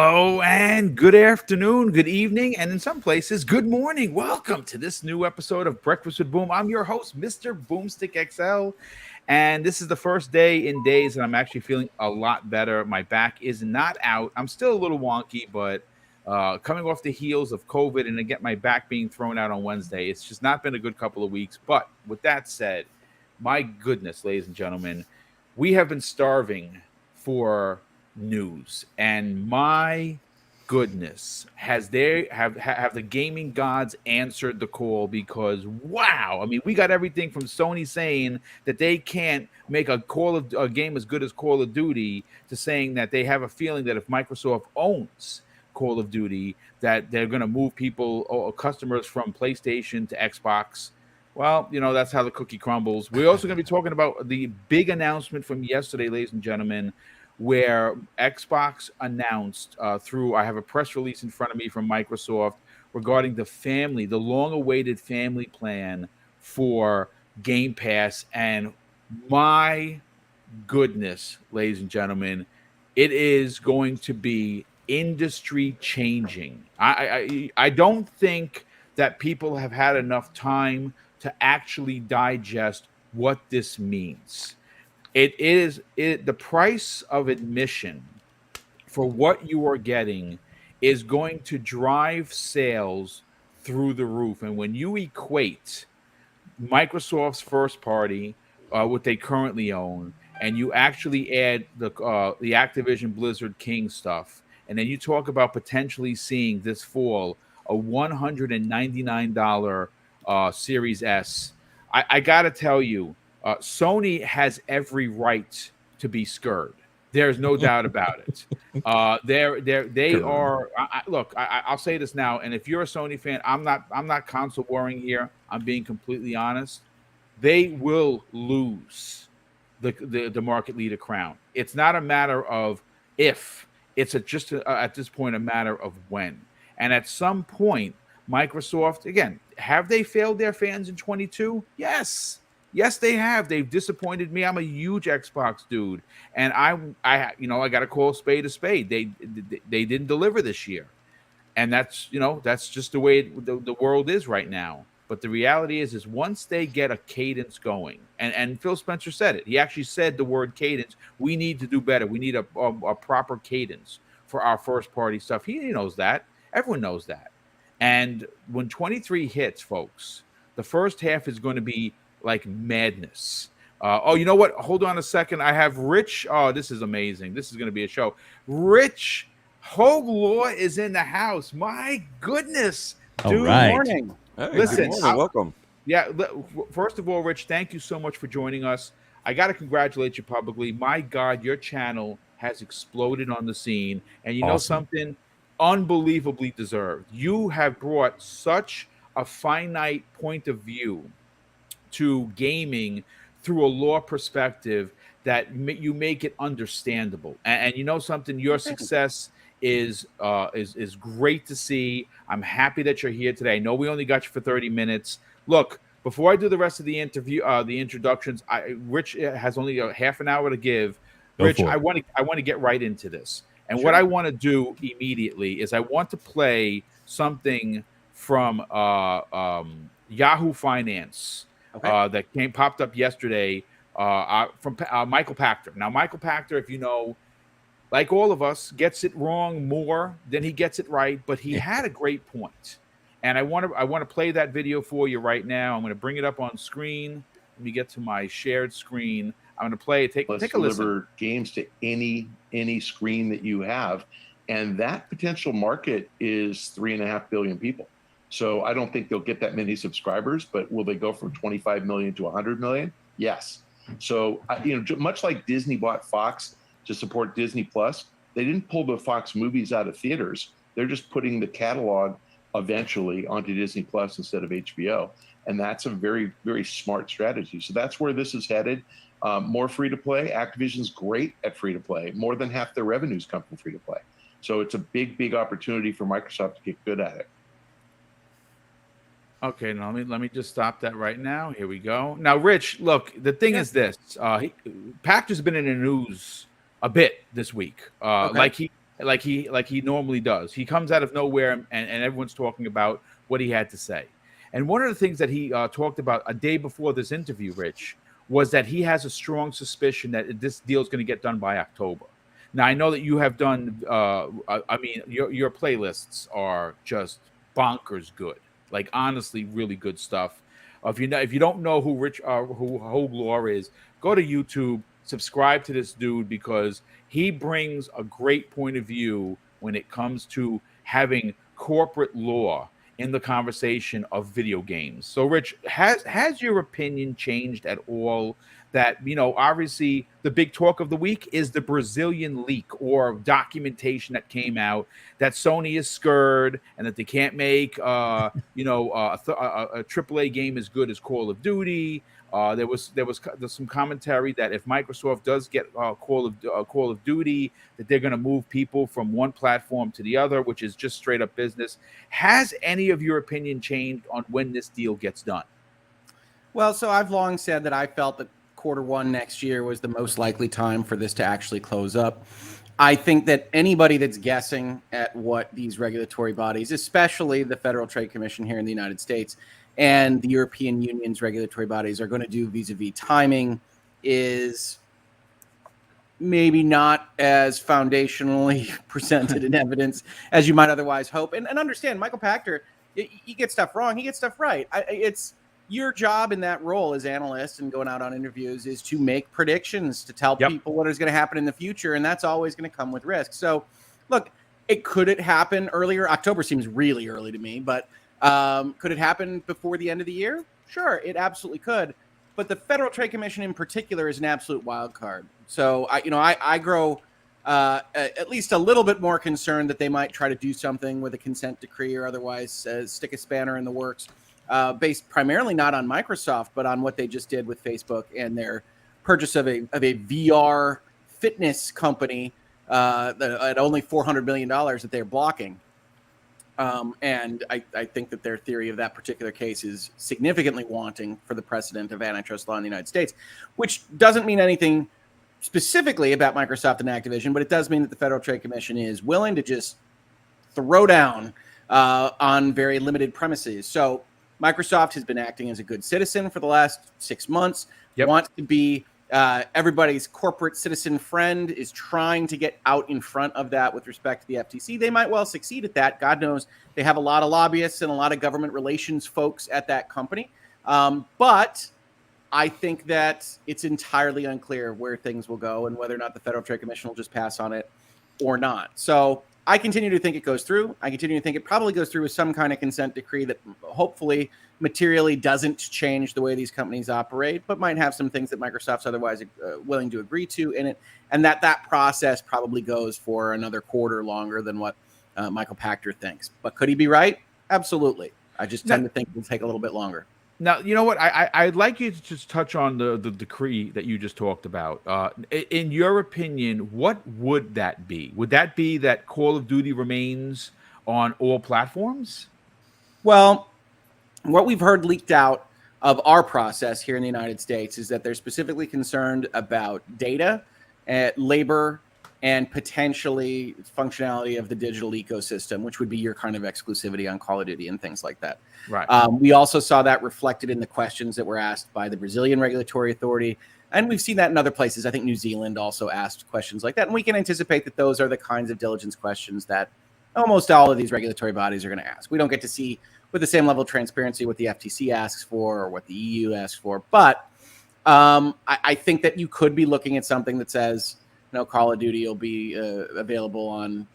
Hello and good afternoon, good evening, and in some places, good morning. Welcome to this new episode of Breakfast with Boom. I'm your host, Mr. BoomStick XL, and this is the first day in days that I'm actually feeling a lot better. My back is not out. I'm still a little wonky, but coming off the heels of COVID and to get my back being thrown out on Wednesday, it's just not been a good couple of weeks. But with that said, my goodness, ladies and gentlemen, we have been starving for news, and my goodness, has have the gaming gods answered the call? Because wow, I mean, we got everything from Sony saying that they can't make a game as good as Call of Duty, to saying that they have a feeling that if Microsoft owns Call of Duty, that they're going to move people or customers from PlayStation to Xbox. Well, you know, that's how the cookie crumbles. We're also going to be talking about the big announcement from yesterday, ladies and gentlemen, where Xbox announced I have a press release in front of me from Microsoft regarding the long-awaited family plan for Game Pass. And my goodness, ladies and gentlemen, it is going to be industry changing. I don't think that people have had enough time to actually digest what this means. The price of admission for what you are getting is going to drive sales through the roof. And when you equate Microsoft's first party, what they currently own, and you actually add the Activision Blizzard King stuff, and then you talk about potentially seeing this fall a $199 Series S, I gotta tell you, Sony has every right to be scared. There's no doubt about it. They are. Look, I'll say this now, and if you're a Sony fan, I'm not console warring here. I'm being completely honest. They will lose the market leader crown. It's not a matter of if. It's at this point a matter of when. And at some point, Microsoft, again, have they failed their fans in 22? Yes. Yes, they have. They've disappointed me. I'm a huge Xbox dude, and I got to call a spade a spade. They didn't deliver this year, and that's just the way the world is right now. But the reality is once they get a cadence going, and Phil Spencer said it. He actually said the word cadence. We need to do better. We need a proper cadence for our first party stuff. He knows that. Everyone knows that. And when 23 hits, folks, the first half is going to be like madness. You know what? Hold on a second. I have Rich. Oh, this is amazing. This is going to be a show. Rich Hoeg is in the house. My goodness. Dude, right. Morning. Hey, listen, good morning. Welcome. Yeah. First of all, Rich, thank you so much for joining us. I got to congratulate you publicly. My God, your channel has exploded on the scene. And you know something? Unbelievably deserved. You have brought such a finite point of view to gaming through a law perspective that you make it understandable. And you know something? Your success is great to see. I'm happy that you're here today. I know we only got you for 30 minutes. Look, before I do the rest of the interview, the introductions, Rich has only a half an hour to give. Rich, I want to get right into this. And what I want to do immediately is I want to play something from Yahoo Finance that popped up yesterday from Michel Pachter. Now, Michel Pachter, if you know, like all of us, gets it wrong more than he gets it right, but he had a great point. And I want to play that video for you right now. I'm going to bring it up on screen. Let me get to my shared screen. I'm going to play it. Take a listen. Deliver games to any screen that you have, and that potential market is 3.5 billion people. So I don't think they'll get that many subscribers, but will they go from 25 million to 100 million? Yes. So much like Disney bought Fox to support Disney Plus, they didn't pull the Fox movies out of theaters. They're just putting the catalog eventually onto Disney Plus instead of HBO. And that's a very, very smart strategy. So that's where this is headed. More free-to-play. Activision's great at free-to-play. More than half their revenues come from free-to-play. So it's a big, big opportunity for Microsoft to get good at it. Okay, now let me just stop that right now. Here we go. Now, Rich, look, the thing is this. Pachter's been in the news a bit this week. like he normally does. He comes out of nowhere, and everyone's talking about what he had to say. And one of the things that he talked about a day before this interview, Rich, was that he has a strong suspicion that this deal is going to get done by October. Now, I know that you have done. I mean, your playlists are just bonkers good. Like, honestly, really good stuff. If you don't know who Hoeg Law is, go to YouTube, subscribe to this dude, because he brings a great point of view when it comes to having corporate law in the conversation of video games. So, Rich, has your opinion changed at all? That, obviously the big talk of the week is the Brazilian leak or documentation that came out that Sony is scared and that they can't make a AAA game as good as Call of Duty. There's some commentary that if Microsoft does get Call of Duty, that they're going to move people from one platform to the other, which is just straight up business. Has any of your opinion changed on when this deal gets done? Well, so I've long said that I felt that Q1 next year was the most likely time for this to actually close up. I think that anybody that's guessing at what these regulatory bodies, especially the Federal Trade Commission here in the United States and the European Union's regulatory bodies, are going to do vis-a-vis timing, is maybe not as foundationally presented in evidence as you might otherwise hope. And understand, Michel Pachter, he gets stuff wrong, he gets stuff right. It's your job in that role as analyst and going out on interviews is to make predictions, to tell people what is going to happen in the future, and that's always going to come with risk. So, look, could it happen earlier? October seems really early to me, but could it happen before the end of the year? Sure, it absolutely could. But the Federal Trade Commission in particular is an absolute wild card. So, I grow at least a little bit more concerned that they might try to do something with a consent decree or otherwise stick a spanner in the works. Based primarily not on Microsoft, but on what they just did with Facebook and their purchase of a VR fitness company at only $400 million that they're blocking. And I think that their theory of that particular case is significantly wanting for the precedent of antitrust law in the United States, which doesn't mean anything specifically about Microsoft and Activision, but it does mean that the Federal Trade Commission is willing to just throw down on very limited premises. So Microsoft has been acting as a good citizen for the last 6 months, wants to be everybody's corporate citizen friend, is trying to get out in front of that with respect to the FTC. They might well succeed at that. God knows they have a lot of lobbyists and a lot of government relations folks at that company. But I think that it's entirely unclear where things will go and whether or not the Federal Trade Commission will just pass on it or not. So I continue to think it goes through. I continue to think it probably goes through with some kind of consent decree that hopefully materially doesn't change the way these companies operate, but might have some things that Microsoft's otherwise willing to agree to in it. And that process probably goes for another quarter longer than what Michel Pachter thinks. But could he be right? Absolutely. I just tend to think it'll take a little bit longer. Now, you know what? I'd like you to just touch on the decree that you just talked about. In your opinion, what would that be? Would that be that Call of Duty remains on all platforms? Well, what we've heard leaked out of our process here in the United States is that they're specifically concerned about data, labor, and potentially functionality of the digital ecosystem, which would be your kind of exclusivity on Call of Duty and things like that. Right. We also saw that reflected in the questions that were asked by the Brazilian regulatory authority. And we've seen that in other places. I think New Zealand also asked questions like that. And we can anticipate that those are the kinds of diligence questions that almost all of these regulatory bodies are going to ask. We don't get to see with the same level of transparency what the FTC asks for or what the EU asks for. But I think that you could be looking at something that says, Call of Duty will be available on.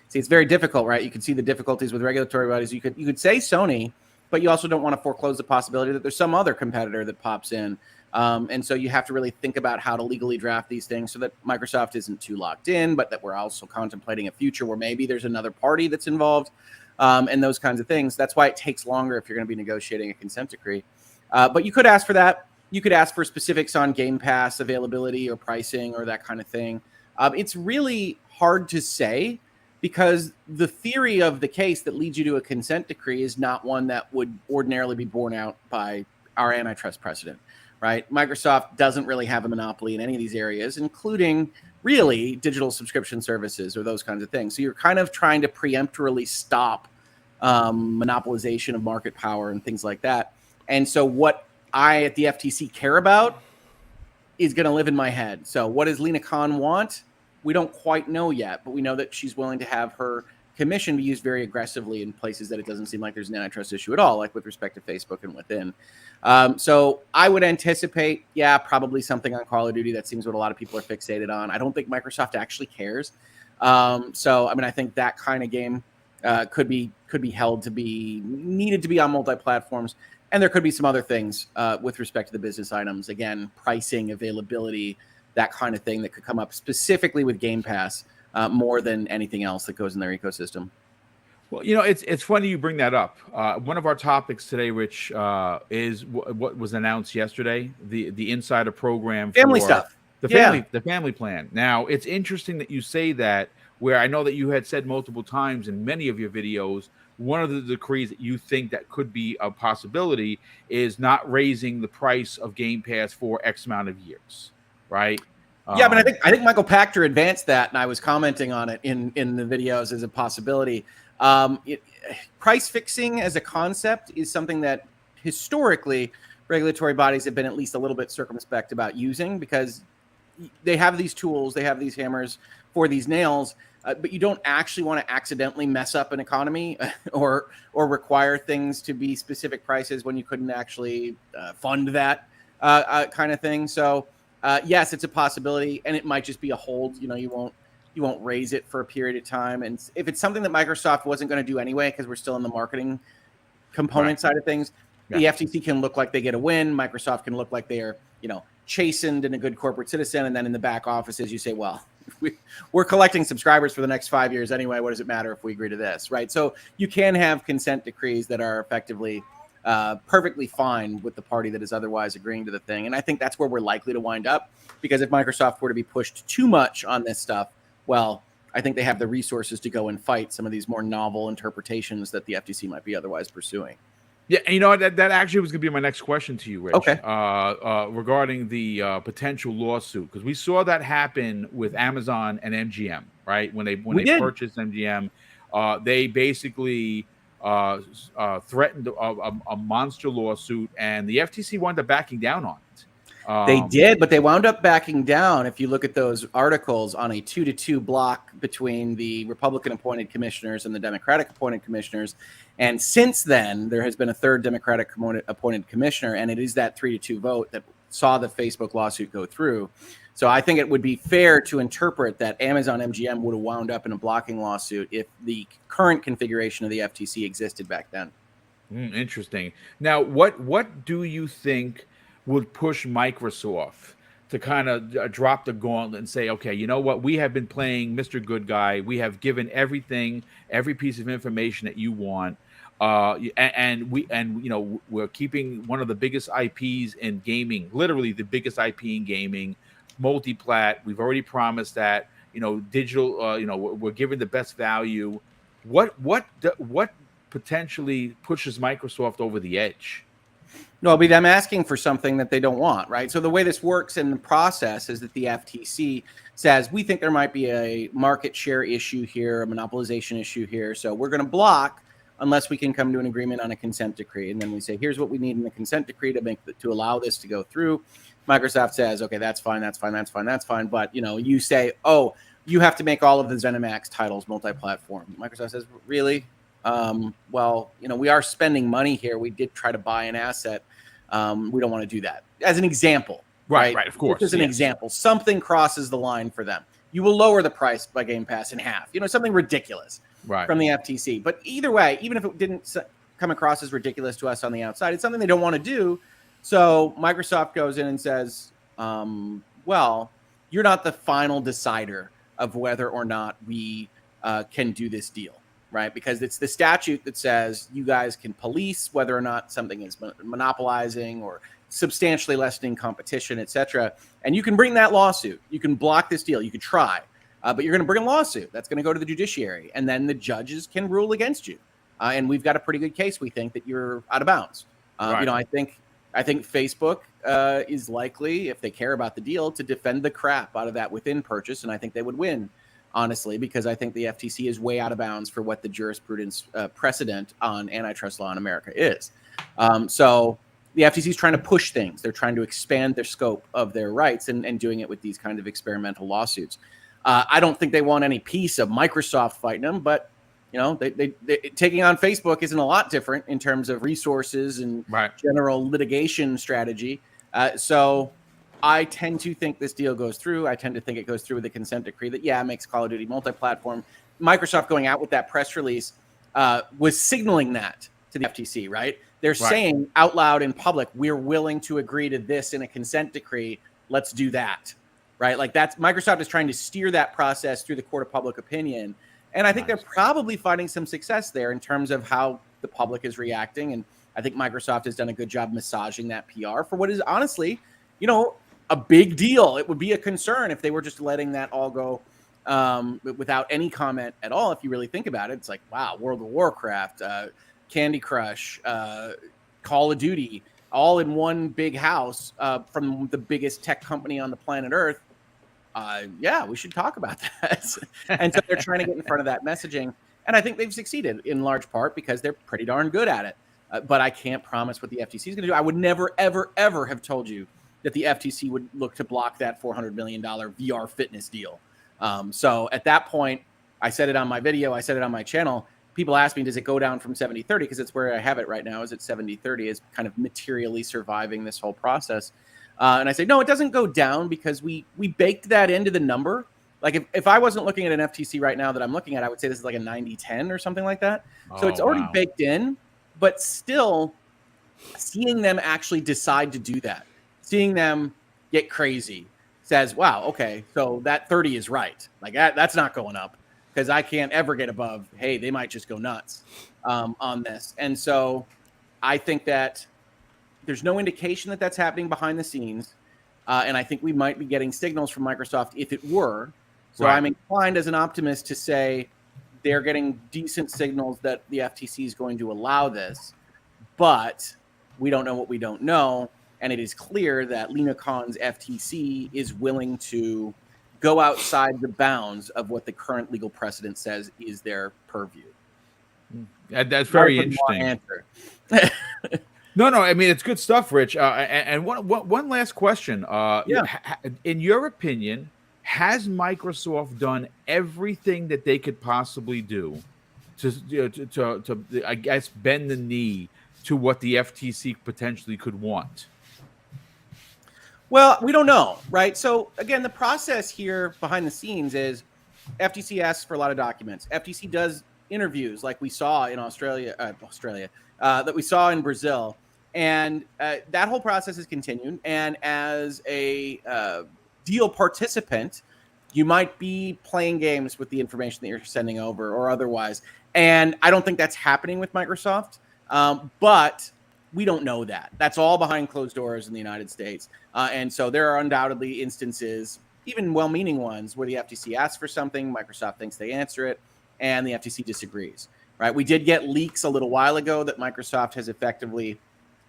See, it's very difficult, right? You can see the difficulties with regulatory bodies. You could say Sony, but you also don't want to foreclose the possibility that there's some other competitor that pops in. And so you have to really think about how to legally draft these things so that Microsoft isn't too locked in, but that we're also contemplating a future where maybe there's another party that's involved and those kinds of things. That's why it takes longer if you're going to be negotiating a consent decree. But you could ask for that. You could ask for specifics on Game Pass availability or pricing or that kind of thing. It's really hard to say because the theory of the case that leads you to a consent decree is not one that would ordinarily be borne out by our antitrust precedent, right? Microsoft doesn't really have a monopoly in any of these areas, including really digital subscription services or those kinds of things. So you're kind of trying to preemptorily stop monopolization of market power and things like that. And so what I at the FTC care about is going to live in my head. So what does Lena Khan want? We don't quite know yet, but we know that she's willing to have her commission be used very aggressively in places that it doesn't seem like there's an antitrust issue at all, like with respect to Facebook and within. So I would anticipate, probably something on Call of Duty. That seems what a lot of people are fixated on. I don't think Microsoft actually cares. So, I mean, I think that kind of game could be held to be needed to be on multi-platforms. And there could be some other things with respect to the business items. Again, pricing, availability, that kind of thing that could come up specifically with Game Pass more than anything else that goes in their ecosystem. Well, it's funny you bring that up. One of our topics today, Rich, is what was announced yesterday, the insider program for family stuff. The family plan. Now, it's interesting that you say that, where I know that you had said multiple times in many of your videos, one of the decrees that you think that could be a possibility is not raising the price of Game Pass for X amount of years, right? Yeah, but I think Michel Pachter advanced that, and I was commenting on it in the videos as a possibility. Price fixing as a concept is something that historically regulatory bodies have been at least a little bit circumspect about using, because they have these tools, they have these hammers for these nails, but you don't actually want to accidentally mess up an economy or require things to be specific prices when you couldn't actually fund that kind of thing. So yes, it's a possibility, and it might just be a hold. You won't raise it for a period of time. And if it's something that Microsoft wasn't going to do anyway, because we're still in the marketing component side of things, the FTC can look like they get a win. Microsoft can look like they are, chastened and a good corporate citizen. And then in the back offices, you say, well, we're collecting subscribers for the next 5 years anyway. What does it matter if we agree to this, right? So you can have consent decrees that are effectively perfectly fine with the party that is otherwise agreeing to the thing. And I think that's where we're likely to wind up, because if Microsoft were to be pushed too much on this stuff, well, I think they have the resources to go and fight some of these more novel interpretations that the FTC might be otherwise pursuing. Yeah, and that actually was going to be my next question to you, Rich. Okay. Regarding the potential lawsuit, because we saw that happen with Amazon and MGM, right? When they purchased MGM, they basically threatened a monster lawsuit, and the FTC wound up backing down on it. They did, but they wound up backing down. If you look at those articles on a 2-2 block between the Republican-appointed commissioners and the Democratic-appointed commissioners, and since then there has been a third Democratic-appointed commissioner, and it is that 3-2 vote that saw the Facebook lawsuit go through. So I think it would be fair to interpret that Amazon MGM would have wound up in a blocking lawsuit if the current configuration of the FTC existed back then. Interesting. Now, what do you think would push Microsoft to kind of drop the gauntlet and say, okay, you know what? We have been playing Mr. Good Guy. We have given everything, every piece of information that you want. We're keeping one of the biggest IPs in gaming, literally the biggest IP in gaming, multi-plat. We've already promised that, digital, we're giving the best value. What potentially pushes Microsoft over the edge? No, it'll be them asking for something that they don't want, right? So the way this works in the process is that the FTC says, we think there might be a market share issue here, a monopolization issue here. So we're going to block unless we can come to an agreement on a consent decree. And then we say, here's what we need in the consent decree to allow this to go through. Microsoft says, okay, that's fine. But, you say, oh, you have to make all of the ZeniMax titles multi-platform. Microsoft says, really? We are spending money here. We did try to buy an asset. We don't want to do that. As an example, right? Of course. As an example, something crosses the line for them. You will lower the price by Game Pass in half. Something ridiculous from the FTC. But either way, even if it didn't come across as ridiculous to us on the outside, it's something they don't want to do. So Microsoft goes in and says, you're not the final decider of whether or not we can do this deal. Right, because it's the statute that says you guys can police whether or not something is monopolizing or substantially lessening competition, etc. And you can bring that lawsuit. You can block this deal. You could try, but you're going to bring a lawsuit that's going to go to the judiciary, and then the judges can rule against you. And we've got a pretty good case. We think that you're out of bounds. Right. I think Facebook is likely, if they care about the deal, to defend the crap out of that within purchase, and I think they would win, honestly, because I think the FTC is way out of bounds for what the jurisprudence precedent on antitrust law in America is. So the FTC is trying to push things. They're trying to expand their scope of their rights and doing it with these kind of experimental lawsuits. I don't think they want any piece of Microsoft fighting them, but they taking on Facebook isn't a lot different in terms of resources and general litigation strategy. So I tend to think this deal goes through. I tend to think it goes through with the consent decree that, makes Call of Duty multi-platform. Microsoft going out with that press release was signaling that to the FTC, right? They're saying out loud in public, we're willing to agree to this in a consent decree. Let's do that, right? Like Microsoft is trying to steer that process through the court of public opinion. And I think they're probably finding some success there in terms of how the public is reacting. And I think Microsoft has done a good job massaging that PR for what is honestly, a big deal. It would be a concern if they were just letting that all go without any comment at all. If you really think about it, it's like, wow, World of Warcraft, Candy Crush, Call of Duty, all in one big house from the biggest tech company on the planet Earth. We should talk about that. And so they're trying to get in front of that messaging. And I think they've succeeded in large part because they're pretty darn good at it. But I can't promise what the FTC is going to do. I would never, ever, ever have told you that the FTC would look to block that $400 million VR fitness deal. So at that point, I said it on my video, I said it on my channel. People ask me, does it go down from 70-30? Because it's where I have it right now, is it 70-30 is kind of materially surviving this whole process. And I say, no, it doesn't go down because we baked that into the number. Like if I wasn't looking at an FTC right now that I'm looking at, I would say this is like a 90-10 or something like that. So it's already baked in, but still seeing them actually decide to do that, seeing them get crazy says, wow, okay, so that 30 is right. Like that's not going up because I can't ever get above, hey, they might just go nuts on this. And so I think that there's no indication that that's happening behind the scenes. And I think we might be getting signals from Microsoft if it were. So I'm inclined as an optimist to say they're getting decent signals that the FTC is going to allow this. But we don't know what we don't know. And it is clear that Lena Khan's FTC is willing to go outside the bounds of what the current legal precedent says is their purview. That's very interesting. No, I mean, it's good stuff, Rich. And one last question. In your opinion, has Microsoft done everything that they could possibly do to I guess, bend the knee to what the FTC potentially could want? Well, we don't know, right? So, again, the process here behind the scenes is FTC asks for a lot of documents. FTC does interviews like we saw in Australia, that we saw in Brazil. And that whole process has continued. And as a deal participant, you might be playing games with the information that you're sending over or otherwise. And I don't think that's happening with Microsoft. But we don't know that. That's all behind closed doors in the United States. And so there are undoubtedly instances, even well-meaning ones, where the FTC asks for something, Microsoft thinks they answer it, and the FTC disagrees. Right? We did get leaks a little while ago that Microsoft has effectively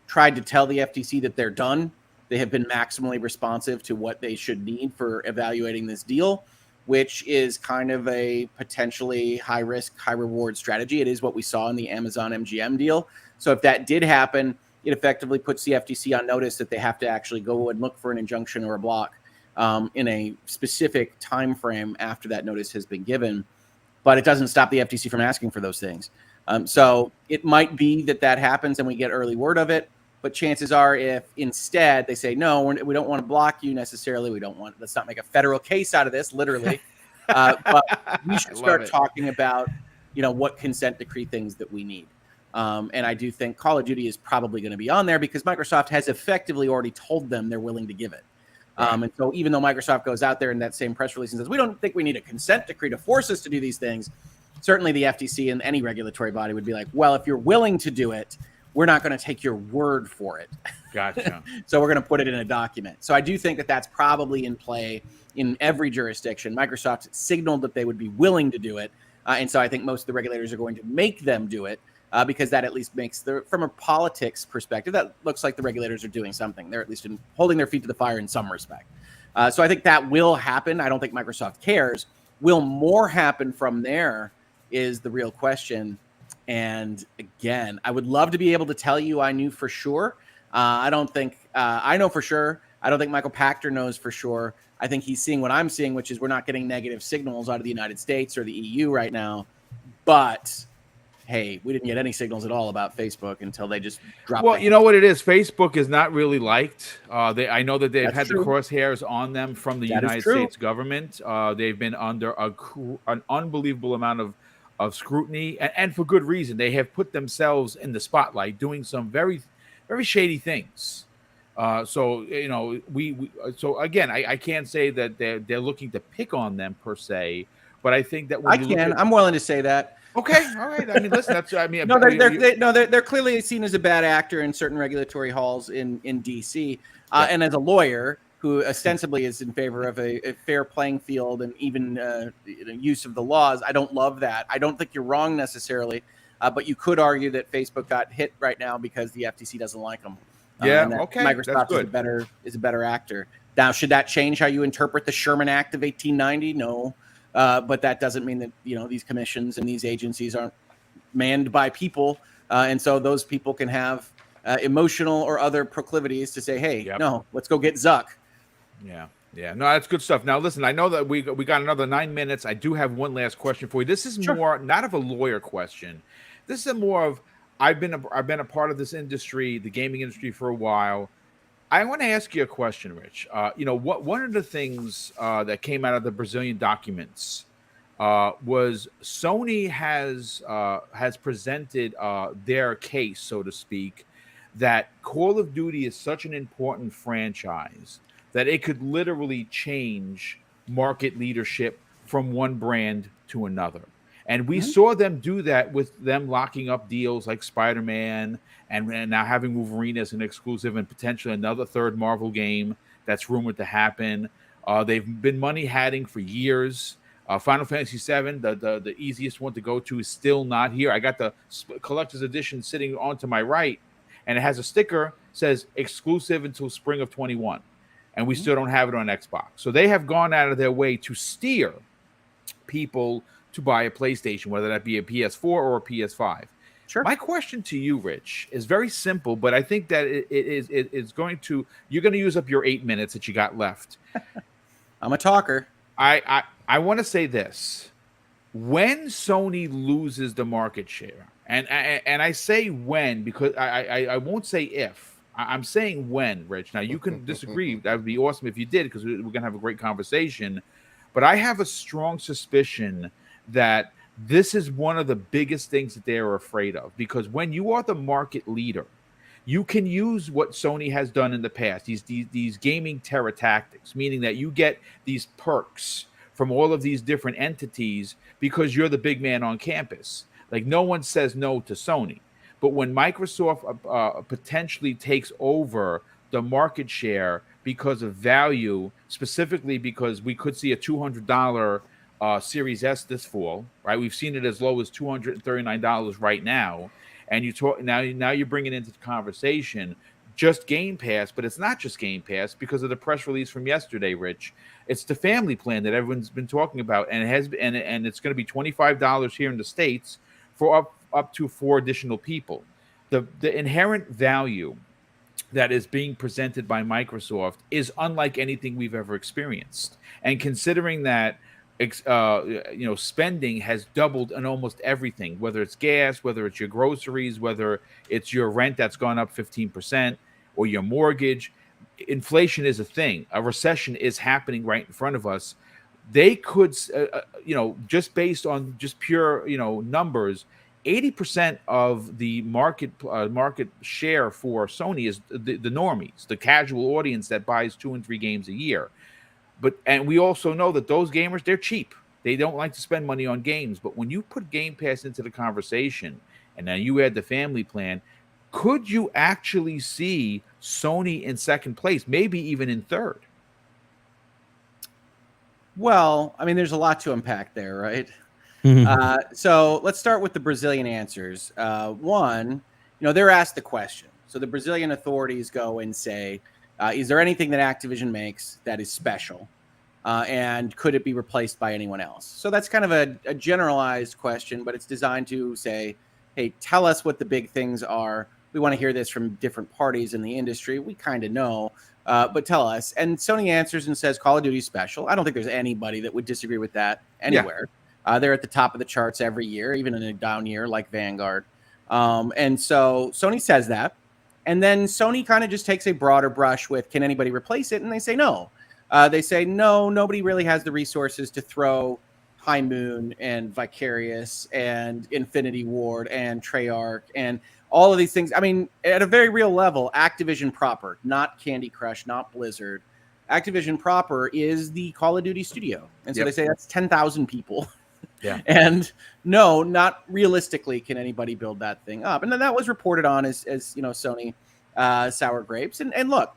tried to tell the FTC that they're done. They have been maximally responsive to what they should need for evaluating this deal, which is kind of a potentially high-risk, high-reward strategy. It is what we saw in the Amazon MGM deal. So if that did happen, it effectively puts the FTC on notice that they have to actually go and look for an injunction or a block in a specific time frame after that notice has been given. But it doesn't stop the FTC from asking for those things. So it might be that happens and we get early word of it. But chances are, if instead they say, no, we don't want to block you necessarily. Let's not make a federal case out of this, literally. But we should start talking about, what consent decree things that we need. And I do think Call of Duty is probably going to be on there because Microsoft has effectively already told them they're willing to give it. And so even though Microsoft goes out there in that same press release and says, we don't think we need a consent decree to force us to do these things, certainly the FTC and any regulatory body would be like, well, if you're willing to do it, we're not going to take your word for it. Gotcha. So we're going to put it in a document. So I do think that that's probably in play in every jurisdiction. Microsoft signaled that they would be willing to do it. And so I think most of the regulators are going to make them do it. because that at least makes from a politics perspective, that looks like the regulators are doing something. They're at least holding their feet to the fire in some respect. So I think that will happen. I don't think Microsoft cares. Will more happen from there is the real question. And again, I would love to be able to tell you I knew for sure. I don't think I know for sure. I don't think Michael Pachter knows for sure. I think he's seeing what I'm seeing, which is we're not getting negative signals out of the United States or the EU right now. But hey, we didn't get any signals at all about Facebook until they just dropped. Well, you know what it is? Facebook is not really liked. I know that they've had the crosshairs on them from the United States government. They've been under an unbelievable amount of scrutiny, and for good reason. They have put themselves in the spotlight doing some very, very shady things. So, you know, so again, I can't say that they're looking to pick on them per se, but I think that when I'm willing to say that. Okay, all right. I mean, listen, they're clearly seen as a bad actor in certain regulatory halls in DC, and as a lawyer who ostensibly is in favor of a fair playing field and even use of the laws. I don't love that. I don't think you're wrong necessarily, but you could argue that Facebook got hit right now because the FTC doesn't like them. Okay, Microsoft is a better actor. Now, should that change how you interpret the Sherman Act of 1890? No. But that doesn't mean that, you know, these commissions and these agencies aren't manned by people. And so those people can have emotional or other proclivities to say, hey, no, let's go get Zuck. Yeah. No, that's good stuff. Now, listen, I know that we got another 9 minutes. I do have one last question for you. This is more not of a lawyer question. This is more of I've been a part of this industry, the gaming industry, for a while. I want to ask you a question, Rich. You know, one of the things that came out of the Brazilian documents was Sony has presented their case, so to speak, that Call of Duty is such an important franchise that it could literally change market leadership from one brand to another. And we saw them do that with them locking up deals like Spider-Man and now having Wolverine as an exclusive and potentially another third Marvel game that's rumored to happen. They've been money hatting for years. Final Fantasy VII, the easiest one to go to, is still not here. I got the collector's edition sitting onto my right, and it has a sticker says exclusive until spring of 21. And we still don't have it on Xbox. So they have gone out of their way to steer people to buy a PlayStation, whether that be a PS4 or a PS5. Sure. My question to you, Rich, is very simple, but I think that you're going to use up your 8 minutes that you got left. I'm a talker. I want to say this. When Sony loses the market share, and I say when because I won't say if. I'm saying when, Rich. Now, you can disagree. That would be awesome if you did, because we're going to have a great conversation. But I have a strong suspicion that this is one of the biggest things that they are afraid of, because when you are the market leader, you can use what Sony has done in the past, these gaming terror tactics, meaning that you get these perks from all of these different entities because you're the big man on campus. Like, no one says no to Sony. But when Microsoft potentially takes over the market share because of value, specifically because we could see a $200 Series S this fall, right? We've seen it as low as $239 right now. And now you're bringing into the conversation just Game Pass, but it's not just Game Pass because of the press release from yesterday, Rich. It's the family plan that everyone's been talking about, and it's going to be $25 here in the States for up to 4 additional people. The inherent value that is being presented by Microsoft is unlike anything we've ever experienced. And considering that spending has doubled on almost everything, whether it's gas, whether it's your groceries, whether it's your rent that's gone up 15%, or your mortgage, inflation is a thing. A recession is happening right in front of us. They could, just based on just pure, numbers, 80% of the market share for Sony is the normies, the casual audience that buys 2 and 3 games a year. And we also know that those gamers, they're cheap. They don't like to spend money on games. But when you put Game Pass into the conversation, and now you add the family plan, could you actually see Sony in second place, maybe even in third? Well, I mean, there's a lot to unpack there, right? So let's start with the Brazilian answers. One, they're asked the question. So the Brazilian authorities go and say, is there anything that Activision makes that is special? And could it be replaced by anyone else? So that's kind of a generalized question, but it's designed to say, hey, tell us what the big things are. We want to hear this from different parties in the industry. We kind of know, but tell us. And Sony answers and says Call of Duty special. I don't think there's anybody that would disagree with that anywhere. They're at the top of the charts every year, even in a down year like Vanguard. And so Sony says that. And then Sony kind of just takes a broader brush with, can anybody replace it? And they say no. They say, no, nobody really has the resources to throw High Moon and Vicarious and Infinity Ward and Treyarch and all of these things. I mean, at a very real level, Activision proper, not Candy Crush, not Blizzard. Activision proper is the Call of Duty studio. And so they say that's 10,000 people. Yeah. And no, not realistically can anybody build that thing up. And then that was reported on as Sony sour grapes. And look,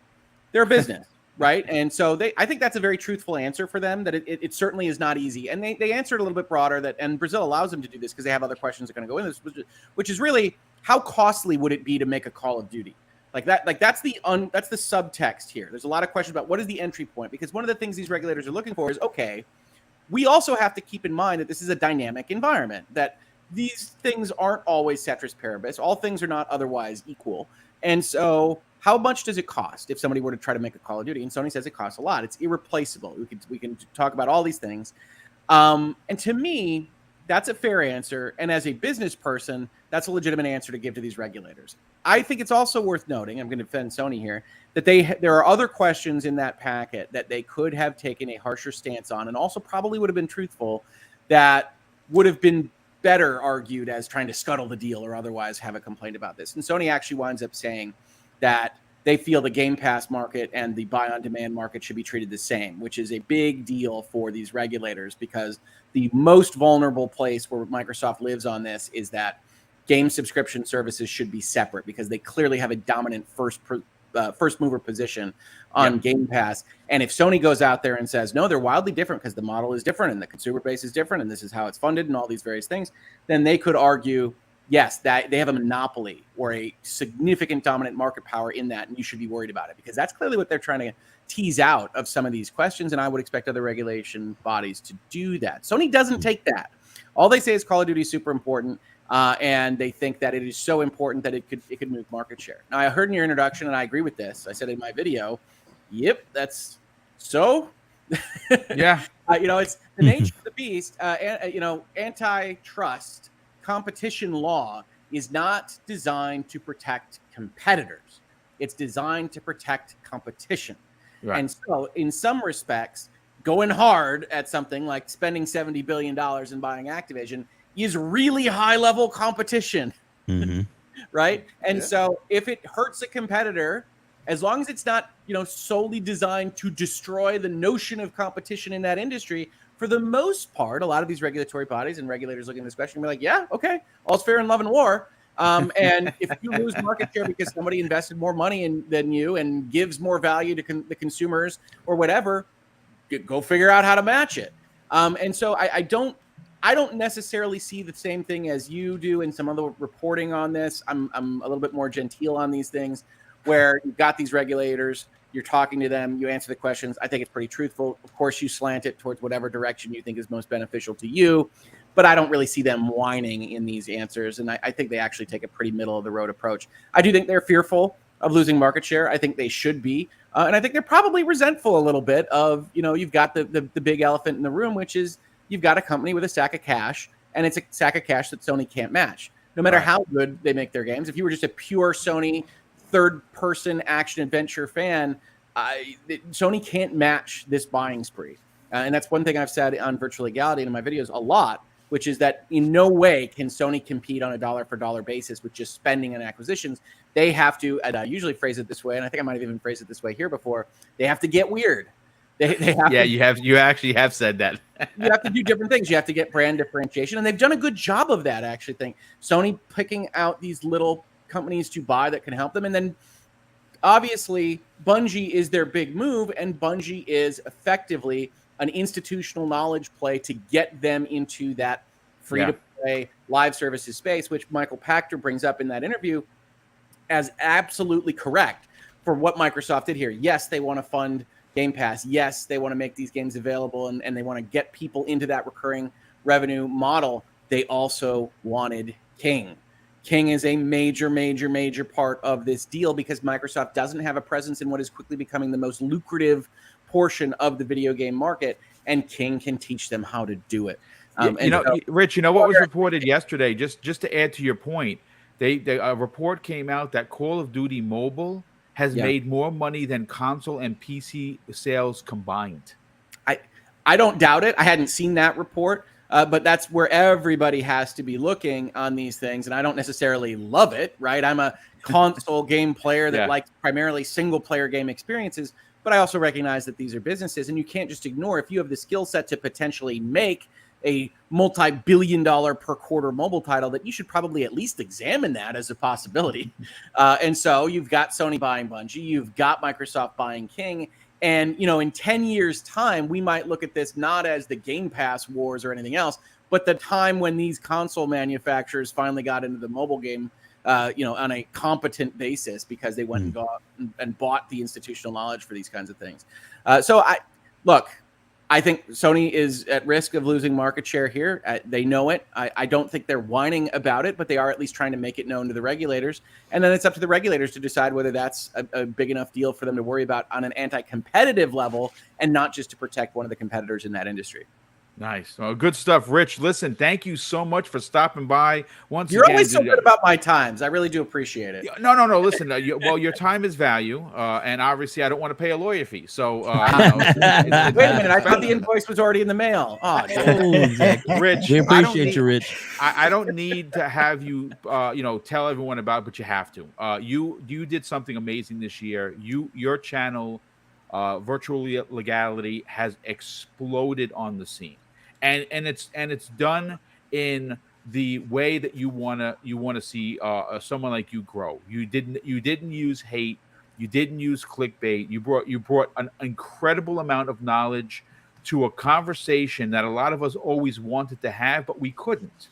they're a business. Right. And so I think that's a very truthful answer for them, that it certainly is not easy. And they answered a little bit broader and Brazil allows them to do this because they have other questions that are going to go in this, which is really, how costly would it be to make a Call of Duty? That's the subtext here. There's a lot of questions about what is the entry point, because one of the things these regulators are looking for is, okay, we also have to keep in mind that this is a dynamic environment, that these things aren't always ceteris paribus. All things are not otherwise equal. And so how much does it cost if somebody were to try to make a Call of Duty? And Sony says it costs a lot. It's irreplaceable. We can talk about all these things. And to me, that's a fair answer. And as a business person, that's a legitimate answer to give to these regulators. I think it's also worth noting, I'm going to defend Sony here, that there are other questions in that packet that they could have taken a harsher stance on, and also probably would have been truthful, that would have been better argued as trying to scuttle the deal or otherwise have a complaint about this. And Sony actually winds up saying that they feel the Game Pass market and the buy-on-demand market should be treated the same, which is a big deal for these regulators, because the most vulnerable place where Microsoft lives on this is that game subscription services should be separate, because they clearly have a dominant first mover position on Game Pass. And if Sony goes out there and says, no, they're wildly different because the model is different and the consumer base is different and this is how it's funded and all these various things, then they could argue, yes, that they have a monopoly or a significant dominant market power in that, and you should be worried about it, because that's clearly what they're trying to tease out of some of these questions, and I would expect other regulation bodies to do that. Sony doesn't take that. All they say is Call of Duty is super important, and they think that it is so important that it could move market share. Now, I heard in your introduction, and I agree with this. I said in my video, yep, that's so. Yeah. It's the nature of the beast. Antitrust competition law is not designed to protect competitors. It's designed to protect competition. Right. And so in some respects, going hard at something like spending $70 billion in buying Activision is really high level competition. Mm-hmm. Right. And so if it hurts a competitor, as long as it's not, solely designed to destroy the notion of competition in that industry, for the most part, a lot of these regulatory bodies and regulators looking at this question will be like, yeah, okay, all's fair in love and war. And if you lose market share because somebody invested more money than you and gives more value to the consumers or whatever, go figure out how to match it. And so I don't necessarily see the same thing as you do in some other reporting on this. I'm a little bit more genteel on these things, where you've got these regulators, you're talking to them, you answer the questions. I think it's pretty truthful. Of course, you slant it towards whatever direction you think is most beneficial to you, but I don't really see them whining in these answers. And I think they actually take a pretty middle of the road approach. I do think they're fearful of losing market share. I think they should be. And I think they're probably resentful a little bit of, you've got the big elephant in the room, which is you've got a company with a stack of cash, and it's a stack of cash that Sony can't match. No matter how good they make their games. If you were just a pure Sony third-person action-adventure fan, Sony can't match this buying spree. And that's one thing I've said on Virtual Legality and in my videos a lot, which is that in no way can Sony compete on a dollar-for-dollar basis with just spending and acquisitions. They have to, and I usually phrase it this way, and I think I might have even phrased it this way here before, they have to get weird. They have you actually have said that. You have to do different things. You have to get brand differentiation, and they've done a good job of that, I actually think. Sony picking out these little companies to buy that can help them. And then obviously Bungie is their big move, and Bungie is effectively an institutional knowledge play to get them into that free-to-play live services space, which Michel Pachter brings up in that interview as absolutely correct for what Microsoft did here. Yes, they want to fund Game Pass. Yes, they want to make these games available, and they want to get people into that recurring revenue model. They also wanted King. King is a major, major, major part of this deal because Microsoft doesn't have a presence in what is quickly becoming the most lucrative portion of the video game market, and King can teach them how to do it. Rich, what was reported yesterday, just to add to your point, a report came out that Call of Duty Mobile has made more money than console and PC sales combined. I don't doubt it. I hadn't seen that report, but that's where everybody has to be looking on these things, and I don't necessarily love it, right? I'm a console game player that likes primarily single-player game experiences, but I also recognize that these are businesses, and you can't just ignore if you have the skill set to potentially make a multi-billion-dollar per quarter mobile title, that you should probably at least examine that as a possibility. And so you've got Sony buying Bungie, you've got Microsoft buying King, and in 10 years' time, we might look at this not as the Game Pass wars or anything else, but the time when these console manufacturers finally got into the mobile game, on a competent basis because they went and bought the institutional knowledge for these kinds of things. I think Sony is at risk of losing market share here. They know it. I don't think they're whining about it, but they are at least trying to make it known to the regulators. And then it's up to the regulators to decide whether that's a big enough deal for them to worry about on an anti-competitive level and not just to protect one of the competitors in that industry. Nice. Well, good stuff, Rich. Listen, thank you so much for stopping by. You're always so good about my times. I really do appreciate it. No. Listen, your time is value, and obviously I don't want to pay a lawyer fee. So, wait a minute. I thought the invoice was already in the mail. Oh, Rich, we appreciate you, Rich. I don't need to have you, tell everyone about it, but you have to. You did something amazing this year. Your channel, Virtual Legality, has exploded on the scene. And it's done in the way that you wanna see someone like you grow. You didn't use hate. You didn't use clickbait. You brought an incredible amount of knowledge to a conversation that a lot of us always wanted to have, but we couldn't.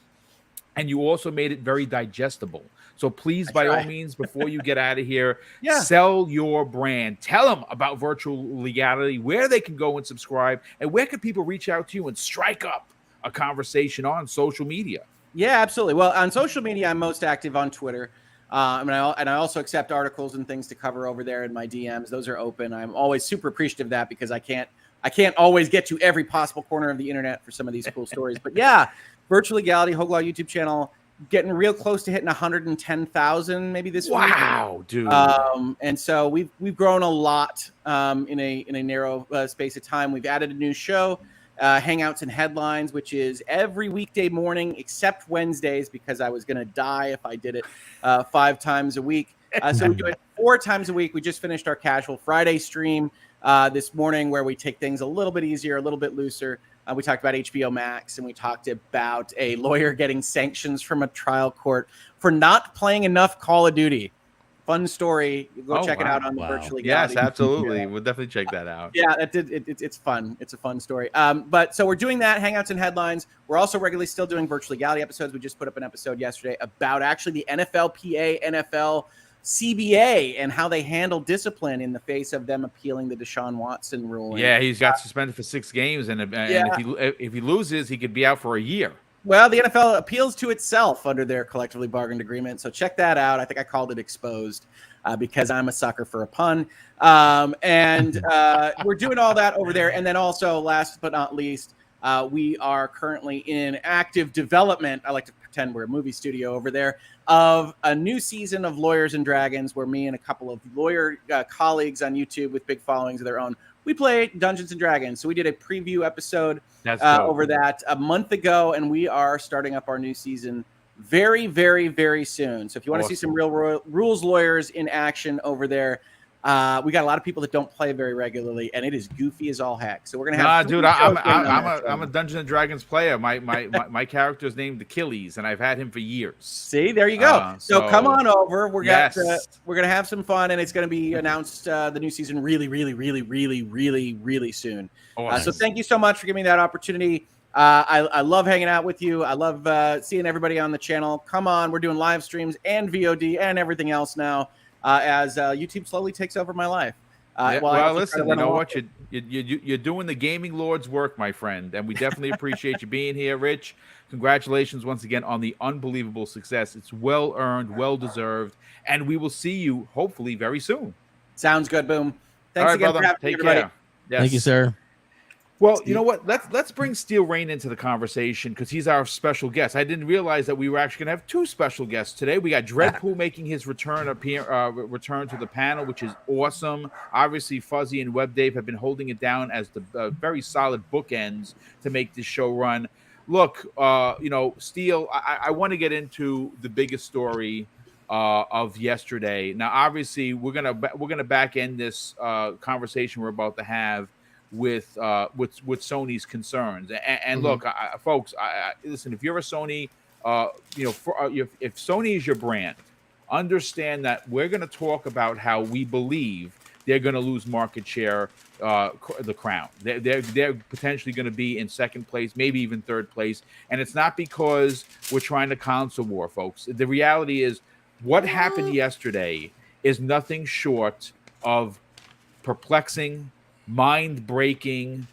And you also made it very digestible. So please, by all means, before you get out of here, sell your brand. Tell them about Virtual Legality, where they can go and subscribe, and where can people reach out to you and strike up a conversation on social media. Yeah, absolutely. Well, on social media, I'm most active on Twitter. And I also accept articles and things to cover over there in my DMs. Those are open. I'm always super appreciative of that because I can't always get to every possible corner of the internet for some of these cool stories. But yeah, Virtual Legality, Hoeg YouTube channel, getting real close to hitting 110,000 maybe this week. Wow, dude. And so we've grown a lot in a narrow space of time. We've added a new show, Hangouts and Headlines, which is every weekday morning except Wednesdays because I was going to die if I did it 5 times a week. So we do it 4 times a week. We just finished our Casual Friday stream this morning where we take things a little bit easier, a little bit looser. We talked about HBO Max, and we talked about a lawyer getting sanctions from a trial court for not playing enough Call of Duty. Fun story. Go check it out on the Virtual Legality. Yes, absolutely. We'll definitely check that out. Yeah, it's fun. It's a fun story. But so we're doing that, Hangouts and Headlines. We're also regularly still doing Virtual Legality episodes. We just put up an episode yesterday about actually the NFLPA, NFL CBA and how they handle discipline in the face of them appealing the Deshaun Watson ruling. Yeah, he's got suspended for 6 games, and if he loses, he could be out for a year. Well, the NFL appeals to itself under their collectively bargained agreement, so check that out. I think I called it Exposed because I'm a sucker for a pun. And we're doing all that over there. And then also, last but not least, we are currently in active development. I like to pretend we're a movie studio over there, of a new season of Lawyers and Dragons, where me and a couple of lawyer colleagues on YouTube with big followings of their own, we play Dungeons and Dragons. So we did a preview episode over that a month ago, and we are starting up our new season very, very, very soon. So if you want to see some real rules lawyers in action over there, we got a lot of people that don't play very regularly, and it is goofy as all heck. So we're gonna have. Dude, I'm a Dungeons and Dragons player. My character is named Achilles, and I've had him for years. See, there you go. So come on over. We're gonna have some fun, and it's gonna be announced the new season really, really, really, really, really, really soon. So thank you so much for giving me that opportunity. I love hanging out with you. I love seeing everybody on the channel. Come on, we're doing live streams and VOD and everything else now as YouTube slowly takes over my life. Well, listen, you know what? You're doing the gaming lord's work, my friend, and we definitely appreciate you being here, Rich. Congratulations once again on the unbelievable success. It's well earned, well deserved, and we will see you hopefully very soon. Sounds good, Boom. Thanks All right, again brother. for having me, Take everybody. care. Yes. Thank you, sir. Well, you know what? Let's bring Steel Rain into the conversation because he's our special guest. I didn't realize that we were actually going to have two special guests today. We got Dreadpool making his return to the panel, which is awesome. Obviously, Fuzzy and Web Dave have been holding it down as the very solid bookends to make this show run. Look, Steel, I want to get into the biggest story of yesterday. Now, obviously, we're gonna back end this conversation we're about to have with Sony's concerns. And look, folks, listen. If you're a Sony, if Sony is your brand, understand that we're going to talk about how we believe they're going to lose market share, the crown. They're potentially going to be in second place, maybe even third place. And it's not because we're trying to console war, folks. The reality is what happened yesterday is nothing short of perplexing, mind-breaking.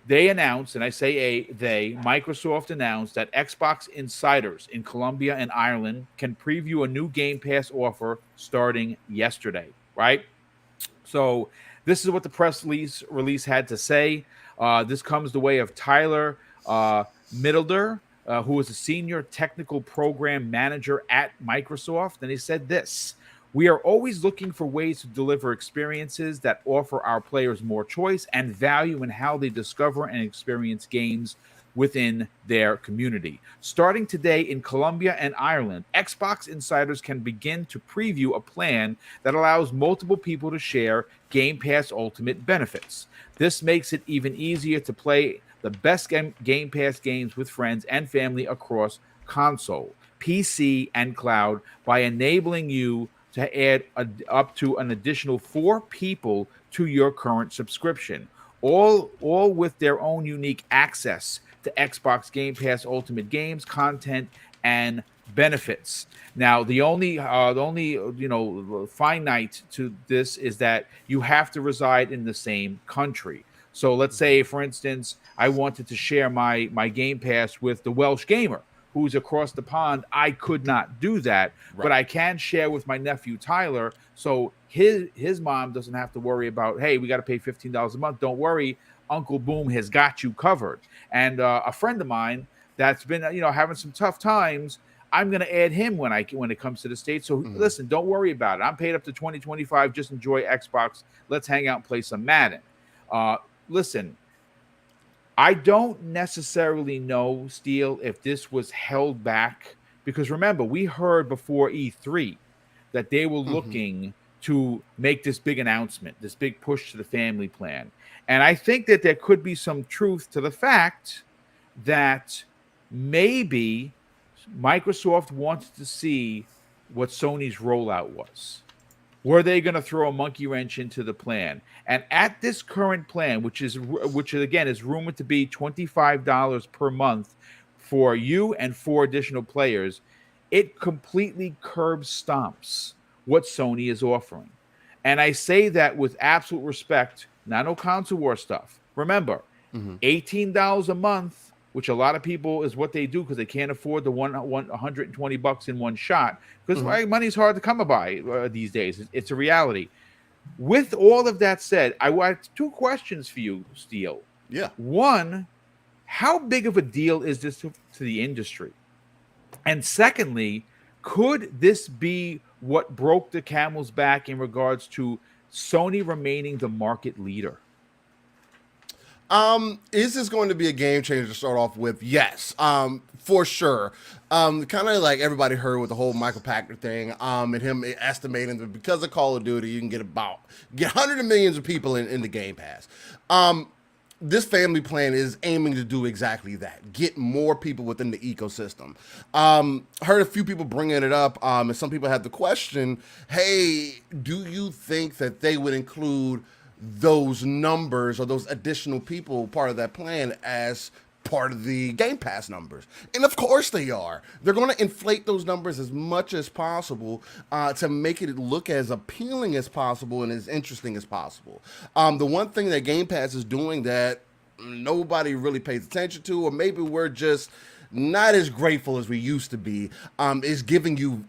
They announced, and I say Microsoft announced that Xbox insiders in Colombia and Ireland can preview a new Game Pass offer starting yesterday, right? So this is what the press release had to say. This comes the way of Tyler Middleder, who is a senior technical program manager at Microsoft, and he said this: "We are always looking for ways to deliver experiences that offer our players more choice and value in how they discover and experience games within their community. Starting today in Colombia and Ireland, Xbox insiders can begin to preview a plan that allows multiple people to share Game Pass Ultimate benefits. This makes it even easier to play the best Game Pass games with friends and family across console, PC, and cloud by enabling you to add up to an additional 4 people to your current subscription, all with their own unique access to Xbox Game Pass Ultimate games, content, and benefits." Now, the only finite to this is that you have to reside in the same country. So let's say, for instance, I wanted to share my Game Pass with the Welsh gamer who's across the pond. I could not do that, right, but I can share with my nephew Tyler, so his mom doesn't have to worry about, hey, we got to pay $15 a month. Don't worry, Uncle Boom has got you covered. And a friend of mine that's been having some tough times, I'm going to add him when it comes to the States. So listen, don't worry about it. I'm paid up to $20-25. Just enjoy Xbox. Let's hang out and play some Madden. Listen, I don't necessarily know, Steel, if this was held back, because remember, we heard before E3 that they were looking to make this big announcement, this big push to the family plan. And I think that there could be some truth to the fact that maybe Microsoft wanted to see what Sony's rollout was. Were they going to throw a monkey wrench into the plan? And at this current plan, which again is rumored to be $25 per month for you and 4 additional players, it completely curb stomps what Sony is offering. And I say that with absolute respect, not no console war stuff. Remember, $18 a month, which a lot of people is what they do because they can't afford the $120 in one shot, because money's hard to come by these days. It's a reality. With all of that said, I want 2 questions for you, Steel. Yeah. One, how big of a deal is this to the industry? And secondly, could this be what broke the camel's back in regards to Sony remaining the market leader? Is this going to be a game changer to start off with? Yes, for sure. Kind of like everybody heard with the whole Michel Pachter thing, and him estimating that because of Call of Duty, you can get hundreds of millions of people in the Game Pass. This family plan is aiming to do exactly that, get more people within the ecosystem. Heard a few people bringing it up, and some people had the question, hey, do you think that they would include those numbers or those additional people part of that plan as part of the Game Pass numbers. And of course they are. They're going to inflate those numbers as much as possible to make it look as appealing as possible and as interesting as possible. The one thing that Game Pass is doing that nobody really pays attention to, or maybe we're just not as grateful as we used to be, is giving you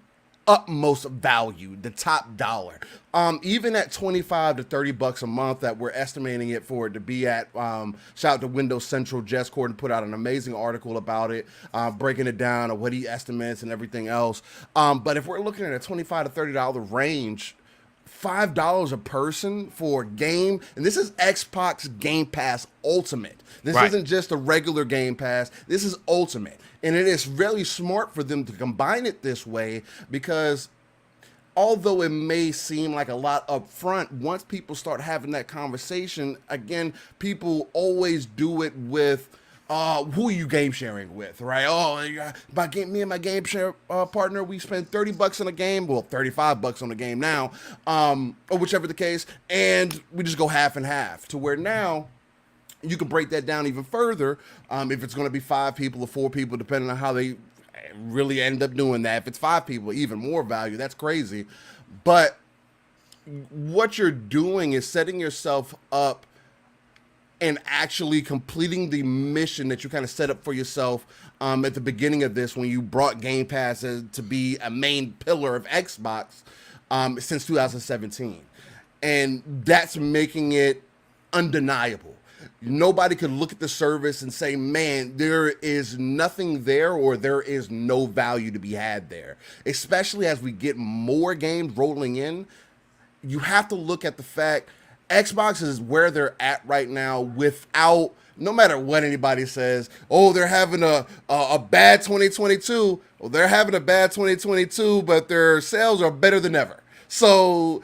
utmost value, the top dollar. Even at 25 to 30 bucks a month that we're estimating it for it to be at. Shout out to Windows Central. Jess Corden put out an amazing article about it, breaking it down of what he estimates and everything else. But if we're looking at a 25 to $30 range, $5 a person for a game, and this is Xbox Game Pass Ultimate. This isn't just a regular Game Pass. This is Ultimate. And it is really smart for them to combine it this way, because although it may seem like a lot up front, once people start having that conversation, again, people always do it with who are you game sharing with, right? Me and my game share partner, we spend 30 bucks on a game, well, 35 bucks on a game now, or whichever the case, and we just go half and half, to where now you can break that down even further if it's going to be 5 people or 4 people, depending on how they really end up doing that. If it's 5 people, even more value. That's crazy. But what you're doing is setting yourself up and actually completing the mission that you kind of set up for yourself at the beginning of this, when you brought Game Pass to be a main pillar of Xbox since 2017. And that's making it undeniable. Nobody could look at the service and say, man, there is nothing there, or there is no value to be had there. Especially as we get more games rolling in, you have to look at the fact Xbox is where they're at right now without, no matter what anybody says, they're having a bad 2022. Well, they're having a bad 2022, but their sales are better than ever. So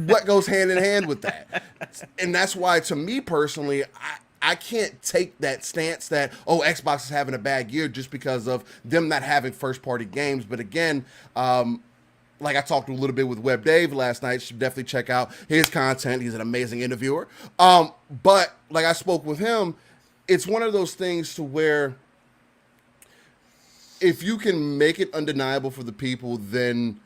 what goes hand in hand with that? And that's why, to me personally, I can't take that stance that, Xbox is having a bad year just because of them not having first-party games. But again, like I talked a little bit with Web Dave last night, you should definitely check out his content. He's an amazing interviewer. But like I spoke with him, it's one of those things to where if you can make it undeniable for the people, then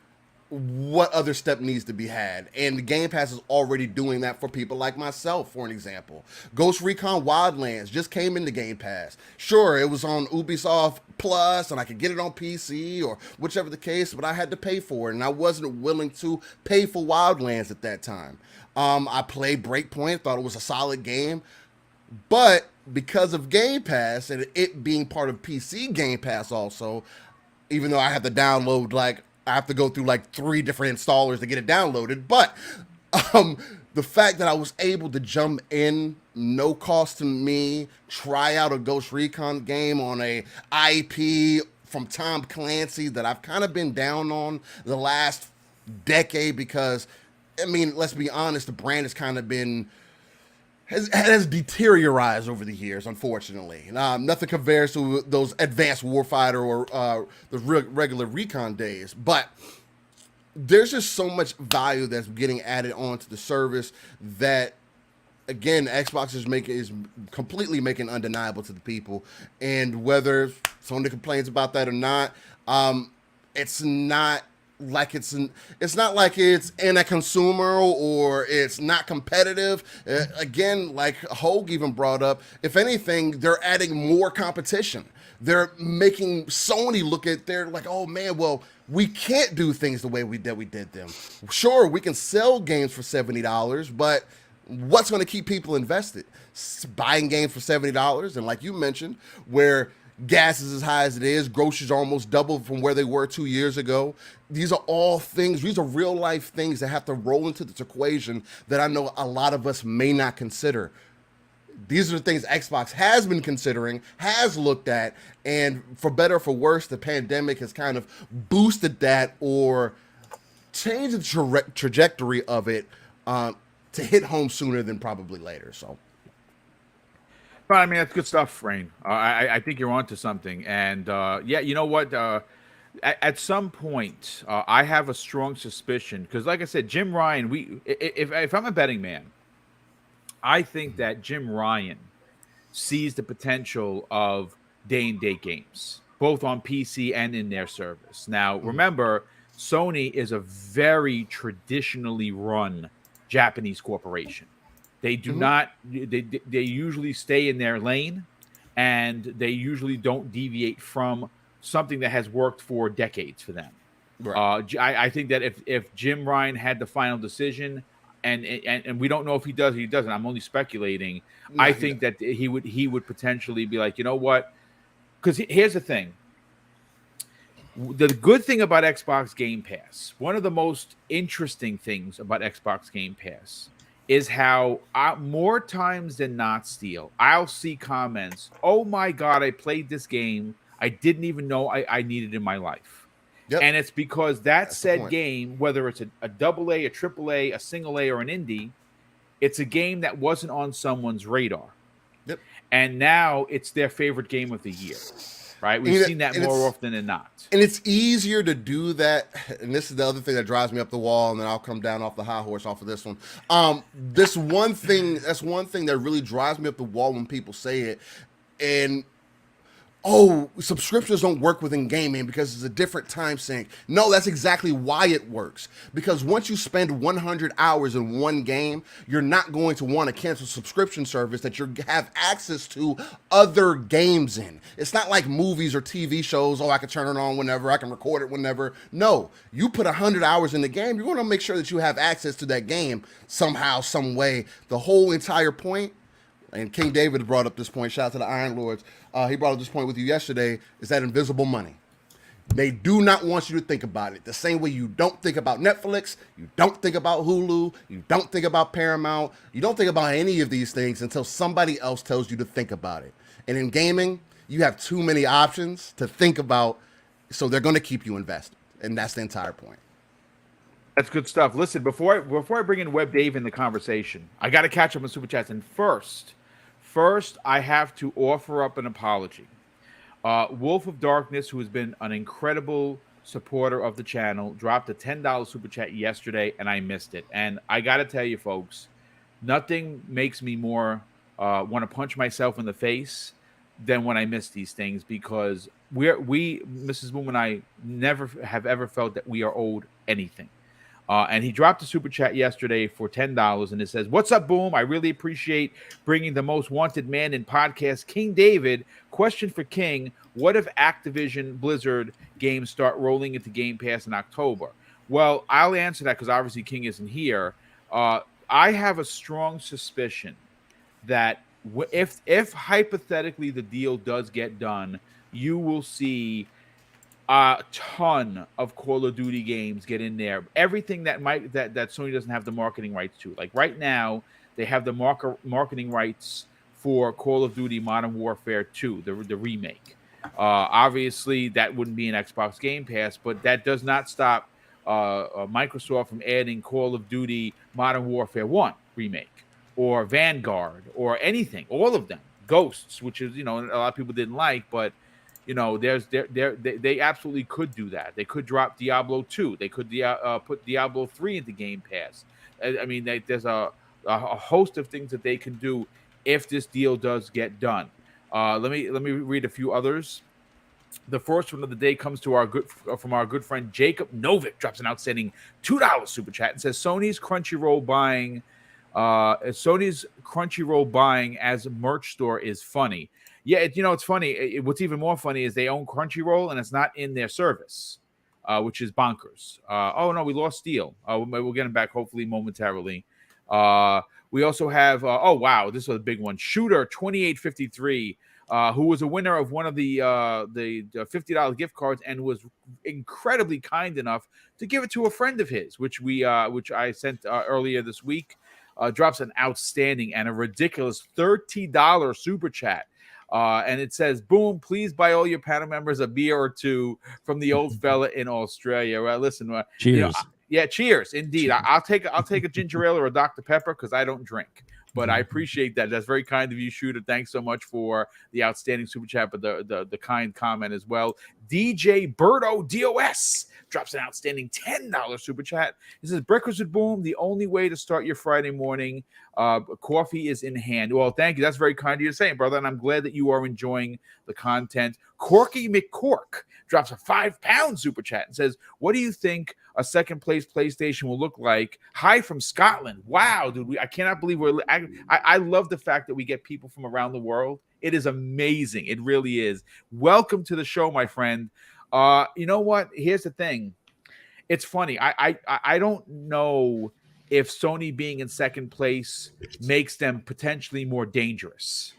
what other step needs to be had? And the Game Pass is already doing that for people like myself, for an example. Ghost Recon Wildlands just came into Game Pass. Sure, it was on Ubisoft Plus, and I could get it on PC or whichever the case, but I had to pay for it, and I wasn't willing to pay for Wildlands at that time. I played Breakpoint, thought it was a solid game, but because of Game Pass and it being part of PC Game Pass also, even though I have to download, I have to go through 3 different installers to get it downloaded. But the fact that I was able to jump in, no cost to me, try out a Ghost Recon game on a IP from Tom Clancy that I've kind of been down on the last decade, because, I mean, let's be honest, the brand has kind of been has deteriorized over the years, unfortunately. Nothing compares to those Advanced Warfighter or the regular Recon days. But there's just so much value that's getting added onto the service that, again, Xbox is completely making undeniable to the people. And whether Sony complains about that or not, it's not like it's not like it's in a consumer or it's not competitive. Again, like Hoeg even brought up, if anything, they're adding more competition. They're making Sony look at, they're like, oh man, well, we can't do things the way we did them. Sure, we can sell games for $70, but what's going to keep people invested? Buying games for $70, and like you mentioned, where gas is as high as it is, groceries are almost double from where they were 2 years ago. These are all things, these are real life things that have to roll into this equation that I know a lot of us may not consider. These are the things Xbox has been considering, has looked at, and for better or for worse, the pandemic has kind of boosted that or changed the trajectory of it to hit home sooner than probably later. So. But I mean, that's good stuff, Rain. I think you're onto something. And yeah, you know what? At some point, I have a strong suspicion, because like I said, Jim Ryan, if I'm a betting man, I think that Jim Ryan sees the potential of day and date games, both on PC and in their service. Now, remember, Sony is a very traditionally run Japanese corporation. They do not, they usually stay in their lane, and they usually don't deviate from something that has worked for decades for them. Right. I think that if Jim Ryan had the final decision, and we don't know if he does or he doesn't, I'm only speculating. No, I think that he would potentially be like, you know what? Because here's the thing. The good thing about Xbox Game Pass, one of the most interesting things about Xbox Game Pass, is how more times than not, Steel, I'll see comments, oh my God, I played this game I didn't even know I needed in my life. Yep. And it's because that's the said point. game, whether it's a double A, a triple A, a single A, or an indie, it's a game that wasn't on someone's radar. Yep. And now it's their favorite game of the year. Right? We've seen that more often than not. And it's easier to do that. And this is the other thing that drives me up the wall, and then I'll come down off the high horse off of this one. That's one thing that really drives me up the wall when people say it. And subscriptions don't work within gaming because it's a different time sink. No, that's exactly why it works. Because once you spend 100 hours in one game, you're not going to want to cancel subscription service that you have access to other games in. It's not like movies or TV shows, I can turn it on whenever, I can record it whenever. No, you put 100 hours in the game, you're going to make sure that you have access to that game somehow, some way. The whole entire point, and King David brought up this point, shout out to the Iron Lords, he brought up this point with you yesterday, is that invisible money. They do not want you to think about it. The same way you don't think about Netflix, you don't think about Hulu, you don't think about Paramount, you don't think about any of these things until somebody else tells you to think about it. And in gaming, you have too many options to think about, so they're going to keep you invested. And that's the entire point. That's good stuff. Listen, before I bring in Web Dave in the conversation, I got to catch up on Super Chats. And first, I have to offer up an apology. Wolf of Darkness, who has been an incredible supporter of the channel, dropped a $10 Super Chat yesterday, and I missed it. And I got to tell you, folks, nothing makes me more want to punch myself in the face than when I miss these things, because we, Mrs. Boom and I, never have ever felt that we are owed anything. And he dropped a super chat yesterday for $10, and it says, "What's up, Boom? I really appreciate bringing the most wanted man in podcast, King David. Question for King: what if Activision Blizzard games start rolling into Game Pass in October?" Well, I'll answer that because obviously King isn't here. I have a strong suspicion that if hypothetically the deal does get done, you will see a ton of Call of Duty games get in there. Everything that Sony doesn't have the marketing rights to. Like right now, they have the marketing rights for Call of Duty Modern Warfare 2, the remake. Obviously, that wouldn't be an Xbox Game Pass, but that does not stop Microsoft from adding Call of Duty Modern Warfare 1 remake or Vanguard or anything. All of them. Ghosts, which is, a lot of people didn't like, but they absolutely could do that. They could drop Diablo 2. They could put Diablo 3 into Game Pass. I mean, there's a host of things that they can do if this deal does get done. Let me read a few others. The first one of the day comes to from our good friend Jacob Novick. Drops an outstanding $2 super chat and says Sony's Crunchyroll buying as a merch store is funny. Yeah, it's funny. What's even more funny is they own Crunchyroll and it's not in their service, which is bonkers. Oh, no, we lost Steel. We'll get him back hopefully momentarily. We also have, this is a big one. Shooter 2853, who was a winner of one of the $50 gift cards and was incredibly kind enough to give it to a friend of his, which I sent earlier this week. Drops an outstanding and a ridiculous $30 super chat. And it says, "Boom, please buy all your panel members a beer or two from the old fella in Australia." Well, listen, cheers. Cheers, indeed. Cheers. I'll take a ginger ale or a Dr. Pepper because I don't drink. but I appreciate that. That's very kind of you, Shooter. Thanks so much for the outstanding super chat, but the kind comment as well. DJ Birdo DOS drops an outstanding $10 super chat. He says, Breakfast with Boom, the only way to start your Friday morning. Coffee is in hand. Well, thank you. That's very kind of you to say, brother, and I'm glad that you are enjoying the content. Corky McCork drops a £5 super chat and says, what do you think a second place PlayStation will look like? Hi from Scotland. Wow, dude. I cannot believe I love the fact that we get people from around the world. It is amazing. It really is. Welcome to the show, my friend. You know what? Here's the thing. It's funny. I don't know if Sony being in second place makes them potentially more dangerous.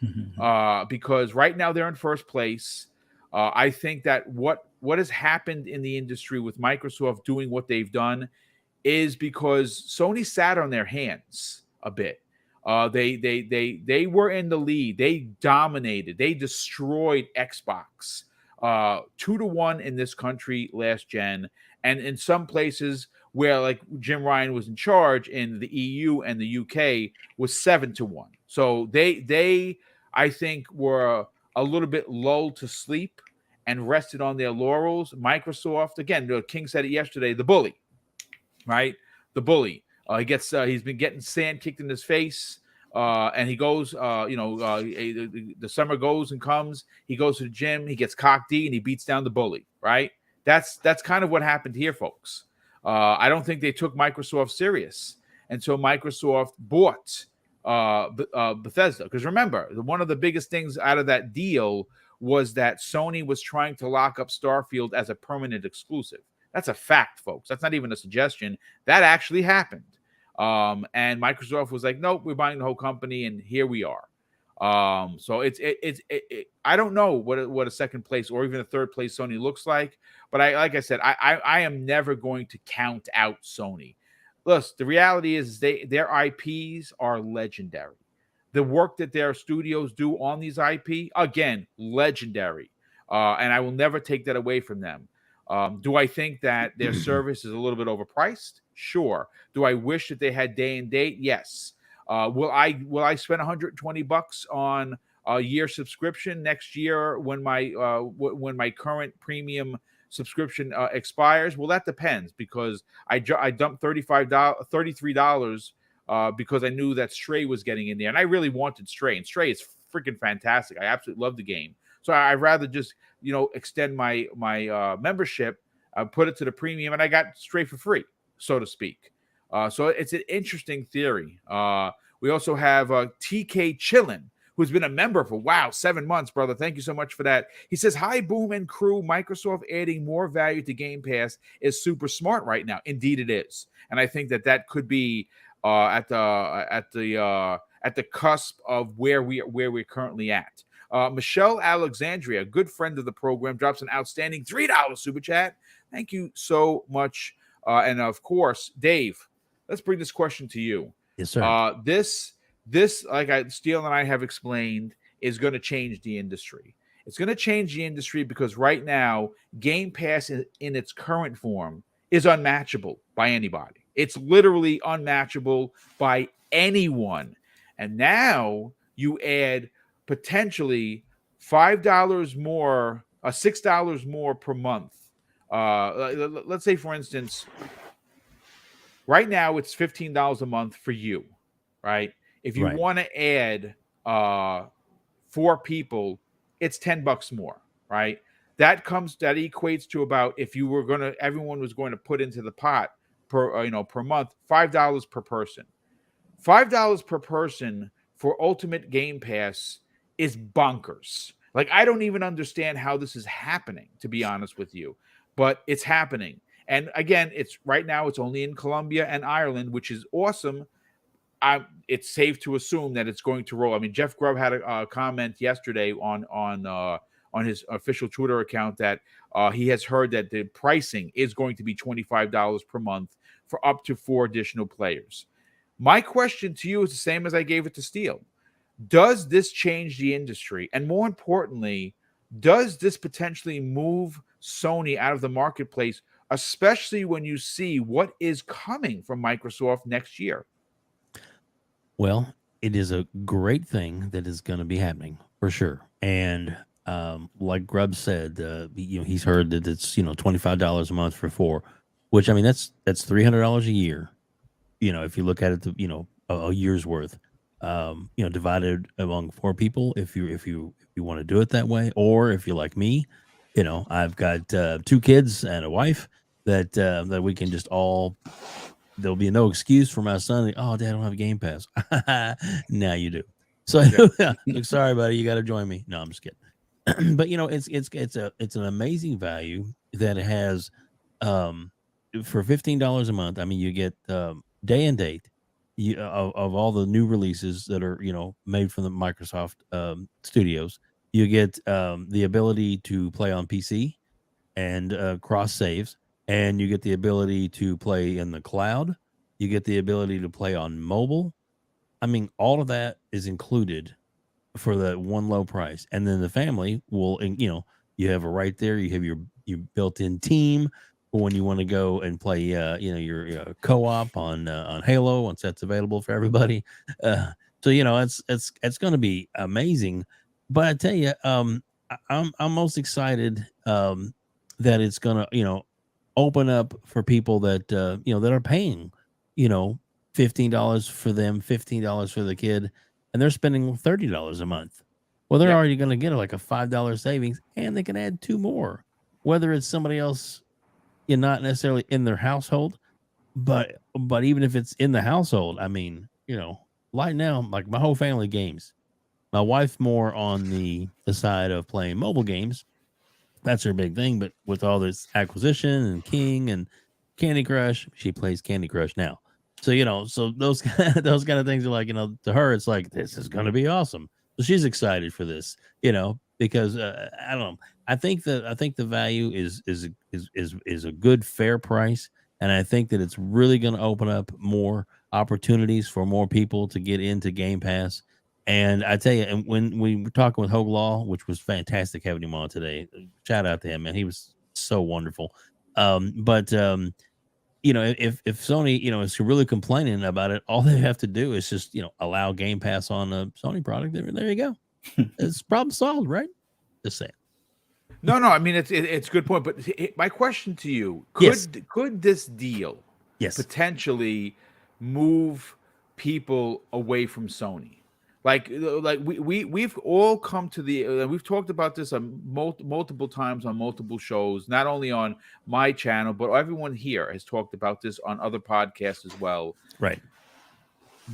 Because right now they're in first place. I think that what has happened in the industry with Microsoft doing what they've done is because Sony sat on their hands a bit. They were in the lead. They dominated. They destroyed Xbox 2-1 in this country last gen, and in some places where like Jim Ryan was in charge in the EU and the UK was 7-1. So they I think were a little bit lulled to sleep and rested on their laurels. Microsoft, again, the King said it yesterday, the bully, right? The bully. He's been getting sand kicked in his face, and he goes, the summer goes and comes. He goes to the gym, he gets cocky, and he beats down the bully, right? That's kind of what happened here, folks. I don't think they took Microsoft serious, and so Microsoft bought Bethesda. Because remember, one of the biggest things out of that deal was that Sony was trying to lock up Starfield as a permanent exclusive. That's a fact, folks. That's not even a suggestion. That actually happened. And Microsoft was like, nope, we're buying the whole company, and here we are. So it's I don't know what a second place or even a third place Sony looks like, but like I said, I am never going to count out Sony. Look, the reality is their IPs are legendary. The work that their studios do on these IP, again, legendary. And I will never take that away from them. Do I think that their service is a little bit overpriced? Sure. Do I wish that they had day and date? Yes. Will I spend $120 on a year subscription next year when my current premium subscription expires? Well, that depends, because I dumped $33 because I knew that Stray was getting in there, and I really wanted Stray, and Stray is freaking fantastic. I absolutely love the game. So I'd rather just extend my membership, put it to the premium, and I got Stray for free, so to speak. So it's an interesting theory. We also have TK Chillin, who's been a member for 7 months, brother. Thank you so much for that. He says, hi, Boom and crew. Microsoft adding more value to Game Pass is super smart right now. Indeed, it is, and I think that could be at the cusp of where we're currently at. Michelle Alexandria, good friend of the program, drops an outstanding $3 super chat. Thank you so much. And of course, Dave, let's bring this question to you. Yes, sir. This, like Steele and I have explained, is going to change the industry. It's going to change the industry because right now, Game Pass in its current form is unmatchable by anybody. It's literally unmatchable by anyone. And now you add potentially $5 more, $6 more per month. Let's say, for instance, right now it's $15 a month for you, right? If you want to add 4 people, it's $10 more, right? That equates to about, if you were everyone was going to put into the pot per month, $5 per person. $5 per person for Ultimate Game Pass is bonkers. Like, I don't even understand how this is happening, to be honest with you, but it's happening. And again, it's only in Colombia and Ireland, which is awesome. It's safe to assume that it's going to roll. I mean, Jeff Grubb had a comment yesterday on his official Twitter account that he has heard that the pricing is going to be $25 per month for up to 4 additional players. My question to you is the same as I gave it to Steele. Does this change the industry? And more importantly, does this potentially move Sony out of the marketplace, especially when you see what is coming from Microsoft next year? Well, it is a great thing that is going to be happening for sure. And like Grubb said, he's heard that it's $25 a month for four, which I mean that's $300 a year. If you look at it, a year's worth. Divided among four people. If you want to do it that way, or if you're like me, I've got two kids and a wife that we can just all. There'll be no excuse for my son. Oh, Dad, I don't have a Game Pass. Now you do. So look, sorry, buddy, you got to join me. No, I'm just kidding. But it's an amazing value that it has for $15 a month. I mean, you get day and date of all the new releases that are made from the Microsoft studios. You get the ability to play on PC and cross saves, and you get the ability to play in the cloud. You get the ability to play on mobile. I mean, all of that is included for the one low price, and then the family will, you have it right there. You have your built-in team for when you want to go and play, your co-op on Halo once that's available for everybody. So it's going to be amazing. But I tell you, I'm most excited that it's going to open up for people that that are paying $15 for them, $15 for the kid, and they're spending $30 a month. Well, they're already going to get like a $5 savings, and they can add two more, whether it's somebody else, not necessarily in their household, but even if it's in the household, I mean, right now, like my whole family games. My wife more on the side of playing mobile games. That's her big thing. But with all this acquisition and King and Candy Crush, she plays Candy Crush now. So so those those kind of things are like to her, it's like this is going to be awesome. So she's excited for this, because I don't know. I think the value is a good fair price, and I think that it's really going to open up more opportunities for more people to get into Game Pass. And I tell you, and when we were talking with Hoeg Law, which was fantastic having him on today, shout out to him, man. He was so wonderful. But if Sony, is really complaining about it, all they have to do is just, allow Game Pass on a Sony product. There you go. It's problem solved, right? Just saying. No. I mean, it's a good point. But my question to you: could this deal potentially move people away from Sony? Like we've all come to we've talked about this multiple times on multiple shows, not only on my channel, but everyone here has talked about this on other podcasts as well. Right.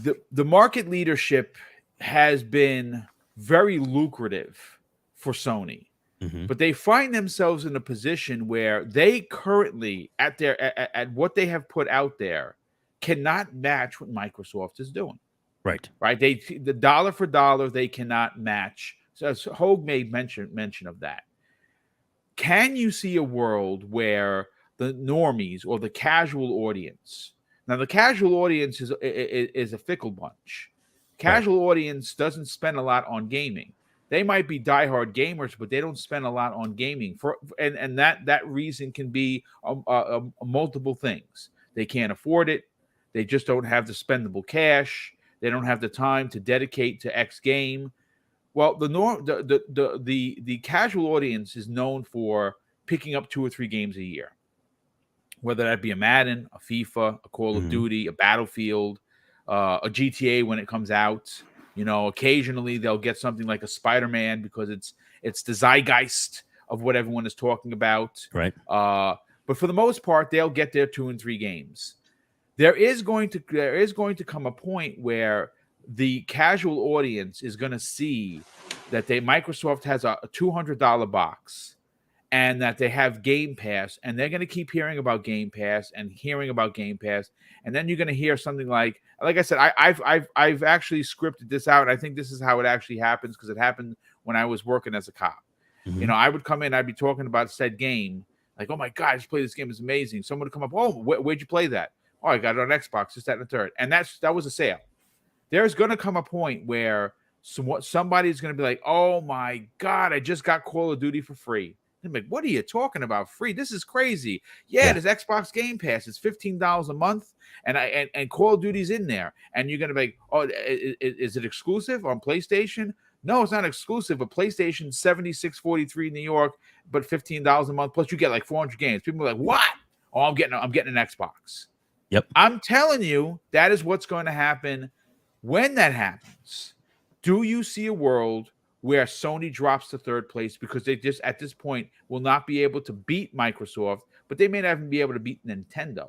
The market leadership has been very lucrative for Sony, but they find themselves in a position where they currently at what they have put out there cannot match what Microsoft is doing. Right. The dollar for dollar, they cannot match. So Hoeg made mention of that. Can you see a world where the normies or the casual audience? Now, the casual audience is a fickle bunch. Casual audience doesn't spend a lot on gaming. They might be diehard gamers, but they don't spend a lot on gaming. And that reason can be multiple things. They can't afford it. They just don't have the spendable cash. They don't have the time to dedicate to X game. Well, the casual audience is known for picking up 2 or 3 games a year, whether that be a Madden, a FIFA, a Call of Duty, a Battlefield, a GTA when it comes out. Occasionally they'll get something like a Spider-Man because it's the zeitgeist of what everyone is talking about. Right. But for the most part, they'll get their 2 and 3 games. There is going to come a point where the casual audience is going to see that Microsoft has a $200 box and that they have Game Pass, and they're going to keep hearing about Game Pass and hearing about Game Pass, and then you're going to hear something like I said, I've actually scripted this out. I think this is how it actually happens because it happened when I was working as a cop. I would come in, I'd be talking about said game, like, oh my God, I just played this game, it's amazing. Someone would come up, oh, where'd you play that? Oh, I got it on Xbox, just that and the third. And that was a sale. There's going to come a point where somebody's going to be like, oh my God, I just got Call of Duty for free. I'm like, what are you talking about? Free? This is crazy. Yeah, there's Xbox Game Pass. It's $15 a month, and Call of Duty's in there. And you're gonna be like, oh, is it exclusive on PlayStation? No, it's not exclusive. But PlayStation $76.43 in New York, but $15 a month. Plus, you get like 400 games. People are like, what? Oh, I'm getting an Xbox. Yep. I'm telling you, that is what's going to happen. When that happens, do you see a world where Sony drops to third place because they just at this point will not be able to beat Microsoft, but they may not even be able to beat Nintendo?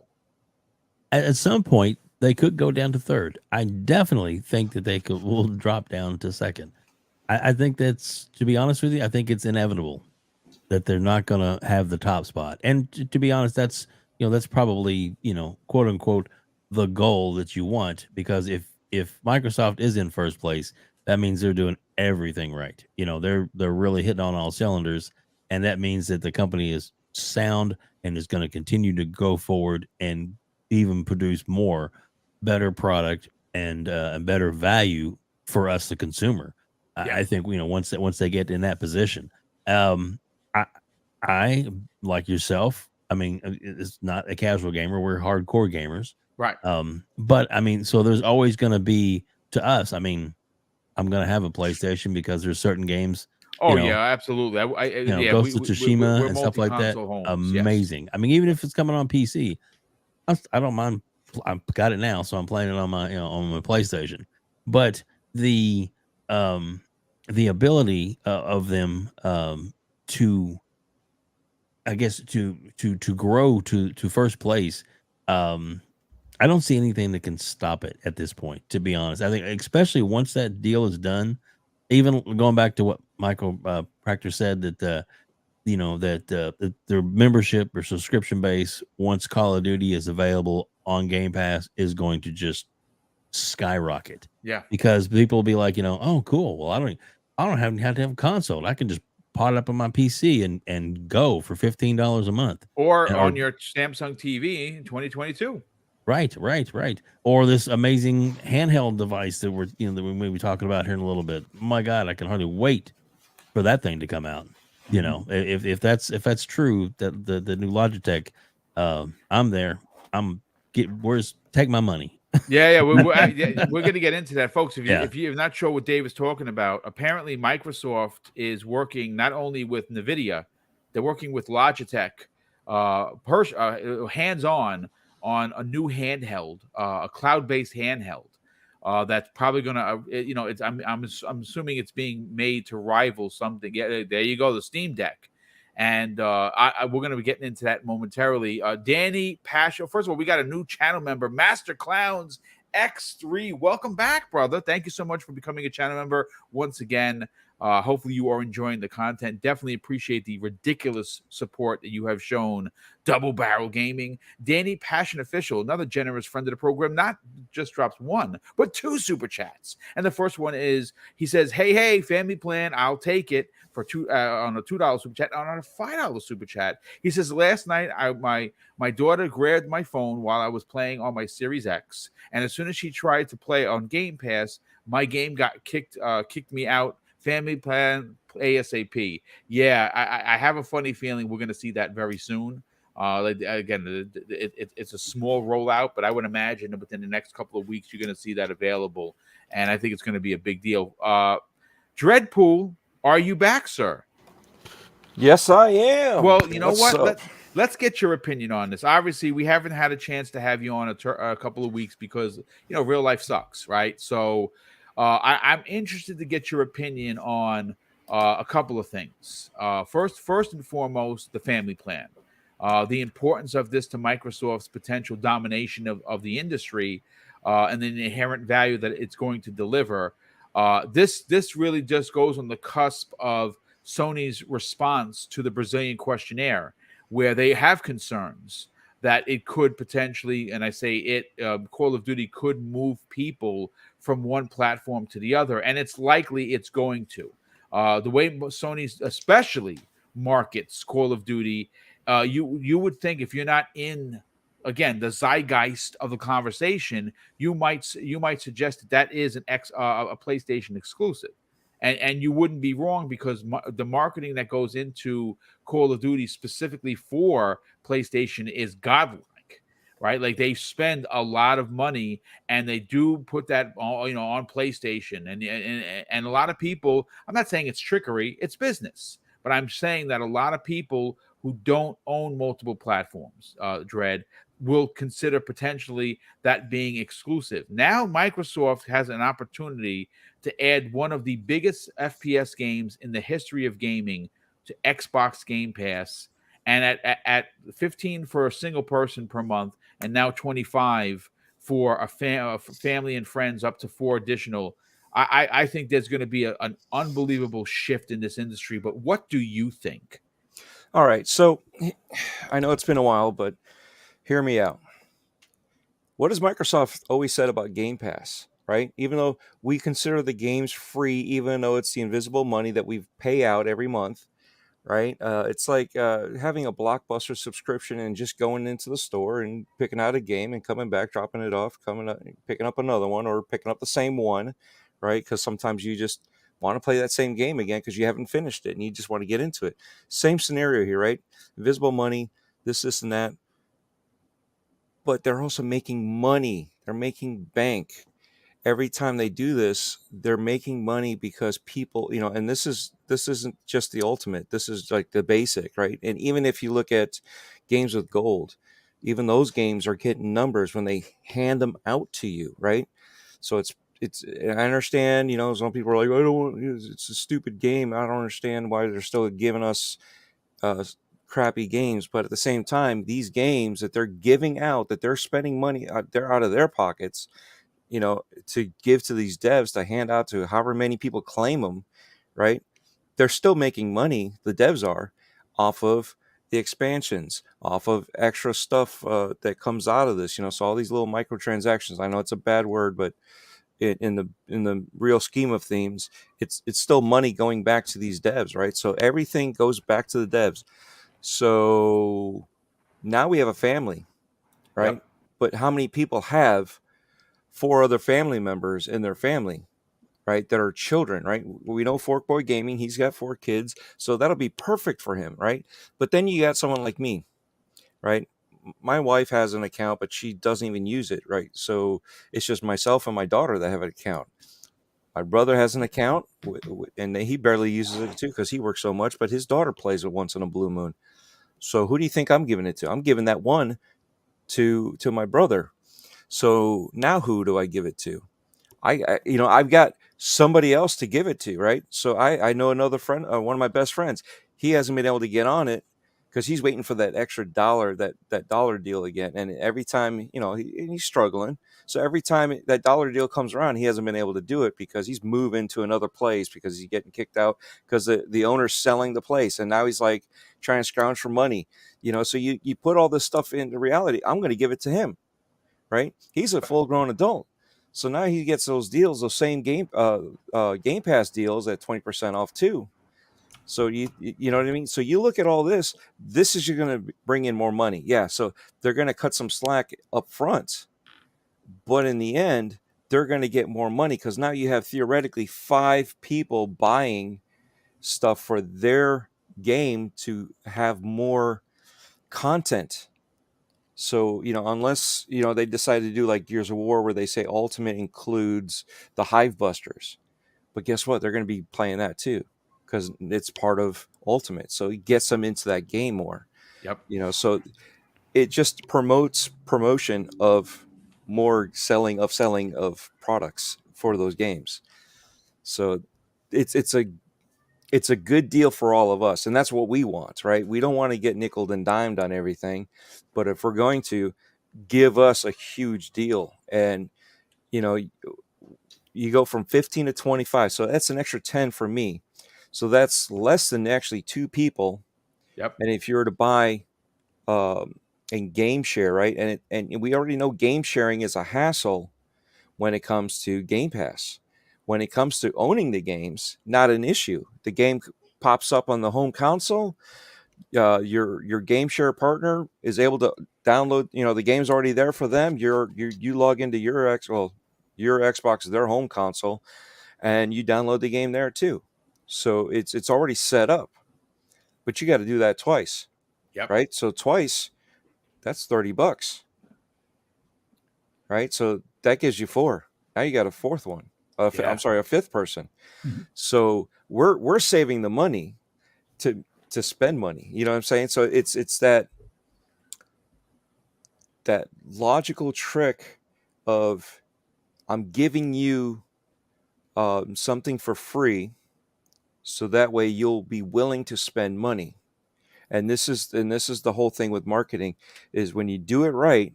At some point, they could go down to third. I definitely think that will drop down to second. I think that's, to be honest with you, I think it's inevitable that they're not going to have the top spot. And to be honest, that's probably, quote unquote, the goal that you want, because if Microsoft is in first place, that means they're doing everything right. They're really hitting on all cylinders, and that means that the company is sound and is going to continue to go forward and even produce more better product and better value for us, the consumer. I think once they get in that position, I like yourself. I mean, it's not a casual gamer; we're hardcore gamers, right? But I mean, so there's always going to be, to us. I mean, I'm going to have a PlayStation because there's certain games. Oh yeah, absolutely. Ghost of Tsushima and stuff like that. Homes, amazing. Yes. I mean, even if it's coming on PC, I don't mind. I've got it now, so I'm playing it on my on my PlayStation. But the ability of them to, I guess, to grow to first place, I don't see anything that can stop it at this point, to be honest. I think especially once that deal is done, even going back to what Michel Pachter said, that their membership or subscription base, once Call of Duty is available on Game Pass, is going to just skyrocket. Yeah, because people will be like, oh, cool. Well, I don't have to have a console. I can just pot it up on my PC and go for $15 a month, or on your Samsung TV in 2022. Right. Or this amazing handheld device that we're that we may be talking about here in a little bit. My God, I can hardly wait for that thing to come out. If that's true, that the new Logitech, I'm there. Take my money. Yeah, we're going to get into that, folks. If you're not sure what Dave is talking about, apparently Microsoft is working not only with Nvidia, they're working with Logitech, hands-on a new handheld, a cloud-based handheld. That's probably going to, I'm assuming it's being made to rival something. Yeah, there you go, the Steam Deck. And we're going to be getting into that momentarily. Danny Pasha, first of all, we got a new channel member, Master Clowns X3. Welcome back, brother. Thank you so much for becoming a channel member once again. Hopefully you are enjoying the content. Definitely appreciate the ridiculous support that you have shown Double Barrel Gaming. Danny Passion Official, another generous friend of the program, not just drops one, but two super chats. And the first one is, he says, hey, family plan, I'll take it for on a $2 super chat, on a $5 super chat. He says, last night my daughter grabbed my phone while I was playing on my Series X, and as soon as she tried to play on Game Pass, my game got kicked me out. Family plan ASAP. Yeah, I have a funny feeling we're going to see that very soon. Again, it's a small rollout, but I would imagine that within the next couple of weeks, you're going to see that available. And I think it's going to be a big deal. Dreadpool, are you back, sir? Yes, I am. Well, you know what? Let's get your opinion on this. Obviously, we haven't had a chance to have you on a couple of weeks because, real life sucks, right? So I'm interested to get your opinion on a couple of things. First and foremost, the family plan. The importance of this to Microsoft's potential domination of the industry, and the inherent value that it's going to deliver. This really just goes on the cusp of Sony's response to the Brazilian questionnaire, where they have concerns that it could potentially, and I say Call of Duty could move people from one platform to the other, and it's likely it's going to. The way Sony especially markets Call of Duty, you would think if you're not in, again, the zeitgeist of the conversation, you might suggest that is a PlayStation exclusive, and you wouldn't be wrong, because the marketing that goes into Call of Duty specifically for PlayStation is godlike. Right, like they spend a lot of money, and they do put that on PlayStation, and a lot of people. I'm not saying it's trickery; it's business, but I'm saying that a lot of people who don't own multiple platforms, Dread, will consider potentially that being exclusive. Now, Microsoft has an opportunity to add one of the biggest FPS games in the history of gaming to Xbox Game Pass, and at 15 for a single person per month, and now 25 for a family and friends, up to 4 additional. I think there's going to be an unbelievable shift in this industry. But what do you think? All right, so I know it's been a while, but hear me out. What has Microsoft always said about Game Pass, right? Even though we consider the games free, even though it's the invisible money that we pay out every month, right? It's like having a Blockbuster subscription and just going into the store and picking out a game and coming back, dropping it off, coming up, picking up another one, or picking up the same one, right? Because sometimes you just want to play that same game again because you haven't finished it and you just want to get into it. Same scenario here, right? Invisible money, this, and that. But they're also making money. They're making bank. Every time they do this, they're making money because people, and this isn't just the ultimate. This is like the basic, right? And even if you look at games with gold, even those games are getting numbers when they hand them out to you, right? So it's I understand, some people are like, I don't want, it's a stupid game. I don't understand why they're still giving us crappy games. But at the same time, these games that they're giving out, that they're spending money, they're out of their pockets, to give to these devs to hand out to however many people claim them, right? They're still making money, the devs are, off of the expansions, off of extra stuff that comes out of this, so all these little microtransactions. I know it's a bad word, but in the real scheme of things, it's still money going back to these devs, right? So everything goes back to the devs. So now we have a family, right? Yep. But how many people have 4 other family members in their family, right, that are children, right? We know Forkboy Gaming, he's got 4 kids, so that'll be perfect for him, right? But then you got someone like me, right? My wife has an account, but she doesn't even use it, right? So it's just myself and my daughter that have an account. My brother has an account, and he barely uses it too because he works so much, but his daughter plays it once in a blue moon. So who do you think I'm giving it to? I'm giving that one to my brother. So now who do I give it to? I've got somebody else to give it to, right? So I know another friend, one of my best friends. He hasn't been able to get on it because he's waiting for that extra dollar, that dollar deal again. And every time, he's struggling. So every time that dollar deal comes around, he hasn't been able to do it because he's moving to another place because he's getting kicked out because the owner's selling the place. And now he's like trying to scrounge for money, so you put all this stuff into reality. I'm going to give it to him, right? He's a full grown adult. So now he gets those deals, those same Game Pass deals at 20% off too. So you know what I mean? So you look at all this is you're going to bring in more money. Yeah. So they're going to cut some slack up front, but in the end, they're going to get more money because now you have theoretically 5 people buying stuff for their game to have more content. So, unless, they decide to do like Gears of War where they say Ultimate includes the Hive Busters. But guess what? They're going to be playing that too because it's part of Ultimate. So it gets them into that game more. Yep. So it just promotes promotion of more selling of products for those games. So it's a good deal for all of us. And that's what we want, right? We don't want to get nickeled and dimed on everything. But if we're going to, give us a huge deal. And, you go from 15 to 25. So that's an extra 10 for me. So that's less than actually 2 people. Yep. And if you were to buy and game share, right? And we already know game sharing is a hassle when it comes to Game Pass. When it comes to owning the games, not an issue. The game pops up on the home console. Your game share partner is able to download. The game's already there for them. You log into your Xbox, their home console, and you download the game there too. So it's already set up, but you got to do that twice. Yep. Right. So twice, that's $30. Right. So that gives you 4. Now you got a fourth one. Yeah. I'm sorry, a fifth person. So we're saving the money to spend money. You know what I'm saying? So it's that logical trick of I'm giving you something for free, so that way you'll be willing to spend money. And this is the whole thing with marketing, is when you do it right,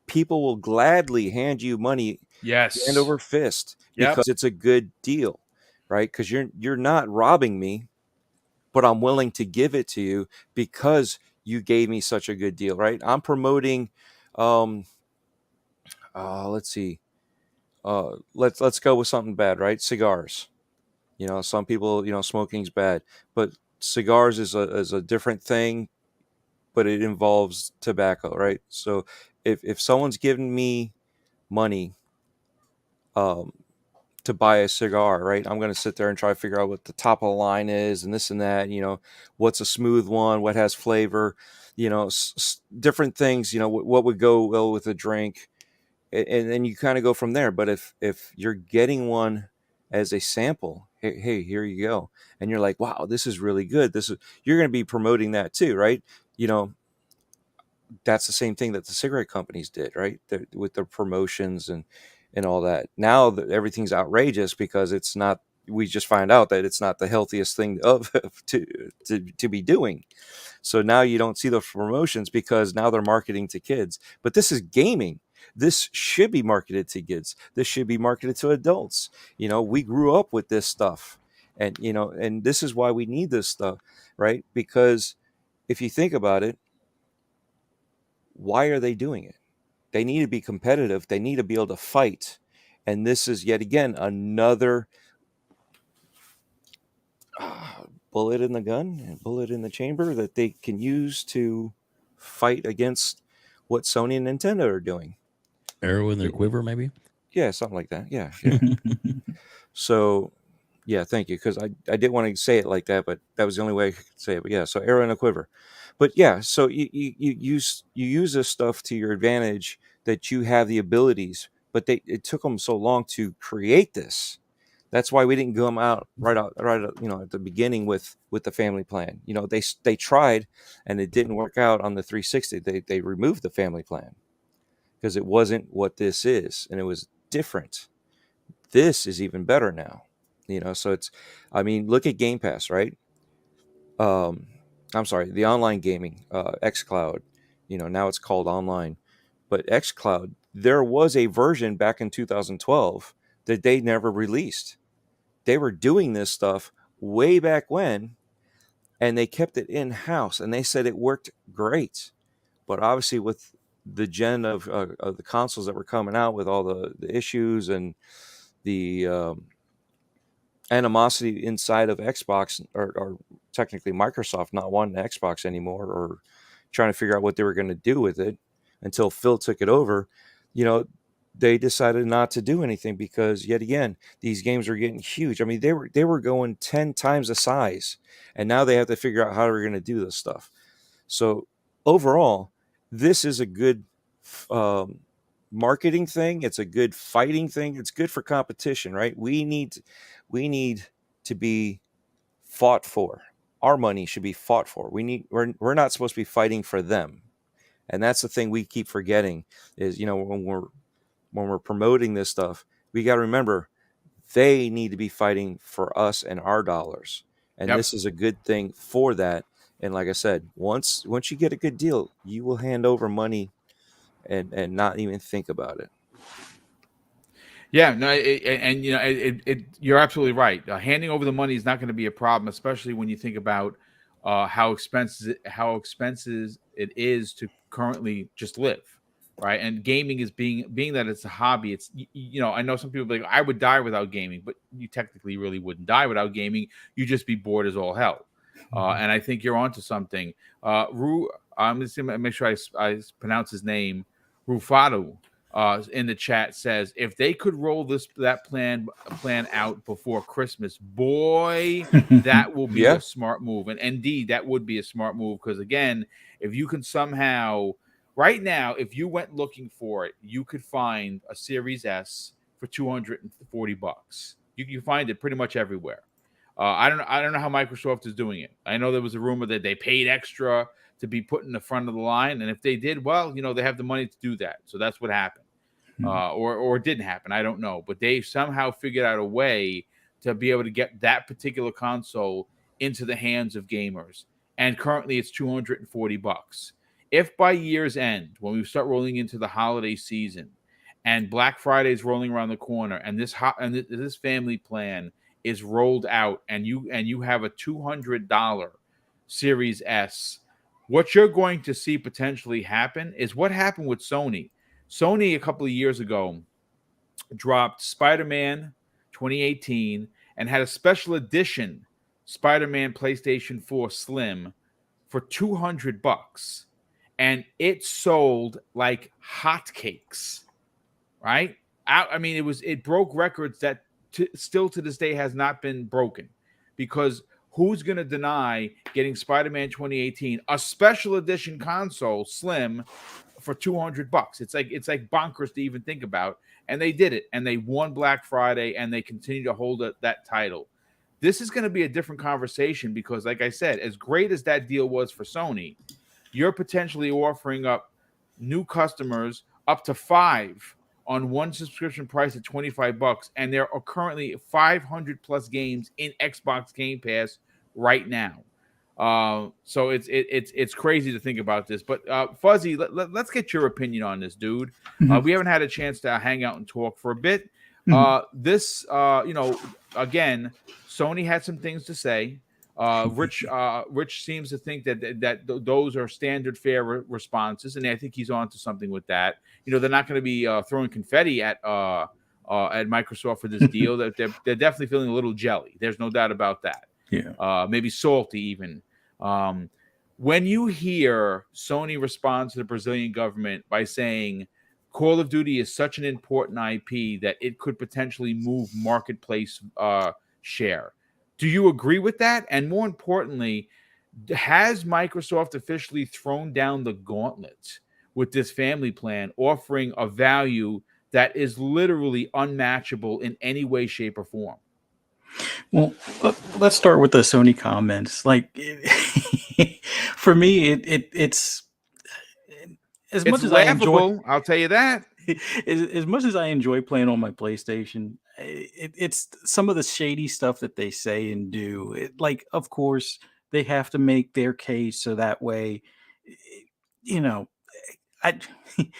people will gladly hand you money Yes. hand over fist Yep. because it's a good deal, right? Because you're not robbing me, but I'm willing to give it to you because you gave me such a good deal, right? I'm promoting, let's see, let's go with something bad, right? Cigars. You know, some people, smoking's bad, but cigars is a different thing, but it involves tobacco, right? So if someone's giving me money to buy a cigar, right, I'm going to sit there and try to figure out what the top of the line is and this and that, what's a smooth one, what has flavor, different things, what would go well with a drink. And then you kind of go from there. But if you're getting one as a sample, hey, here you go, and you're like, wow, this is really good. You're going to be promoting that too, right? That's the same thing that the cigarette companies did, right? With their promotions and all that. Now that everything's outrageous because it's not. We just find out that it's not the healthiest thing to be doing. So now you don't see those promotions because now they're marketing to kids. But this is gaming. This should be marketed to kids. This should be marketed to adults. We grew up with this stuff, and and this is why we need this stuff, right? Because if you think about it, why are they doing it? They need to be competitive. They need to be able to fight. And this is yet again another bullet in the gun and bullet in the chamber that they can use to fight against what Sony and Nintendo are doing. Arrow in their quiver, maybe? Yeah, something like that. Yeah. So, yeah, thank you. Because I didn't want to say it like that, but that was the only way I could say it. But yeah, so arrow in a quiver. But yeah, so you use this stuff to your advantage, that you have the abilities, but it took them so long to create this. That's why we didn't come out right out, at the beginning with the family plan. They tried and it didn't work out on the 360. They removed the family plan because it wasn't what this is, and it was different. This is even better now. So look at Game Pass, right? I'm sorry, the online gaming, xCloud, now it's called online, but xCloud, there was a version back in 2012 that they never released. They were doing this stuff way back when, and they kept it in-house, and they said it worked great. But obviously with the gen of the consoles that were coming out, with all the issues and the animosity inside of Xbox, or technically Microsoft not wanting Xbox anymore, or trying to figure out what they were going to do with it until Phil took it over, they decided not to do anything because, yet again, these games are getting huge. I mean, they were going 10 times the size, and now they have to figure out how they're going to do this stuff. So overall, this is a good marketing thing. It's a good fighting thing. It's good for competition, right? We need to be fought for. Our money should be fought for. We're not supposed to be fighting for them. And that's the thing we keep forgetting is, when we're promoting this stuff, we got to remember they need to be fighting for us and our dollars. And This is a good thing for that. And like I said, once you get a good deal, you will hand over money and not even think about it. Yeah, no, you're absolutely right. Handing over the money is not going to be a problem, especially when you think about how expensive it is to currently just live, right? And gaming is being that it's a hobby. It's I know some people be like, I would die without gaming, but you technically really wouldn't die without gaming. You just be bored as all hell. And I think you're onto something. I'm just gonna make sure I pronounce his name, Rufado. in the chat says if they could roll that plan out before Christmas, boy, that will be Yeah. a smart move. And indeed, that would be a smart move because again, if you can somehow right now, if you went looking for it, you could find a Series S for $240. You find it pretty much everywhere. I don't know how Microsoft is doing it. I know there was a rumor that they paid extra to be put in the front of the line, and if they did, well, they have the money to do that. So that's what happened, or it didn't happen. I don't know, but they somehow figured out a way to be able to get that particular console into the hands of gamers. And currently, it's $240. If by year's end, when we start rolling into the holiday season, and Black Friday is rolling around the corner, and this family plan is rolled out, and you have a $200 Series S, what you're going to see potentially happen is what happened with Sony. Sony a couple of years ago dropped Spider-Man 2018 and had a special edition Spider-Man PlayStation 4 Slim for $200, and it sold like hotcakes. Right? I mean, it broke records that still to this day has not been broken, because who's going to deny getting Spider-Man 2018, a special edition console Slim, for $200? It's like bonkers to even think about. And they did it, and they won Black Friday, and they continue to hold that title. This is going to be a different conversation because, like I said, as great as that deal was for Sony, you're potentially offering up new customers up to 5 on one subscription price at $25, and there are currently 500 plus games in Xbox Game Pass right now. So it's crazy to think about this. But Fuzzy, let's get your opinion on this, dude. We haven't had a chance to hang out and talk for a bit. This, again, Sony had some things to say. Rich seems to think that those are standard fare responses, and I think he's on to something with that. They're not going to be throwing confetti at Microsoft for this deal. They're definitely feeling a little jelly. There's no doubt about that. Yeah. Maybe salty even. When you hear Sony respond to the Brazilian government by saying Call of Duty is such an important IP that it could potentially move marketplace share, do you agree with that? And more importantly, has Microsoft officially thrown down the gauntlet with this family plan, offering a value that is literally unmatchable in any way, shape, or form? Well, let's start with the Sony comments. Like, for me, it's as much as laughable, I enjoy. I'll tell you that. As much as I enjoy playing on my PlayStation, it's some of the shady stuff that they say and do. Like, of course, they have to make their case so that way, I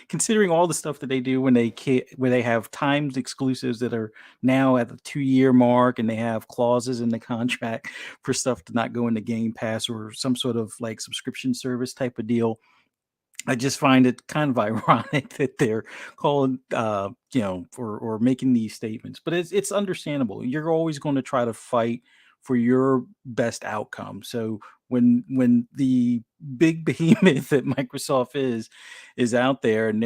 considering all the stuff that they do when they have timed exclusives that are now at the 2-year mark, and they have clauses in the contract for stuff to not go into Game Pass or some sort of like subscription service type of deal. I just find it kind of ironic that they're calling, or making these statements. But it's understandable. You're always going to try to fight for your best outcome. So when the big behemoth that Microsoft is out there, and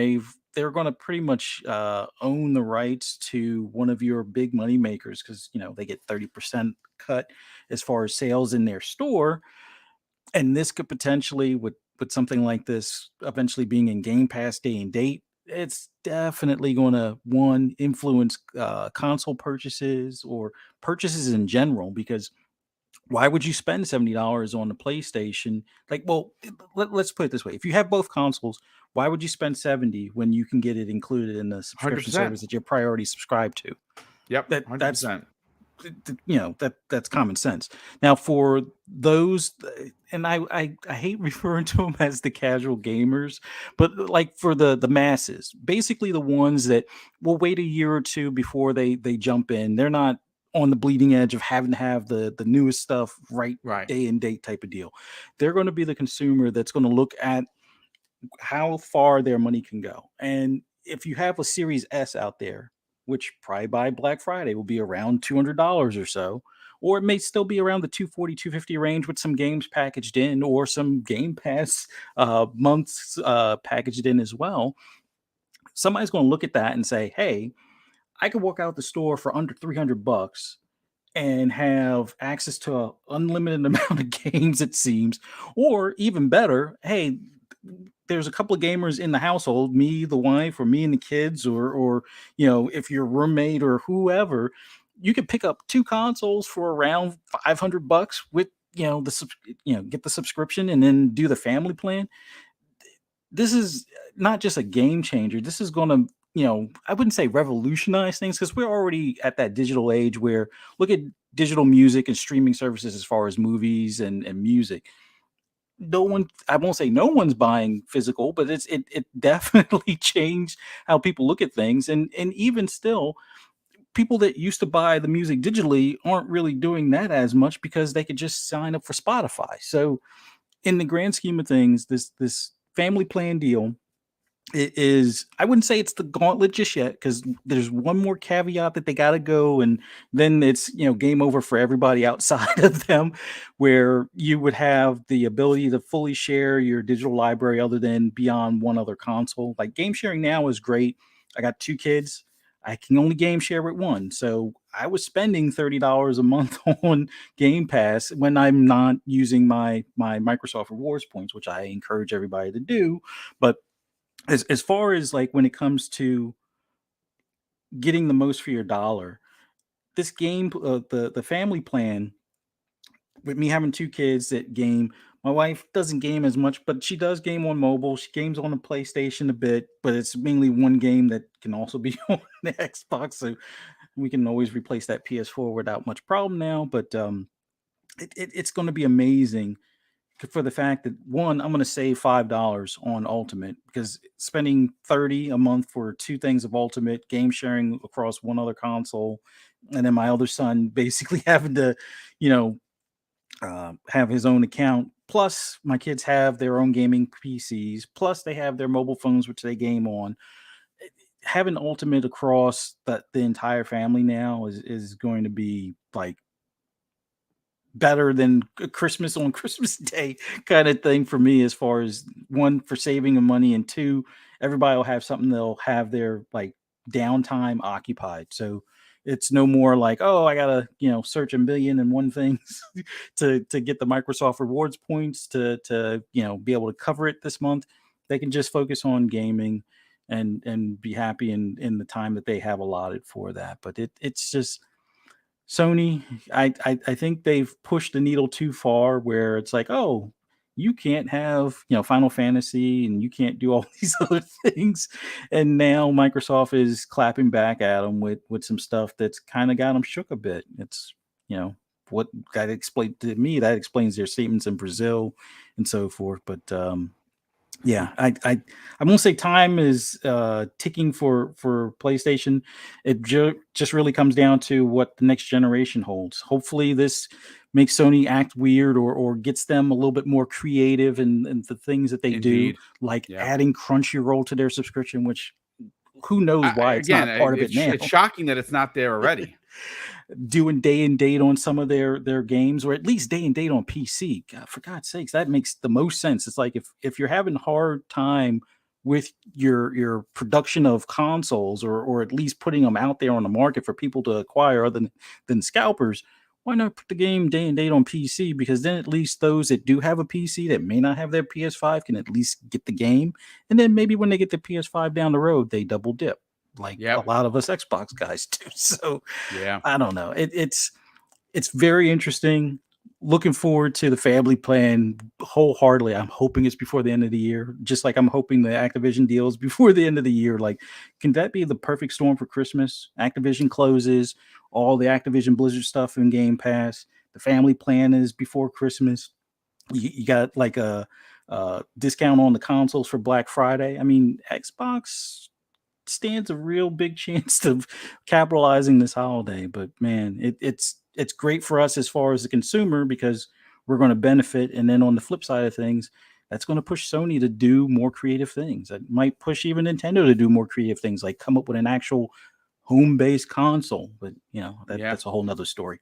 they're going to pretty much own the rights to one of your big money makers, because they get 30% cut as far as sales in their store, and this could potentially with something like this eventually being in Game Pass day and date, it's definitely going to influence console purchases or purchases in general, because why would you spend $70 on the PlayStation? Like, well, let's put it this way. If you have both consoles, why would you spend $70 when you can get it included in the subscription 100%. service that you're priority subscribed to? Yep, 100%. That's common sense. Now, for those, and I hate referring to them as the casual gamers, but like for the masses, basically the ones that will wait a year or two before they jump in. They're not on the bleeding edge of having to have the newest stuff right day and date type of deal. They're going to be the consumer that's going to look at how far their money can go. And if you have a Series S out there, which probably by Black Friday will be around $200 or so, or it may still be around the $240, $250 range with some games packaged in, or some Game Pass months packaged in as well. somebody's going to look at that and say, hey, I could walk out the store for under $300 and have access to an unlimited amount of games, it seems. Or even better, hey, there's a couple of gamers in the household, me, the wife, or me and the kids, or if your roommate or whoever, you could pick up 2 consoles for around $500 with get the subscription and then do the family plan. This is not just a game changer. This is going to, I wouldn't say revolutionize things, because we're already at that digital age where look at digital music and streaming services as far as movies and music. I won't say no one's buying physical, but it definitely changed how people look at things. And even still, people that used to buy the music digitally aren't really doing that as much because they could just sign up for Spotify. So in the grand scheme of things, this family plan deal, it is, I wouldn't say it's the gauntlet just yet, because there's one more caveat that they got to go, and then it's game over for everybody outside of them, where you would have the ability to fully share your digital library other than beyond one other console. Like game sharing now is great. I got 2 kids. I can only game share with one, so I was spending $30 a month on Game Pass when I'm not using my Microsoft Rewards points, which I encourage everybody to do. But as far as like when it comes to getting the most for your dollar, this game, the family plan, with me having 2 kids that game, my wife doesn't game as much, but she does game on mobile. She games on the PlayStation a bit, but it's mainly one game that can also be on the Xbox. So we can always replace that PS4 without much problem now. But it's going to be amazing for the fact that, one, I'm going to save $5 on Ultimate, because spending $30 a month for 2 things of Ultimate, game sharing across one other console, and then my other son basically having to, have his own account. Plus, my kids have their own gaming PCs. Plus, they have their mobile phones, which they game on. Having Ultimate across the entire family now is going to be like better than Christmas on Christmas Day kind of thing for me, as far as, one, for saving of money, and 2, everybody will have something they'll have their like downtime occupied. So it's no more like, oh, I gotta search a million and one things to get the Microsoft Rewards points to be able to cover it this month. They can just focus on gaming and be happy in the time that they have allotted for that. But it's just Sony, I think they've pushed the needle too far, where it's like, oh, you can't have Final Fantasy and you can't do all these other things, and now Microsoft is clapping back at them with some stuff that's kind of got them shook a bit. It's what that explained to me, that explains their statements in Brazil and so forth. But yeah, I won't say time is ticking for PlayStation. It just really comes down to what the next generation holds. Hopefully this makes Sony act weird, or gets them a little bit more creative in the things that they Indeed. do, like Yeah. adding Crunchyroll to their subscription, which who knows why it's not part of it now. It's shocking that it's not there already. Doing day and date on some of their games, or at least day and date on PC. God, for God's sakes, that makes the most sense. It's like if you're having a hard time with your production of consoles, or at least putting them out there on the market for people to acquire other than scalpers, why not put the game day and date on PC? Because then at least those that do have a PC that may not have their PS5 can at least get the game. And then maybe when they get the PS5 down the road, they double dip, like a lot of us Xbox guys do. So yeah, I don't know. It's very interesting. Looking forward to the family plan wholeheartedly. I'm hoping it's before the end of the year, just like I'm hoping the Activision deals before the end of the year. Like, can that be the perfect storm for Christmas? Activision closes, all the Activision Blizzard stuff in Game Pass. The family plan is before Christmas. You got like a discount on the consoles for Black Friday. I mean, Xbox stands a real big chance of capitalizing this holiday. But man, it's great for us as far as the consumer, because we're going to benefit. And then on the flip side of things, that's going to push Sony to do more creative things. That might push even Nintendo to do more creative things, like come up with an actual home-based console. But that's a whole nother story.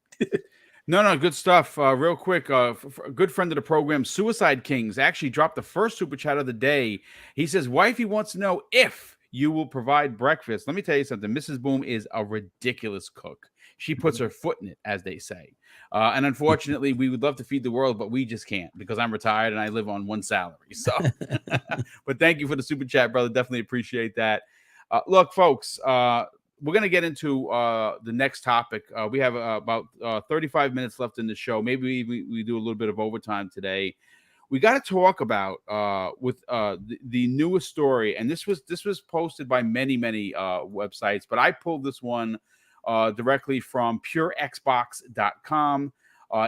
No, good stuff. Real quick, a good friend of the program, Suicide Kings, actually dropped the first super chat of the day. He says, wifey wants to know if you will provide breakfast. Let me tell you something. Mrs. Boom is a ridiculous cook. She puts her foot in it, as they say. And unfortunately, we would love to feed the world, but we just can't because I'm retired and I live on one salary. So, but thank you for the super chat, brother. Definitely appreciate that. Look, folks, we're going to get into the next topic. We have about 35 minutes left in the show. Maybe we do a little bit of overtime today. We got to talk about with the newest story, and this was posted by many websites, but I pulled this one directly from PureXbox.com.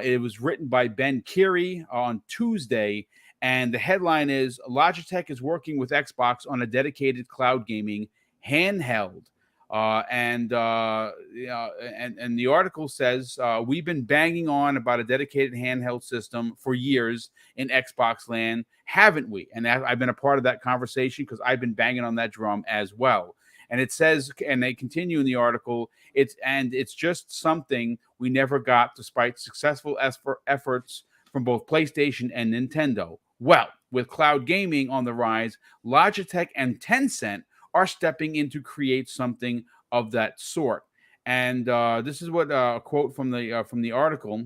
It was written by Ben Keary on Tuesday, and the headline is Logitech is working with Xbox on a dedicated cloud gaming handheld. And the article says we've been banging on about a dedicated handheld system for years in Xbox land, haven't we? And I've been a part of that conversation because I've been banging on that drum as well. And it says, and they continue in the article, it's just something we never got despite successful efforts from both PlayStation and Nintendo. Well, with cloud gaming on the rise, Logitech and Tencent are stepping in to create something of that sort. And this is what a quote from the article.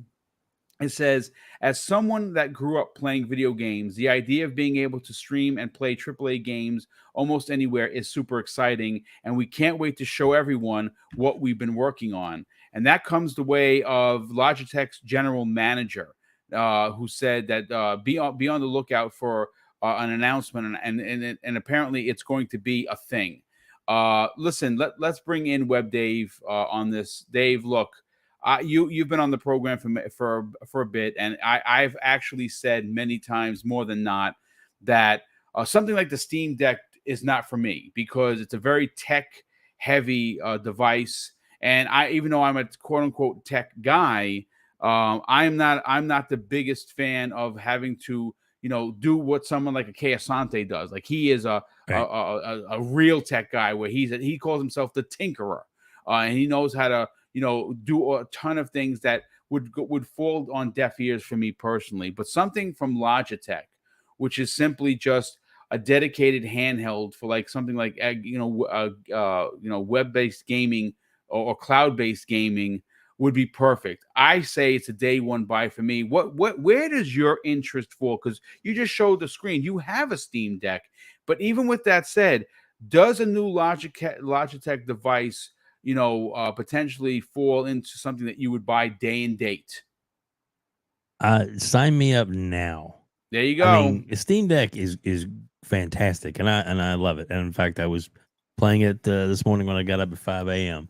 It says, as someone that grew up playing video games, the idea of being able to stream and play AAA games almost anywhere is super exciting, and we can't wait to show everyone what we've been working on. And that comes the way of Logitech's general manager, who said that be on the lookout for an announcement, and apparently it's going to be a thing. Listen, let's bring in Web Dave on this. Dave, look, you've been on the program for a bit, and I've actually said many times, more than not, that something like the Steam Deck is not for me because it's a very tech heavy device, and even though I'm a quote unquote tech guy, I'm not the biggest fan of having to do what someone like a Kay Asante does. Like he is a real tech guy where he calls himself the tinkerer, and he knows how to do a ton of things that would fall on deaf ears for me personally. But something from Logitech, which is simply just a dedicated handheld for like something like web-based gaming or cloud-based gaming would be perfect. I say it's a day one buy for me. Where does your interest fall? Because you just showed the screen. You have a Steam Deck. But even with that said, does a new Logitech device, potentially fall into something that you would buy day and date? Sign me up now. There you go. I mean, Steam Deck is fantastic, and I love it. And in fact, I was playing it this morning when I got up at 5 a.m.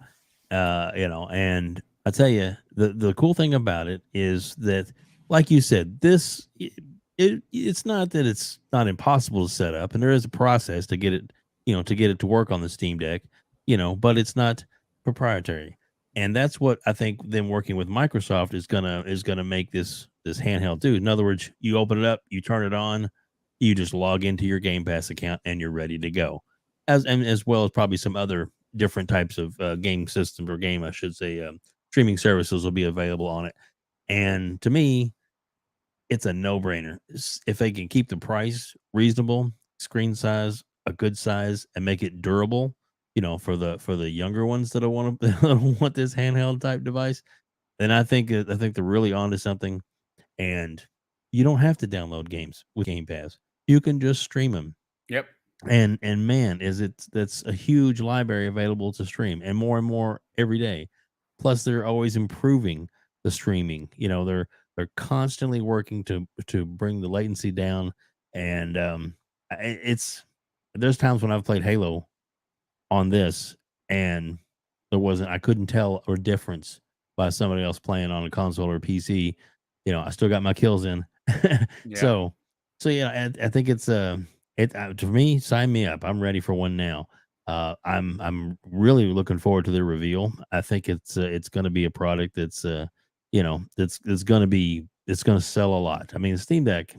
And I tell you, the cool thing about it is that, like you said, it's not that it's not impossible to set up, and there is a process to get it, to work on the Steam Deck, but it's not proprietary. And that's what I think them working with Microsoft is gonna make this handheld do. In other words, you open it up, you turn it on, you just log into your Game Pass account, and you're ready to go. As well as probably some other different types of game systems, or I should say, streaming services will be available on it. And to me, it's a no-brainer. If they can keep the price reasonable, screen size a good size, and make it durable, for the younger ones that want this handheld type device, then I think they're really onto something. And you don't have to download games with Game Pass. You can just stream them. Yep. And man, that's a huge library available to stream, and more every day. Plus, they're always improving the streaming. They're constantly working to bring the latency down. And there's times when I've played Halo on this, and I couldn't tell a difference by somebody else playing on a console or PC. I still got my kills in. Yeah. So yeah, I think it's to me, sign me up. I'm ready for one now. I'm really looking forward to the reveal. I think it's going to be a product that's it's going to sell a lot. I mean, the Steam Deck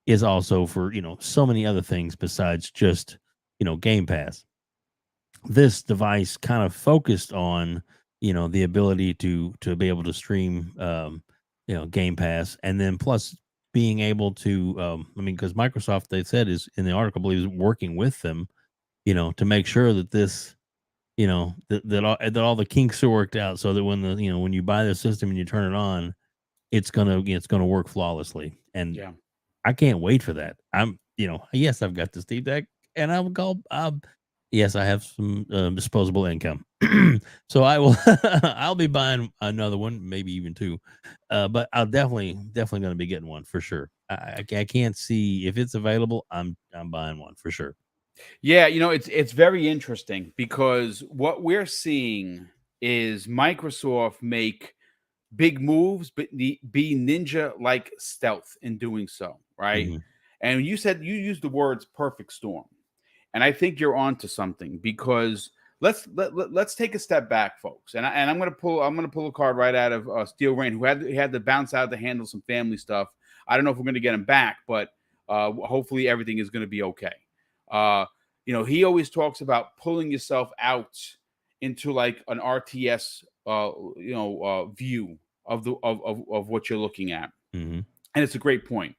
is also for so many other things besides just Game Pass. This device kind of focused on the ability to be able to stream Game Pass, and then plus being able to because Microsoft, they said, is in the article, I believe, is working with them to make sure that this, that all the kinks are worked out, so that when you buy the system and you turn it on, it's gonna work flawlessly. And Yeah. I can't wait for that. Yes, I've got the Steam Deck, and yes, I have some disposable income, so I will. I'll be buying another one, maybe even two, but I'll definitely going to be getting one for sure. I can't see if it's available. I'm buying one for sure. Yeah, it's very interesting because what we're seeing is Microsoft make big moves, but be ninja like stealth in doing so, right? Mm-hmm. And you used the words perfect storm, and I think you're onto something because let's take a step back, folks. And I'm gonna pull a card right out of Steel Rain, who had to bounce out to handle some family stuff. I don't know if we're gonna get him back, but hopefully everything is gonna be okay. He always talks about pulling yourself out into like an RTS, view of what you're looking at, Mm-hmm. and it's a great point.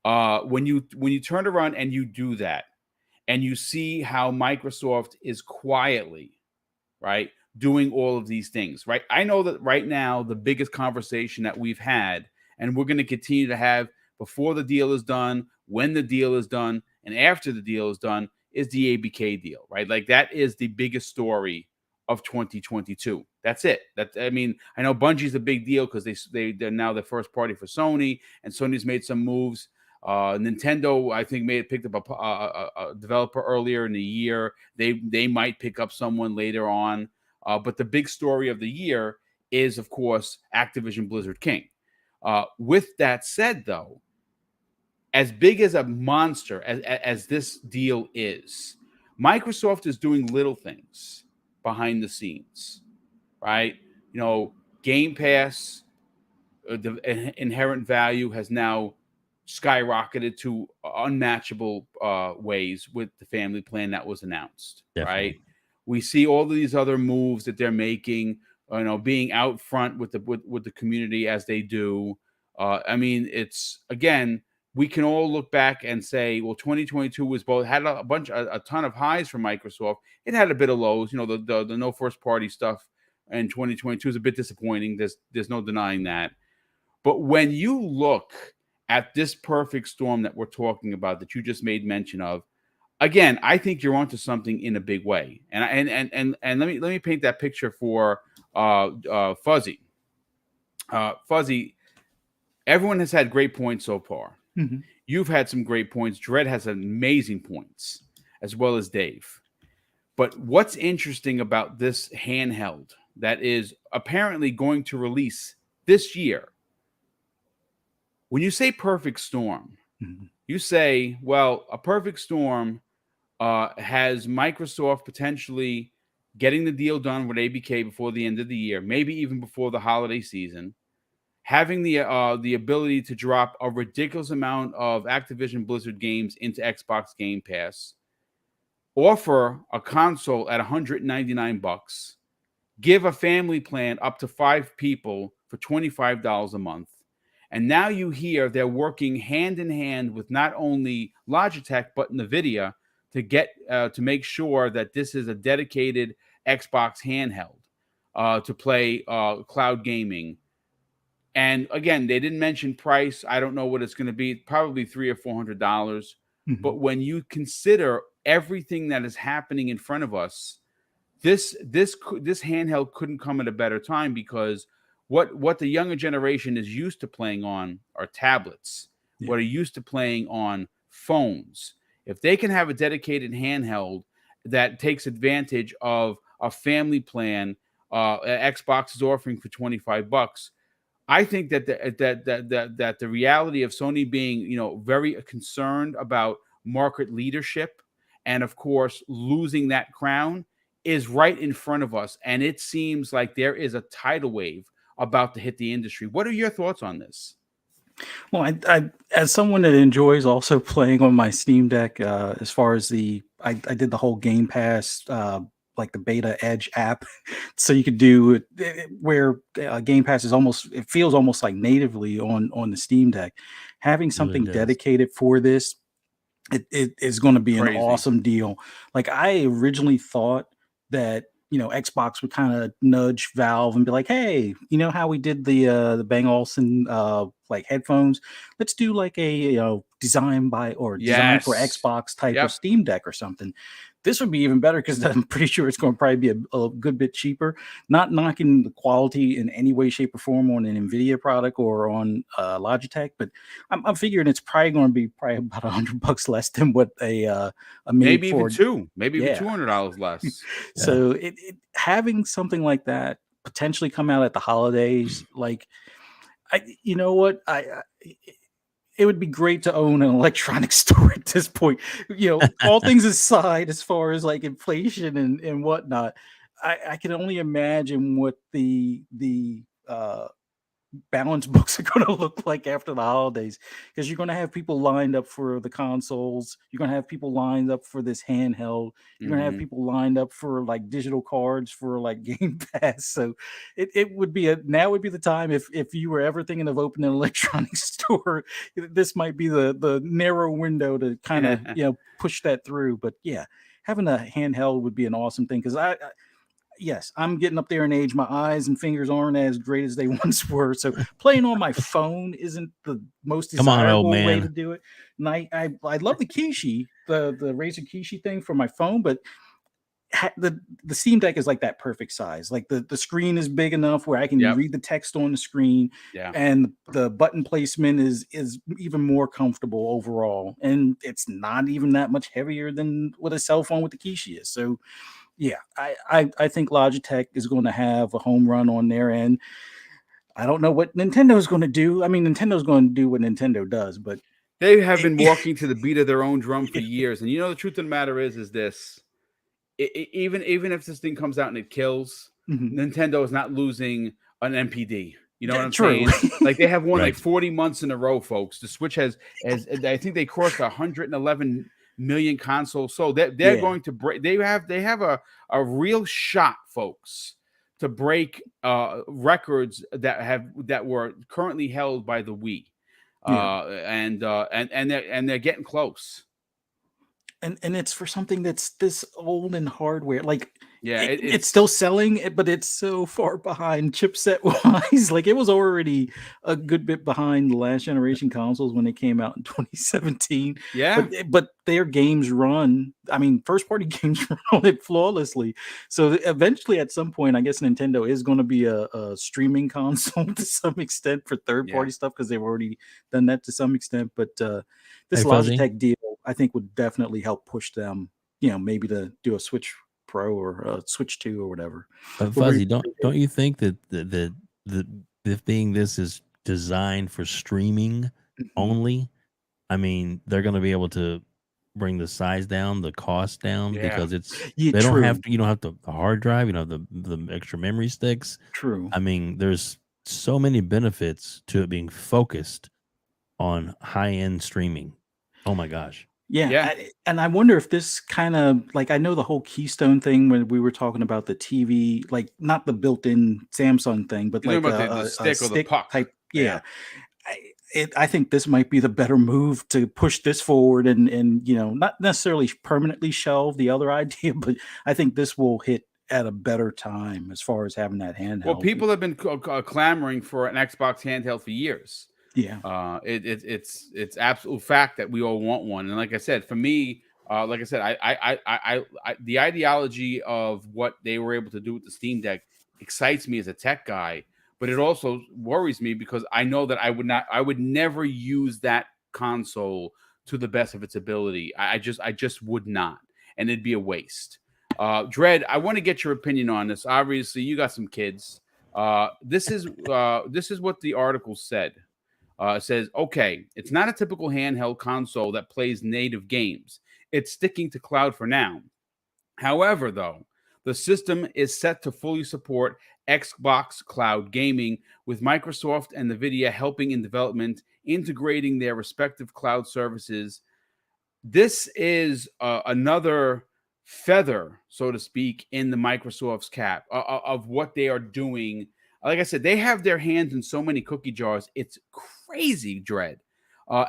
When you turn around and you do that, and you see how Microsoft is quietly, right, doing all of these things, right? I know that right now the biggest conversation that we've had, and we're going to continue to have before the deal is done, when the deal is done, and after the deal is done, is the ABK deal, right? Like that is the biggest story of 2022. That's it. I know Bungie's a big deal because they're now the first party for Sony, and Sony's made some moves. Nintendo, I think, picked up a developer earlier in the year. They might pick up someone later on. But the big story of the year is, of course, Activision Blizzard King. With that said, though, as big as a monster as this deal is, Microsoft is doing little things behind the scenes, right? Game Pass, the inherent value has now skyrocketed to unmatchable ways with the family plan that was announced. Definitely. Right? We see all of these other moves that they're making, being out front with the community as they do. It's, again, we can all look back and say, well, 2022 was had a ton of highs for Microsoft. It had a bit of lows. The no first party stuff in 2022 is a bit disappointing. There's no denying that. But when you look at this perfect storm that we're talking about, that you just made mention of, again, I think you're onto something in a big way. And let me paint that picture for Fuzzy. Fuzzy, everyone has had great points so far. Mm-hmm. You've had some great points. Dredd has amazing points, as well as Dave. But what's interesting about this handheld that is apparently going to release this year, when you say perfect storm, mm-hmm. you say, well, a perfect storm has Microsoft potentially getting the deal done with ABK before the end of the year, maybe even before the holiday season, having the ability to drop a ridiculous amount of Activision Blizzard games into Xbox Game Pass, offer a console at $199, give a family plan up to 5 people for $25 a month. And now you hear they're working hand in hand with not only Logitech, but Nvidia to get to make sure that this is a dedicated Xbox handheld to play cloud gaming. And again, they didn't mention price. I don't know what it's going to be. Probably $300 or $400. Mm-hmm. But when you consider everything that is happening in front of us, this handheld couldn't come at a better time, because what the younger generation is used to playing on are tablets. Yeah. What are used to playing on phones. If they can have a dedicated handheld that takes advantage of a family plan Xbox is offering for $25, I think that the reality of Sony being, very concerned about market leadership and, of course, losing that crown is right in front of us. And it seems like there is a tidal wave about to hit the industry. What are your thoughts on this? Well, I as someone that enjoys also playing on my Steam Deck, as far as I did the whole Game Pass, like the beta Edge app, so you could do where Game Pass it feels almost like natively on the Steam Deck. Having something does. dedicated for this, it is going to be an Crazy. awesome deal. Like I originally thought that Xbox would kind of nudge Valve and be like, hey, you know how we did the Bang Olufsen like headphones? Let's do like a design design for Yes. Xbox type Yep. of Steam Deck or something. This would be even better because I'm pretty sure it's going to probably be a good bit cheaper. Not knocking the quality in any way, shape, or form on an Nvidia product or on Logitech, but I'm figuring it's probably going to be about $100 less than what a Maybe for, even two, maybe even yeah. $200 less. So having something like that potentially come out at the holidays, like you know what, it would be great to own an electronics store at this point. All things aside, as far as like inflation and whatnot, I can only imagine what the balance books are going to look like after the holidays, because you're going to have people lined up for the consoles, you're going to have people lined up for this handheld, you're going to have people lined up for like digital cards for like Game Pass. So it would be now would be the time, if you were ever thinking of opening an electronics store, this might be the narrow window to kind of push that through. But yeah, having a handheld would be an awesome thing, because yes, I'm getting up there in age. My eyes and fingers aren't as great as they once were. So playing on my phone isn't the most desirable way to do it. And I love the Kishi, the Razer Kishi thing for my phone, but the Steam Deck is like that perfect size. Like the screen is big enough where I can read the text on the screen, and the button placement is even more comfortable overall. And it's not even that much heavier than what a cell phone with the Kishi is. So yeah, I think Logitech is going to have a home run on their end. I don't know what Nintendo is going to do. I mean, Nintendo's going to do what Nintendo does, but they have been walking to the beat of their own drum for years. And the truth of the matter is this: even if this thing comes out and it kills, Nintendo is not losing an NPD. You know what I'm saying? Like they have won like 40 months in a row, folks. The Switch has I think they crossed 111 million consoles sold. They're going to break. They have a real shot, folks, to break records that were currently held by the Wii, and they're getting close. And it's for something that's this old in hardware. Like it's still selling, but it's so far behind chipset wise. Like it was already a good bit behind the last generation consoles when they came out in 2017. Yeah, but their games run. I mean, first party games run on it flawlessly. So eventually, at some point, I guess Nintendo is going to be a streaming console to some extent for third party stuff, because they've already done that to some extent. But this Logitech deal, I think, would definitely help push them, maybe to do a Switch Pro or a Switch 2 or whatever. Fuzzy, don't you think that the being this is designed for streaming only? I mean, they're going to be able to bring the size down, the cost down, because they don't have to. You don't have the hard drive. The extra memory sticks. True. I mean, there's so many benefits to it being focused on high end streaming. Oh my gosh. Yeah. And I wonder if this kind of, like, I know the whole Keystone thing when we were talking about the TV, like not the built-in Samsung thing, but like the stick or the puck type. Yeah. I think this might be the better move to push this forward and not necessarily permanently shelve the other idea, but I think this will hit at a better time as far as having that handheld. Well, people have been clamoring for an Xbox handheld for years. Yeah, it's absolute fact that we all want one. And like I said, for me, like I said, I the ideology of what they were able to do with the Steam Deck excites me as a tech guy, but it also worries me because I know that I would never use that console to the best of its ability. I just would not, and it'd be a waste. Dredd, I want to get your opinion on this. Obviously, you got some kids. This is what the article said. It says, okay, it's not a typical handheld console that plays native games. It's sticking to cloud for now. However, though, the system is set to fully support Xbox cloud gaming, with Microsoft and Nvidia helping in development, integrating their respective cloud services. This is another feather, so to speak, in the Microsoft's cap of what they are doing. Like I said, they have their hands in so many cookie jars. It's crazy, Dredd.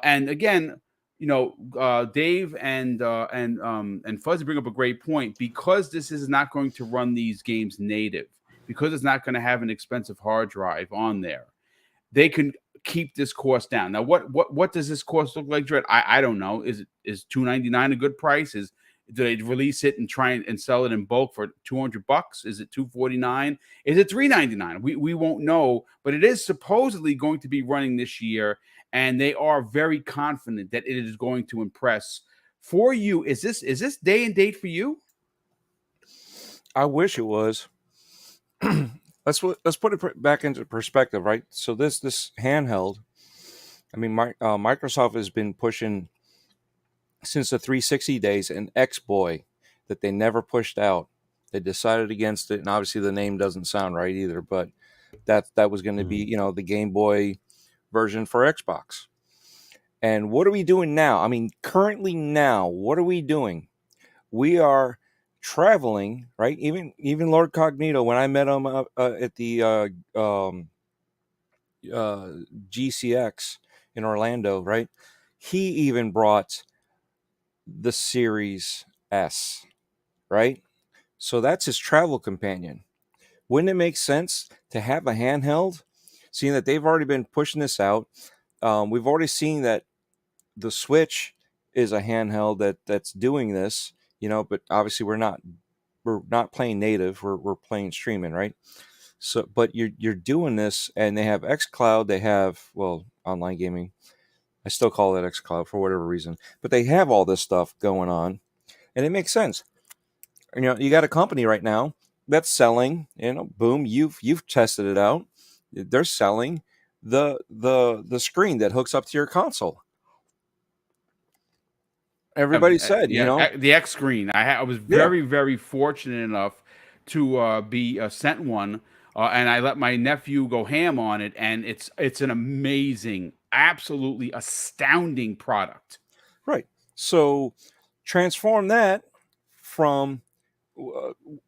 And again, Dave and Fuzzy bring up a great point, because this is not going to run these games native, because it's not going to have an expensive hard drive on there. They can keep this cost down. Now, what does this cost look like, Dread? I don't know. Is $299 a good price? Do they release it and try and sell it in bulk for $200? Is it $249? Is it $399? We won't know, but it is supposedly going to be running this year, and they are very confident that it is going to impress. For you, is this day and date for you? I wish it was. Let's put it back into perspective, right? So this handheld, I mean, Microsoft has been pushing since the 360 days an X-Boy that they never pushed out. They decided against it, and obviously the name doesn't sound right either, but that was going to be, the Game Boy version for Xbox. And what are we doing now? I mean, currently now, what are we doing? We are traveling, right? Even Lord Cognito, when I met him at the GCX in Orlando, right? He even brought the Series S, right? So that's his travel companion. Wouldn't it make sense to have a handheld, seeing that they've already been pushing this out? We've already seen that the Switch is a handheld that's doing this, but obviously we're not playing native, we're playing streaming, right? So, but you're doing this, and they have xCloud, they have, online gaming. I still call it xCloud for whatever reason, but they have all this stuff going on, and it makes sense. You got a company right now that's selling, boom, you've tested it out. They're selling the screen that hooks up to your console. Everybody said, the X screen. I was very fortunate enough to be sent one, and I let my nephew go ham on it, and it's an amazing, absolutely astounding product. Right. So transform that from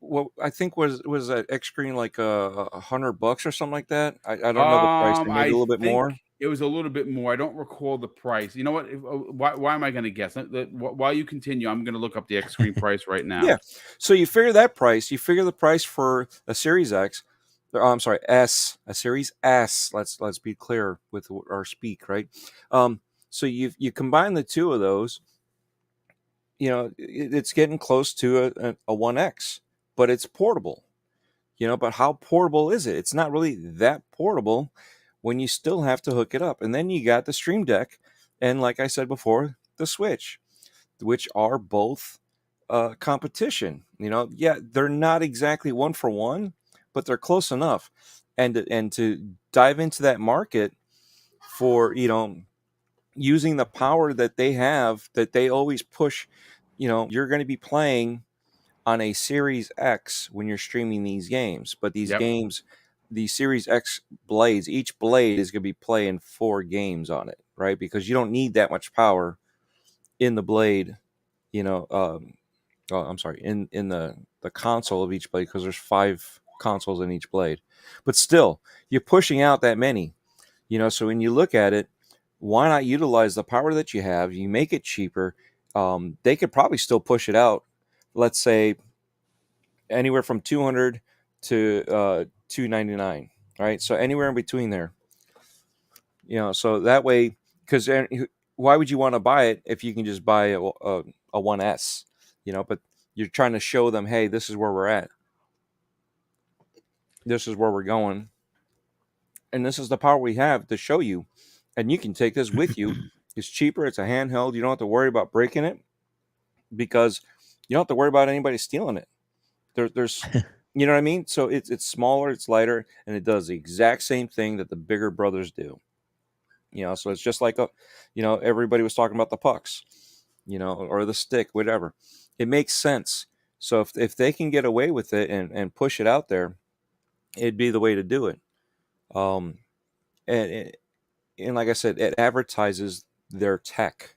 what I think was that X screen like $100 or something like that. I don't know the price. Maybe a little bit more. It was a little bit more. I don't recall the price. You know what? Why am I going to guess? While you continue, I'm going to look up the X screen price right now. Yeah. So you figure that price. You figure the price for a Series X. I'm sorry, S. A Series S. Let's be clear with our speak, right? So you combine the two of those. It's getting close to a 1X, but it's portable. But how portable is it? It's not really that portable when you still have to hook it up. And then you got the Stream Deck, and like I said before, the Switch, which are both competition. They're not exactly one for one, but they're close enough. And to dive into that market for, using the power that they have, that they always push, you're going to be playing on a Series X when you're streaming these games. But these games, the Series X blades, each blade is going to be playing 4 games on it, right? Because you don't need that much power in the blade, in the console of each blade, because there's 5 consoles in each blade. But still, you're pushing out that many, so when you look at it, why not utilize the power that you have? You make it cheaper. They could probably still push it out, let's say, anywhere from $200 to $299, right? So anywhere in between there. So that way, because why would you want to buy it if you can just buy a 1S? But you're trying to show them, hey, this is where we're at. This is where we're going. And this is the power we have to show you. And you can take this with you. It's cheaper. It's a handheld. You don't have to worry about breaking it, because you don't have to worry about anybody stealing it. There's, you know what I mean? So it's smaller, it's lighter, and it does the exact same thing that the bigger brothers do. So it's just like everybody was talking about the pucks, or the stick, whatever. It makes sense. So if they can get away with it and push it out there, it'd be the way to do it. And like I said, it advertises their tech.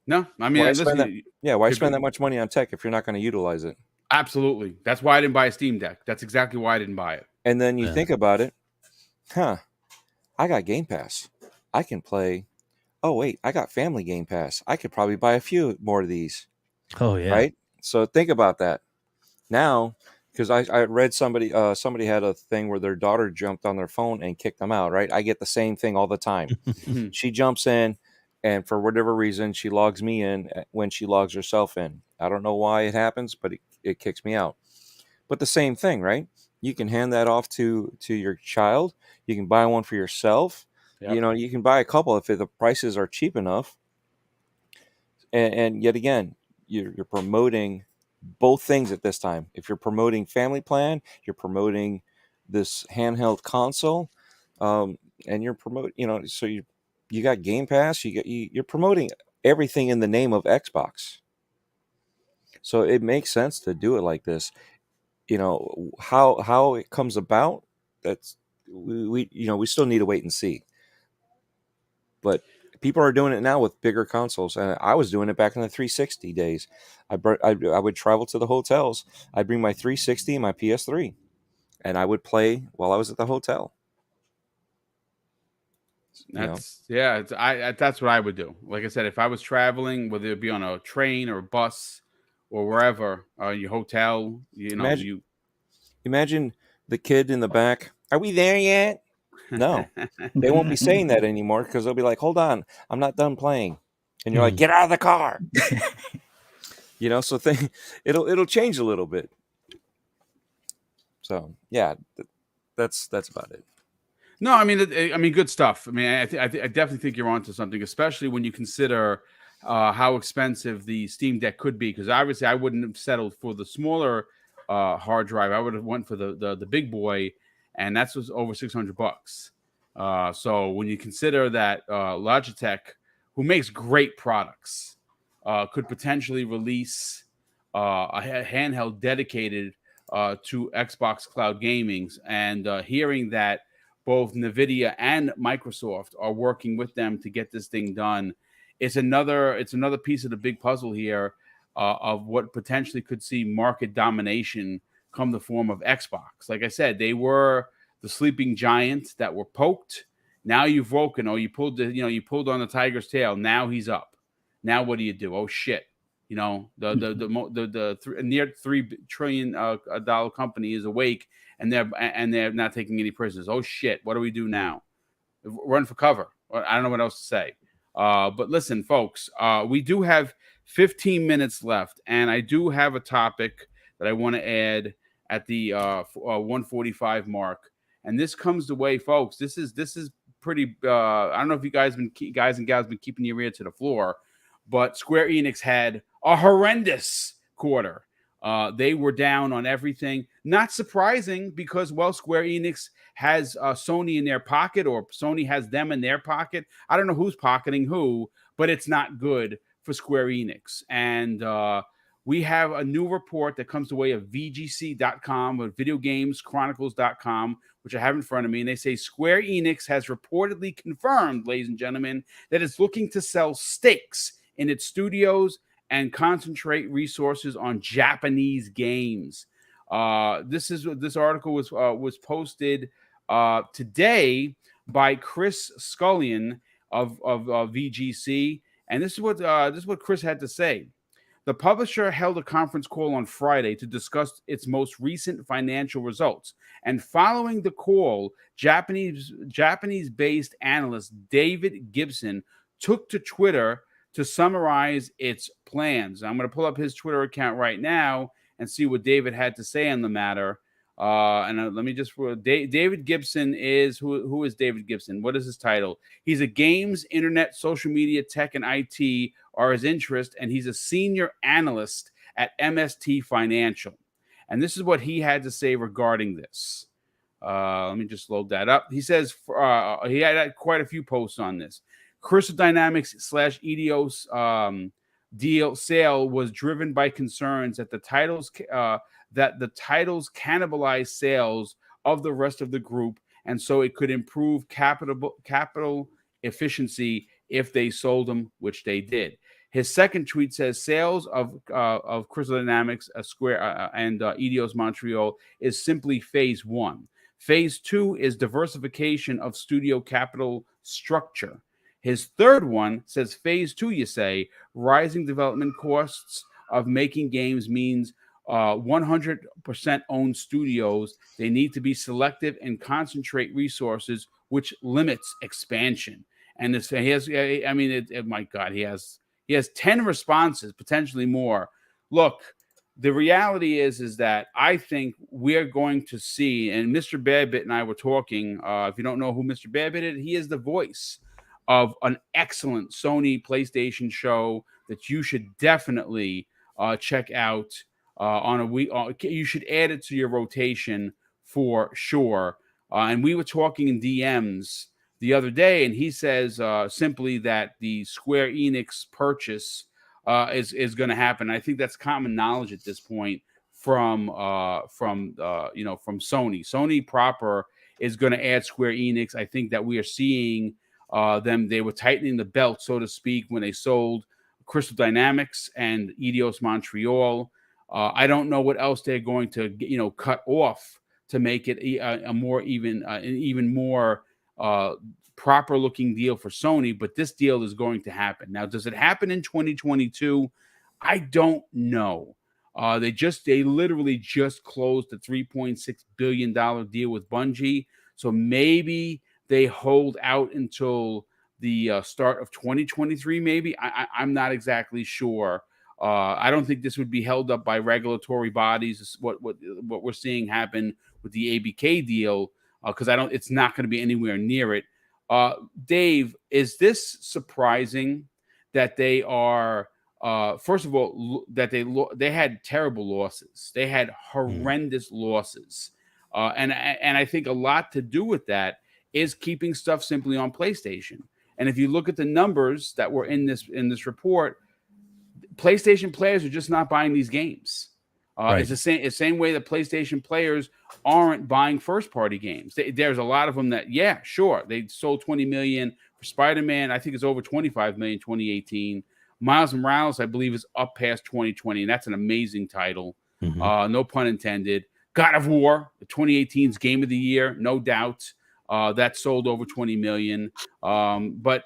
No, I mean, why spend that much money on tech if you're not going to utilize it? Absolutely. That's why I didn't buy a Steam Deck. That's exactly why I didn't buy it. And then you think about it, I got Game Pass. I can play oh wait, I got Family Game Pass. I could probably buy a few more of these, Oh yeah. right? So think about that now, because I read somebody had a thing where their daughter jumped on their phone and kicked them out. Right? I get the same thing all the time. She jumps in, and for whatever reason, she logs me in when she logs herself in. I don't know why it happens, but it kicks me out. But the same thing, right? You can hand that off to your child. You can buy one for yourself. Yep. You know, you can buy a couple if the prices are cheap enough. And yet again, you're promoting both things at this time. If you're promoting Family Plan, you're promoting this handheld console, and you're promoting, so you got Game Pass. You're promoting everything in the name of Xbox. So it makes sense to do it like this. How it comes about, that's we still need to wait and see. But people are doing it now with bigger consoles, and I was doing it back in the 360 days. I would travel to the hotels. I'd bring my 360 and my PS3, and I would play while I was at the hotel. That's that's what I would do. Like I said, if I was traveling, whether it be on a train or a bus or wherever, your hotel, Imagine the kid in the back. Are we there yet? No, they won't be saying that anymore because they'll be like, "Hold on, I'm not done playing," and you're like, "Get out of the car." So it'll change a little bit. So yeah, that's about it. No, I mean, good stuff. I mean, I definitely think you're onto something, especially when you consider how expensive the Steam Deck could be. Because obviously, I wouldn't have settled for the smaller hard drive. I would have went for the big boy, and that's was over $600. So when you consider that Logitech, who makes great products, could potentially release a handheld dedicated to Xbox Cloud Gaming, and hearing that both Nvidia and Microsoft are working with them to get this thing done, it's another piece of the big puzzle here of what potentially could see market domination come the form of Xbox. Like I said, they were the sleeping giant that were poked. Now you've woken, or you pulled on the tiger's tail. Now he's up. Now what do you do? Oh shit! The near $3 trillion dollar company is awake, and they're not taking any prisoners. Oh shit! What do we do now? Run for cover. I don't know what else to say. But listen, folks, we do have 15 minutes left, and I do have a topic that I want to add at the 145 mark. And this comes the way, folks. This is pretty. I don't know if you guys and gals been keeping your ear to the floor, but Square Enix had a horrendous quarter. They were down on everything. Not surprising because, well, Square Enix has Sony in their pocket, or Sony has them in their pocket. I don't know who's pocketing who, but it's not good for Square Enix. And we have a new report that comes the way of VGC.com, or VideoGamesChronicles.com, which I have in front of me. And they say Square Enix has reportedly confirmed, ladies and gentlemen, that it's looking to sell stakes in its studios and concentrate resources on Japanese games. This article was posted today by Chris Scullion of VGC, and this is what Chris had to say. The publisher held a conference call on Friday to discuss its most recent financial results. And following the call, Japanese-based analyst David Gibson took to Twitter to summarize its plans. I'm going to pull up his Twitter account right now and see what David had to say on the matter. Let me just. David Gibson is who is David Gibson? What is his title? He's a games, internet, social media, tech, and IT are his interest, and he's a senior analyst at MST Financial. And this is what he had to say regarding this. Let me just load that up. He says he had quite a few posts on this. Crystal Dynamics / Eidos deal sale was driven by concerns that the titles cannibalize sales of the rest of the group, and so it could improve capital efficiency if they sold them, which they did. His second tweet says sales of Crystal Dynamics, Square, and Eidos Montreal is simply phase 1. Phase 2 is diversification of studio capital structure. His third one says phase 2, you say, rising development costs of making games means 100% owned studios. They need to be selective and concentrate resources, which limits expansion. And this, he has, I mean, my God, he has 10 responses, potentially more. Look, the reality is that I think we're going to see, and Mr. Babbitt and I were talking. If you don't know who Mr. Babbitt is, he is the voice of an excellent Sony PlayStation show that you should definitely check out on a week. You should add it to your rotation for sure. And we were talking in DMs the other day, and he says simply that the Square Enix purchase is going to happen. I think that's common knowledge at this point from Sony. Sony proper is going to add Square Enix. I think that we are seeing them. They were tightening the belt, so to speak, when they sold Crystal Dynamics and Eidos Montreal. I don't know what else they're going to cut off to make it a more even more proper looking deal for Sony, but this deal is going to happen. Now, does it happen in 2022? I don't know. They literally just closed a $3.6 billion deal with Bungie. So maybe they hold out until the start of 2023, maybe. I'm not exactly sure. I don't think this would be held up by regulatory bodies. What we're seeing happen with the ABK deal, because it's not going to be anywhere near it. Dave, is this surprising that they are? First of all, that they had terrible losses. They had horrendous losses, and I think a lot to do with that is keeping stuff simply on PlayStation. And if you look at the numbers that were in this report, PlayStation players are just not buying these games. Right. It's the same way that PlayStation players aren't buying first-party games. There's a lot of them that, yeah, sure, they sold 20 million for Spider-Man. I think it's over 25 million in 2018. Miles Morales, I believe, is up past 2020, and that's an amazing title. Mm-hmm. No pun intended. God of War, 2018's Game of the Year, no doubt. That sold over 20 million. But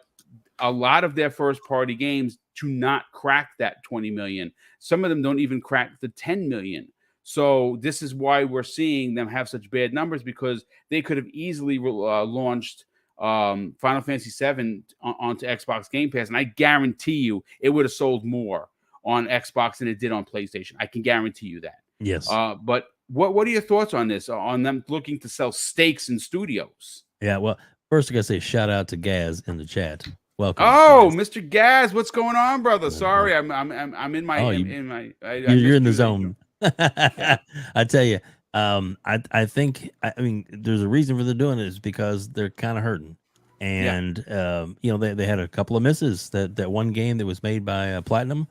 a lot of their first-party games do not crack that 20 million. Some of them don't even crack the 10 million. So this is why we're seeing them have such bad numbers, because they could have easily launched Final Fantasy VII onto Xbox Game Pass, and I guarantee you it would have sold more on Xbox than it did on PlayStation. I can guarantee you that. Yes. But what are your thoughts on this? On them looking to sell stakes in studios? Yeah. Well, first I gotta say shout out to Gaz in the chat. Welcome. Oh, Gaz. Mr. Gaz, what's going on, brother? Sorry, I'm in my you're in the zone. I tell you, I think there's a reason for them doing it, is because they're kind of hurting, and they had a couple of misses. That one game that was made by Platinum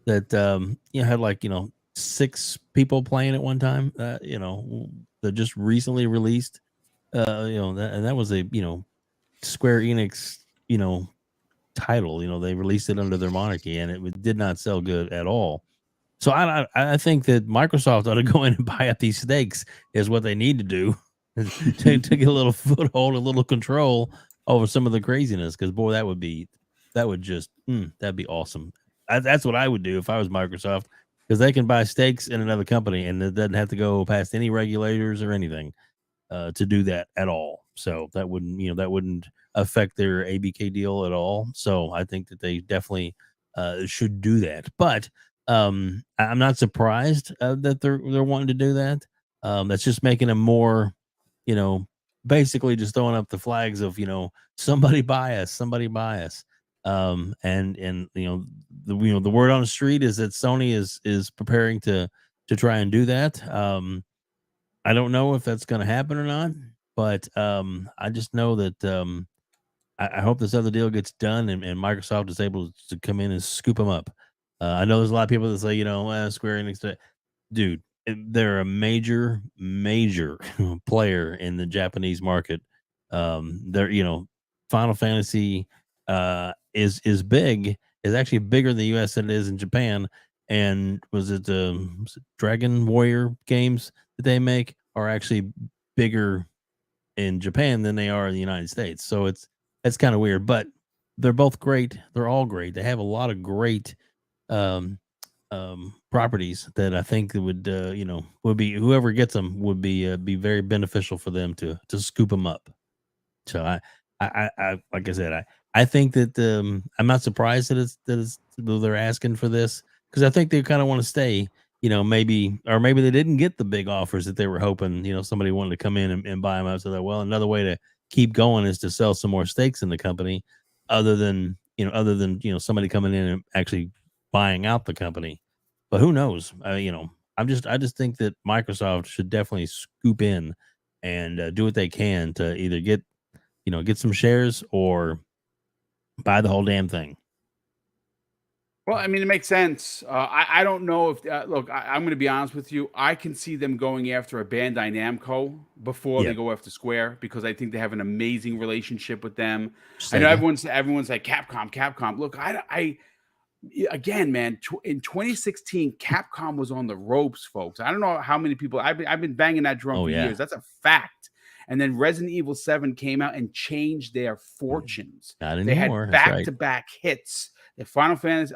that had 6 people playing at one time. That just recently released. That was a Square Enix title. They released it under their monarchy, and it did not sell good at all. So I think that Microsoft ought to go in and buy up these stakes, is what they need to do to get a little foothold, a little control over some of the craziness. Because boy, that'd be awesome. That's what I would do if I was Microsoft, because they can buy stakes in another company, and it doesn't have to go past any regulators or anything to do that at all. So that wouldn't affect their ABK deal at all. So I think that they definitely should do that. But I'm not surprised that they're wanting to do that. That's just making them more, basically just throwing up the flags of, somebody buy us. And the word on the street is that Sony is preparing to try and do that. I don't know if that's going to happen or not, but I just know that I hope this other deal gets done and Microsoft is able to come in and scoop them up. I know there's a lot of people that say, Square Enix, dude, they're a major player in the Japanese market. They're, Final Fantasy is big, is actually bigger in the US than it is in Japan. And was it Dragon Warrior games that they make are actually bigger in Japan than they are in the United States. So it's kind of weird, but they're both great. They're all great. They have a lot of great um, properties that I think would would be, whoever gets them would be very beneficial for them to scoop them up. So I like I said, I think that I'm not surprised that they're asking for this, because I think they kind of want to stay. Maybe, or maybe they didn't get the big offers that they were hoping. Somebody wanted to come in and buy them out. So that, well, another way to keep going is to sell some more stakes in the company, other than somebody coming in and actually buying out the company. But who knows? I just think that Microsoft should definitely scoop in and do what they can to either get some shares or buy the whole damn thing. Well, I mean, it makes sense. I don't know if look. I'm going to be honest with you. I can see them going after a Bandai Namco before Yeah. they go after Square, because I think they have an amazing relationship with them. I know Sega. everyone's like Capcom. Look, again, man, in 2016, Capcom was on the ropes, folks. I don't know how many people I've been banging that drum Oh, for yeah. years. That's a fact. And then Resident Evil 7 came out and changed their fortunes. Not They had anymore. That's right. back-to-back hits. The Final Fantasy,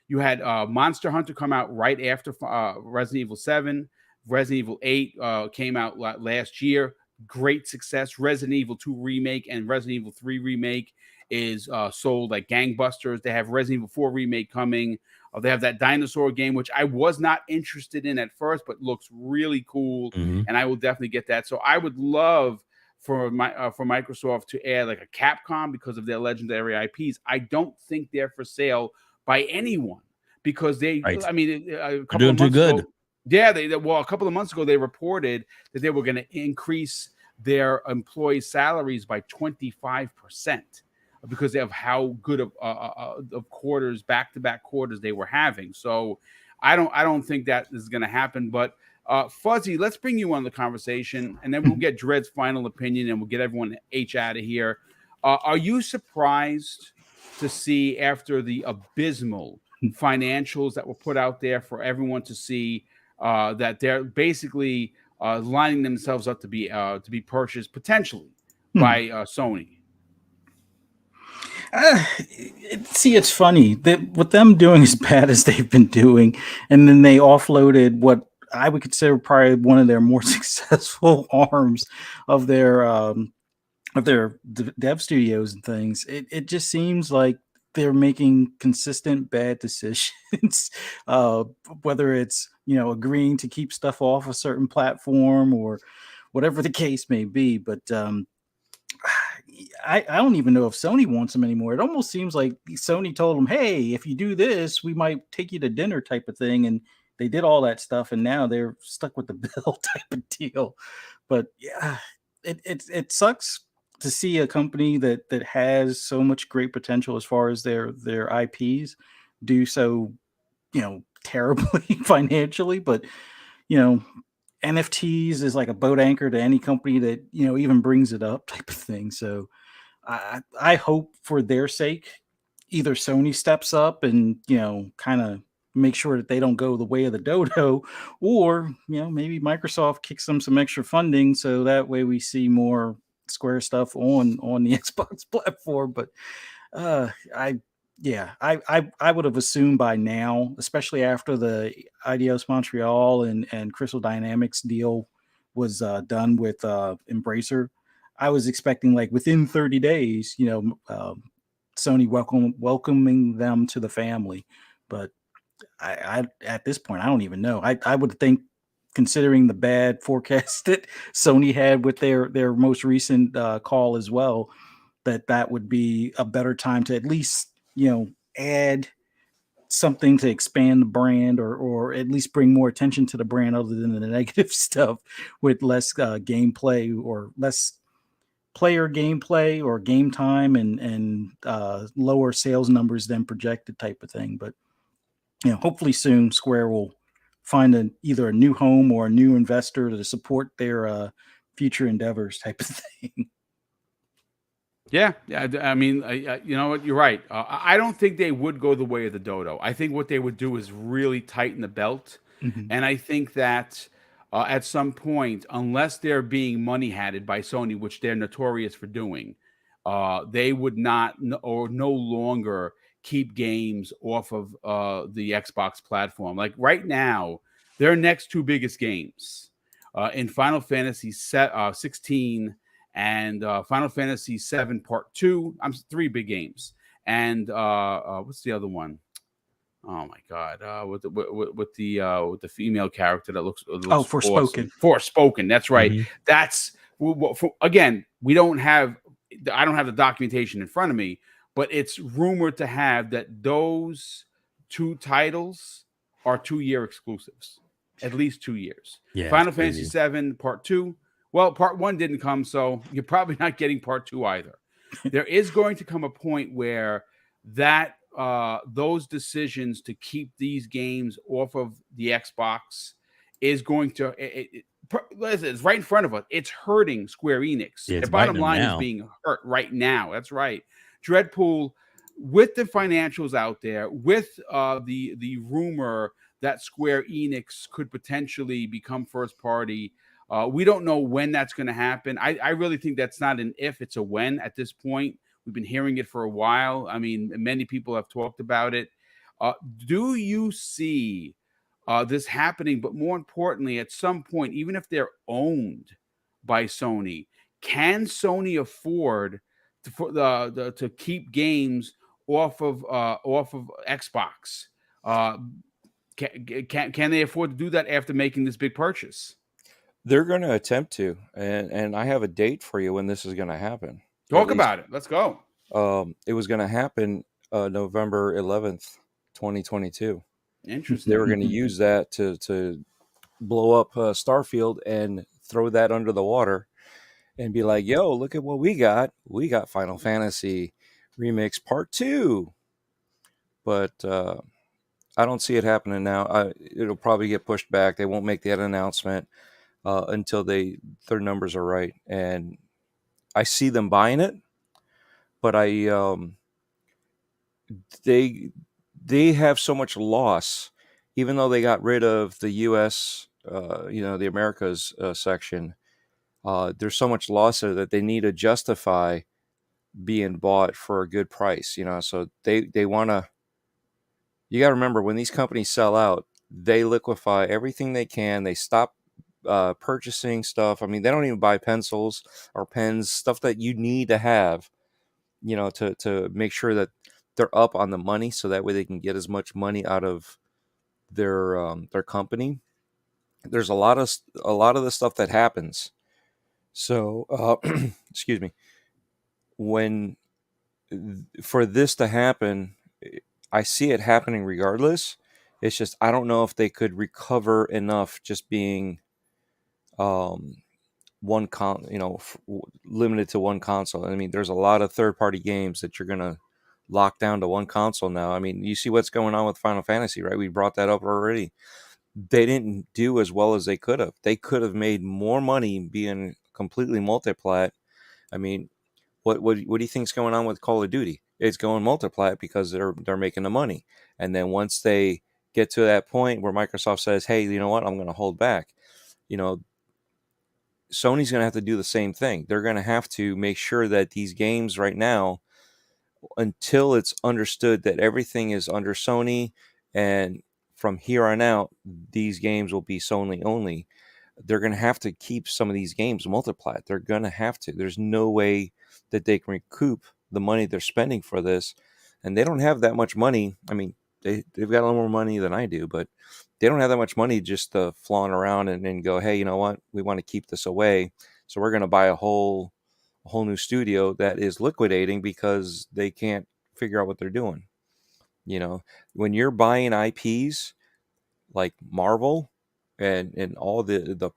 you had Monster Hunter come out right after Resident Evil 7. Resident Evil 8 came out last year. Great success. Resident Evil 2 remake and Resident Evil 3 remake is sold like gangbusters. They have Resident Evil 4 remake coming. They have that dinosaur game, which I was not interested in at first, but looks really cool, Mhm. and I will definitely get that. So I would love for Microsoft to add like a Capcom because of their legendary IPs. I don't think they're for sale by anyone, because Right. I mean, a couple doing of too months good. ago, yeah, a couple of months ago they reported that they were going to increase their employees' salaries by 25%, because of how good of quarters, back-to-back quarters they were having. So I don't think that is going to happen. But Fuzzy, let's bring you on the conversation, and then we'll get Dred's final opinion, and we'll get everyone H out of here. Are you surprised to see, after the abysmal financials that were put out there for everyone to see, that they're basically lining themselves up to be purchased potentially by Sony? See, it's funny that with them doing as bad as they've been doing, and then they offloaded what I would consider probably one of their more successful arms of their dev studios and things. It just seems like they're making consistent bad decisions, uh, whether it's agreeing to keep stuff off a certain platform or whatever the case may be. But I don't even know if Sony wants them anymore. It almost seems like Sony told them, "Hey, if you do this, we might take you to dinner," type of thing, and they did all that stuff, and now they're stuck with the bill type of deal. But yeah, it sucks to see a company that has so much great potential as far as their IPs do so terribly financially. But you know NFTs is like a boat anchor to any company that even brings it up type of thing. So I hope for their sake, either Sony steps up and kind of make sure that they don't go the way of the dodo, or maybe Microsoft kicks them some extra funding so that way we see more Square stuff on the Xbox platform. But I yeah, I would have assumed by now, especially after the IDEOS Montreal and Crystal Dynamics deal was done with Embracer. I was expecting like within 30 days, Sony welcoming them to the family. But I at this point, I don't even know. I would think, considering the bad forecast that Sony had with their most recent call as well, that would be a better time to at least add something to expand the brand, or at least bring more attention to the brand other than the negative stuff, with less gameplay or less player gameplay or game time, and lower sales numbers than projected type of thing. But hopefully soon Square will find either a new home or a new investor to support their future endeavors type of thing. Yeah, I mean, you know what? You're right. I don't think they would go the way of the dodo. I think what they would do is really tighten the belt, and I think that at some point, unless they're being money hatted by Sony, which they're notorious for doing, they would not or no longer keep games off of the Xbox platform. Like right now, their next two biggest games in Final Fantasy 16 and Final Fantasy 7 Part 2. Three big games. And what's the other one? Oh my God! With the female character that looks Forspoken. Awesome. Forspoken. That's right. Mm-hmm. That's again. I don't have the documentation in front of me, but it's rumored to have that those two titles are 2-year exclusives, at least 2 years. Yeah, Final Fantasy 7 Part 2. Well, Part 1 didn't come, so you're probably not getting Part 2 either. There is going to come a point where that those decisions to keep these games off of the Xbox is going to it's right in front of us. It's hurting Square Enix. Yeah, the bottom line is being hurt right now. That's right. Dreadpool, with the financials out there, with the rumor that Square Enix could potentially become first party. We don't know when that's going to happen. I really think that's not an if, it's a when at this point. We've been hearing it for a while. I mean, many people have talked about it. Do you see this happening? But more importantly, at some point, even if they're owned by Sony, can Sony afford to keep games off of Xbox? Can they afford to do that after making this big purchase? They're going to attempt to, and I have a date for you when this is going to happen. Talk about it. Let's go. It was going to happen November 11th, 2022. Interesting. They were going to use that to blow up Starfield and throw that under the water and be like, yo, look at what we got. We got Final Fantasy Remix Part 2. But I don't see it happening now. It'll probably get pushed back. They won't make that announcement until their numbers are right. And I see them buying it, but they have so much loss, even though they got rid of the U.S., the Americas section. There's so much loss there that they need to justify being bought for a good price. So they want to. You got to remember, when these companies sell out, they liquefy everything they can. They stop purchasing stuff. I mean, they don't even buy pencils or pens, stuff that you need to have, to make sure that they're up on the money, so that way they can get as much money out of their company. There's a lot of the stuff that happens. So, excuse me. For this to happen, I see it happening regardless. It's just I don't know if they could recover enough just being limited to one console. I mean, there's a lot of third-party games that you're gonna lock down to one console now. I mean, you see what's going on with Final Fantasy, right? We brought that up already. They didn't do as well as they could have. They could have made more money being completely multiplat. I mean, what do you think's going on with Call of Duty? It's going multiplat because they're making the money. And then once they get to that point where Microsoft says, hey, you know what, I'm going to hold back, Sony's going to have to do the same thing. They're going to have to make sure that these games right now, until it's understood that everything is under Sony, and from here on out, these games will be Sony only, they're going to have to keep some of these games multiplied. They're going to have to. There's no way that they can recoup the money they're spending for this. And they don't have that much money. I mean, they've got a little more money than I do, but they don't have that much money just to flaunt around and go, hey, you know what? We want to keep this away. So we're going to buy a whole new studio that is liquidating because they can't figure out what they're doing. When you're buying IPs like Marvel and all the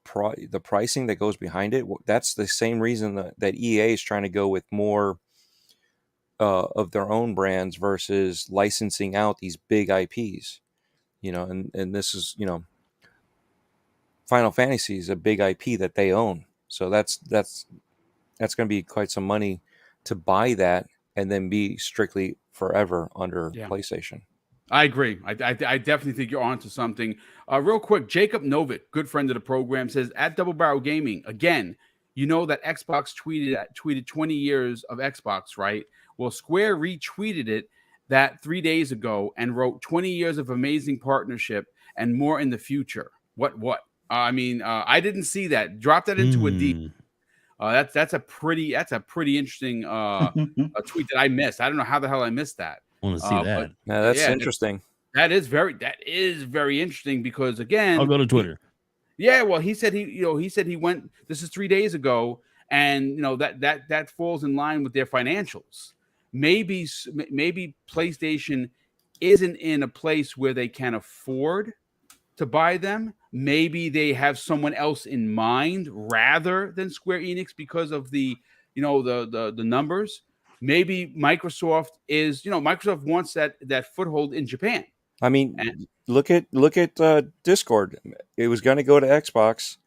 pricing that goes behind it, that's the same reason that EA is trying to go with more of their own brands versus licensing out these big IPs. And this is, Final Fantasy is a big IP that they own. So that's going to be quite some money to buy that and then be strictly forever under PlayStation. I agree. I definitely think you're onto something. Real quick, Jacob Novick, good friend of the program, says at Double Barrel Gaming, again, you know that Xbox tweeted 20 years of Xbox, right? Well, Square retweeted it that 3 days ago and wrote 20 years of amazing partnership and more in the future. What? I didn't see that. Drop that into a D. That's a pretty interesting a tweet that I missed. I don't know how the hell I missed that. I want to see that. But, that's interesting. That is very interesting because again, I'll go to Twitter. Yeah, well, he said he went. This is 3 days ago, and that falls in line with their financials. Maybe PlayStation isn't in a place where they can afford to buy them. Maybe they have someone else in mind rather than Square Enix because of the numbers. Maybe Microsoft wants that foothold in Japan. I mean, look at Discord. It was going to go to Xbox,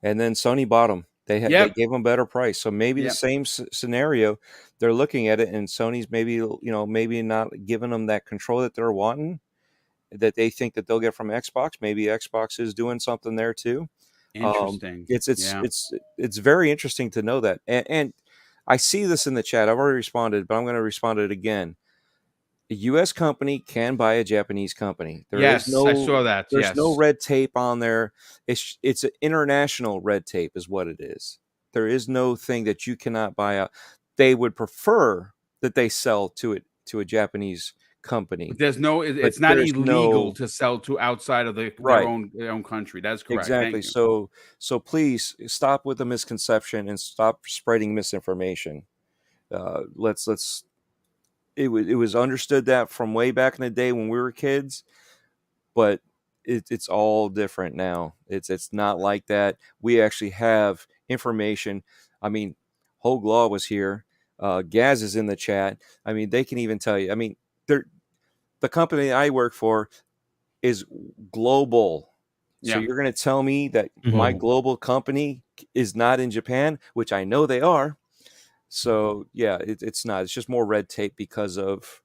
and then Sony bought them. They gave them a better price. So maybe the same scenario. They're looking at it, and Sony's maybe not giving them that control that they're wanting, that they think that they'll get from Xbox. Maybe Xbox is doing something there too. Interesting. It's very interesting to know that. And I see this in the chat. I've already responded, but I'm going to respond to it again. A U.S. company can buy a Japanese company. I saw that. There's no red tape on there. It's an international red tape is what it is. There is no thing that you cannot buy out. They would prefer that they sell to a Japanese company. But it's not illegal to sell to outside of their own country. That's correct. Exactly. So please stop with the misconception and stop spreading misinformation. It was understood that from way back in the day when we were kids, but it's all different now. It's not like that. We actually have information. I mean, Hoeg Law was here. Gaz is in the chat. I mean, they can even tell you. I mean, the company I work for is global. So you're going to tell me that my global company is not in Japan, which I know they are. So yeah, it's not. It's just more red tape because of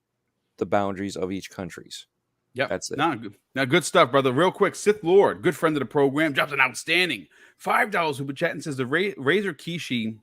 the boundaries of each countries. Yeah, that's it. Now, good stuff, brother. Real quick, Sith Lord, good friend of the program, drops an outstanding $5 super chat and says the Razer Kishi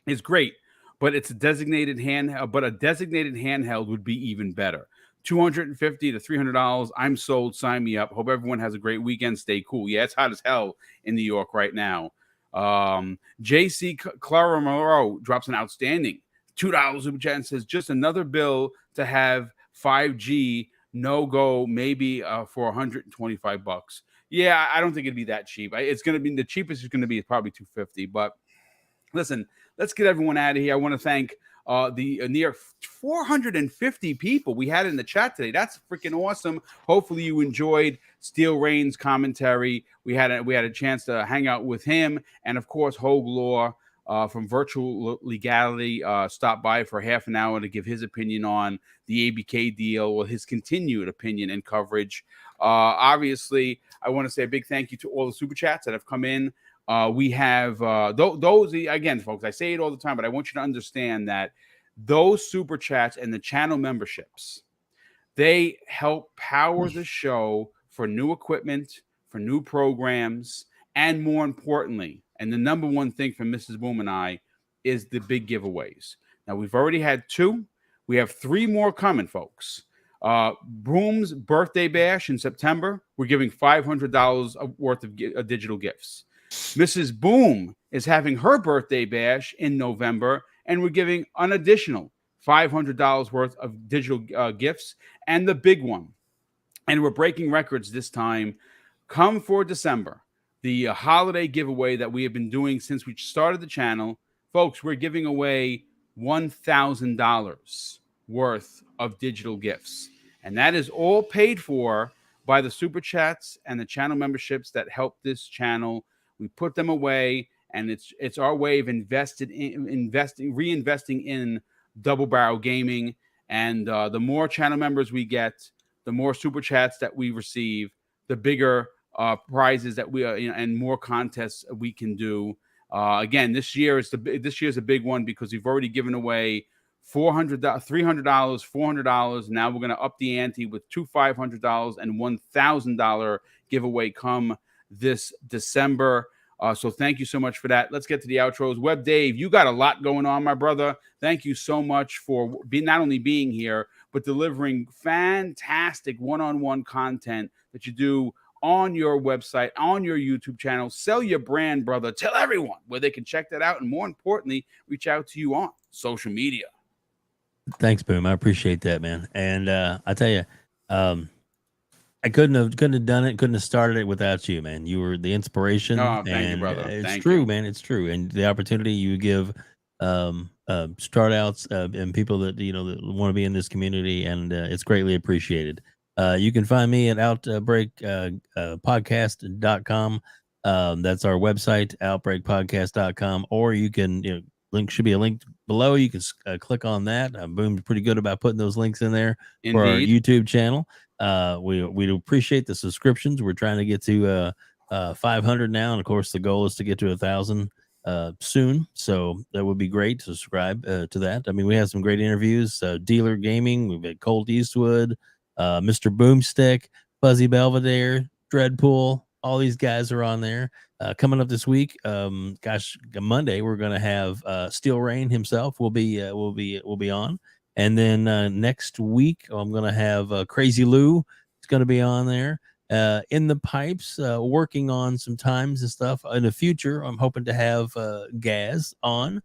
is great, but a designated handheld would be even better. $250 to $300. I'm sold. Sign me up. Hope everyone has a great weekend. Stay cool. Yeah, it's hot as hell in New York right now. JC Clara Moreau drops an outstanding $2 super chat and says just another bill to have 5G no go, maybe for $125. Yeah, I don't think it'd be that cheap. It's going to be the cheapest is going to be probably $250. But listen, let's get everyone out of here. I want to thank the near 450 people we had in the chat today. That's freaking awesome. Hopefully you enjoyed Steel Rain's commentary. We had a chance to hang out with him, and of course Hoeg Law from Virtual Legality stopped by for half an hour to give his opinion on the ABK deal, or his continued opinion and coverage. Obviously, I want to say a big thank you to all the super chats that have come in. We have those again, folks. I say it all the time, but I want you to understand that those super chats and the channel memberships, they help power the show for new equipment, for new programs, and more importantly, and the number one thing for Mrs. Boom and I is the big giveaways. Now we've already had 2. We have 3 more coming, folks. Boom's birthday bash in September. We're giving $500 worth of digital gifts. Mrs. Boom is having her birthday bash in November, and we're giving an additional $500 worth of digital gifts, and the big one. And we're breaking records this time. Come for December, the holiday giveaway that we have been doing since we started the channel. Folks, we're giving away $1,000 worth of digital gifts. And that is all paid for by the super chats and the channel memberships that help this channel. We put them away, and it's our way of reinvesting in Double Barrel Gaming. And the more channel members we get, the more super chats that we receive, the bigger prizes that we and more contests we can do. Again, this year's a big one because we've already given away $300, $400. Now we're going to up the ante with $2 $500 and $1,000 giveaway come this December. So thank you so much for that. Let's get to the outros. Web Dave, you got a lot going on, my brother. Thank you so much for not only being here, but delivering fantastic one-on-one content that you do on your website, on your YouTube channel. Sell your brand, brother. Tell everyone where they can check that out, and more importantly, reach out to you on social media. Thanks, Boom. I appreciate that, man. And I tell you, I couldn't have done it, couldn't have started it without you, man. You were the inspiration. Oh, thank you, and brother. It's Thank true, you. man. It's true. And the opportunity you give start outs and people that that want to be in this community, and it's greatly appreciated. You can find me at outbreakpodcast.com. That's our website, outbreakpodcast.com, or you can should be a link below. You can click on that. Boom's pretty good about putting those links in there for our Indeed. YouTube channel. We appreciate the subscriptions. We're trying to get to 500 now, and of course the goal is to get to 1,000 soon. So that would be great to subscribe to that. I mean, we have some great interviews. Dealer Gaming, we've got Colt Eastwood, Mr. Boomstick, Fuzzy Belvedere, Dreadpool. All these guys are on there. Coming up this week, Monday we're going to have Steel Rain himself. Will be on, and then next week I'm going to have Crazy Lou. It's going to be on there. In the pipes, working on some times and stuff in the future. I'm hoping to have Gaz on.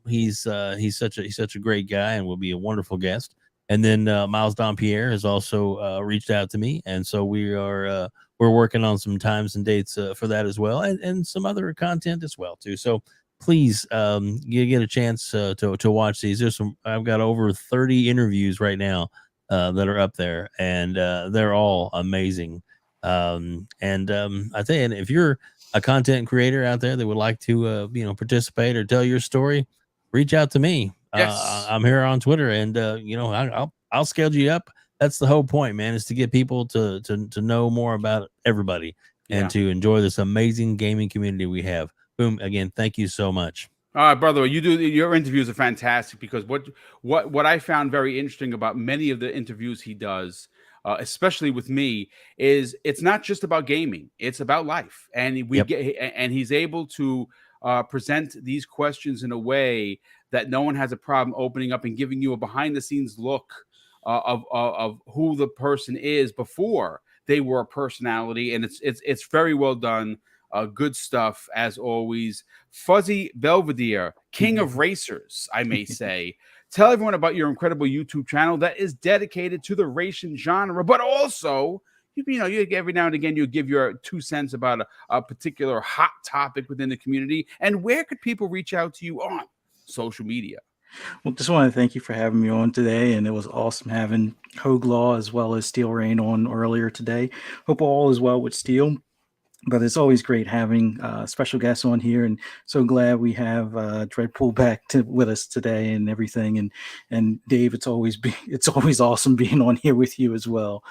He's such a great guy and will be a wonderful guest. And then Miles Dompierre has also reached out to me, and so we're working on some times and dates for that as well, and some other content as well too. So please, you get a chance to watch these. I've got over 30 interviews right now that are up there, and they're all amazing. I tell you, if you're a content creator out there that would like to participate or tell your story, reach out to me. Yes. I'm here on Twitter, and I'll schedule you up. That's the whole point, man, is to get people to know more about everybody and to enjoy this amazing gaming community we have. Boom, again, thank you so much. All right, brother. Your interviews are fantastic, because what I found very interesting about many of the interviews he does, especially with me, is it's not just about gaming; it's about life, and he's able to present these questions in a way that no one has a problem opening up and giving you a behind the scenes look of who the person is before they were a personality, and it's very well done. Good stuff as always. Fuzzy Belvedere, king of racers, I may say. Tell everyone about your incredible YouTube channel that is dedicated to the racing genre, but also you every now and again you give your 2 cents about a particular hot topic within the community. And where could people reach out to you on social media? Well, just want to thank you for having me on today, and it was awesome having Hoeg Law as well as Steel Rain on earlier today. Hope all is well with Steel. But it's always great having special guests on here, and so glad we have Dreadpool back with us today and everything. And Dave, it's always awesome being on here with you as well.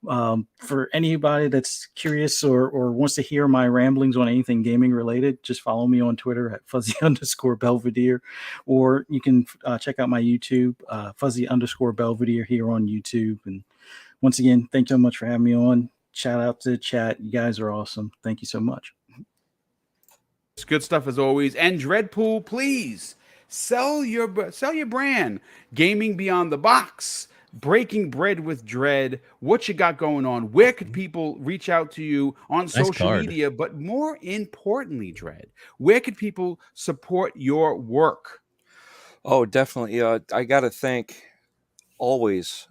For anybody that's curious or wants to hear my ramblings on anything gaming related, just follow me on Twitter at Fuzzy_Belvedere, or you can check out my YouTube, Fuzzy_Belvedere here on YouTube. And once again, thank you so much for having me on. Shout out to the chat. You guys are awesome. Thank you so much. It's good stuff as always. And Dreadpool, please sell your brand. Gaming Beyond the Box, Breaking Bread with Dread. What you got going on? Where could people reach out to you on social media? But more importantly, Dread, where could people support your work? Oh, definitely. I got to always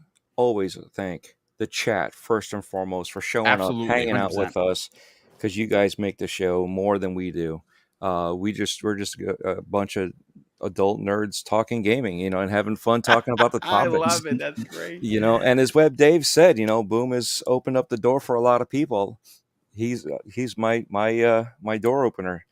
thank the chat first and foremost for showing Absolutely, up, hanging 100%. out with us, because you guys make the show more than we do. We're just a bunch of adult nerds talking gaming, and having fun talking about the topics. I love it. That's great. And as Web Dave said, Boom has opened up the door for a lot of people. He's my door opener.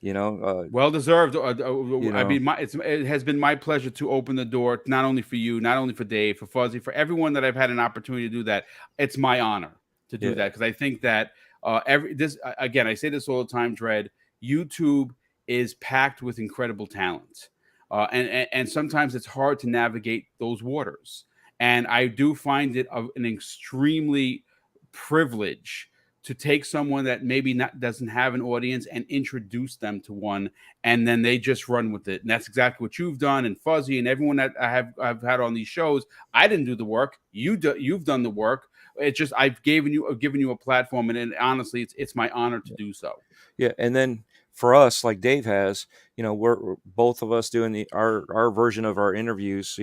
Well deserved. I mean, it has been my pleasure to open the door, not only for you, not only for Dave, for Fuzzy, for everyone that I've had an opportunity to do that. It's my honor to do that, because I think that I say this all the time, Dread. YouTube is packed with incredible talent, and sometimes it's hard to navigate those waters. And I do find it an extremely privilege to take someone that maybe doesn't have an audience and introduce them to one, and then they just run with it. And that's exactly what you've done, and Fuzzy and everyone that I've had on these shows. I didn't do the work. You've done the work. It's just I've given you a platform, and honestly, it's my honor to do so. Yeah, and then for us, like Dave has, we're both of us doing our version of our interviews,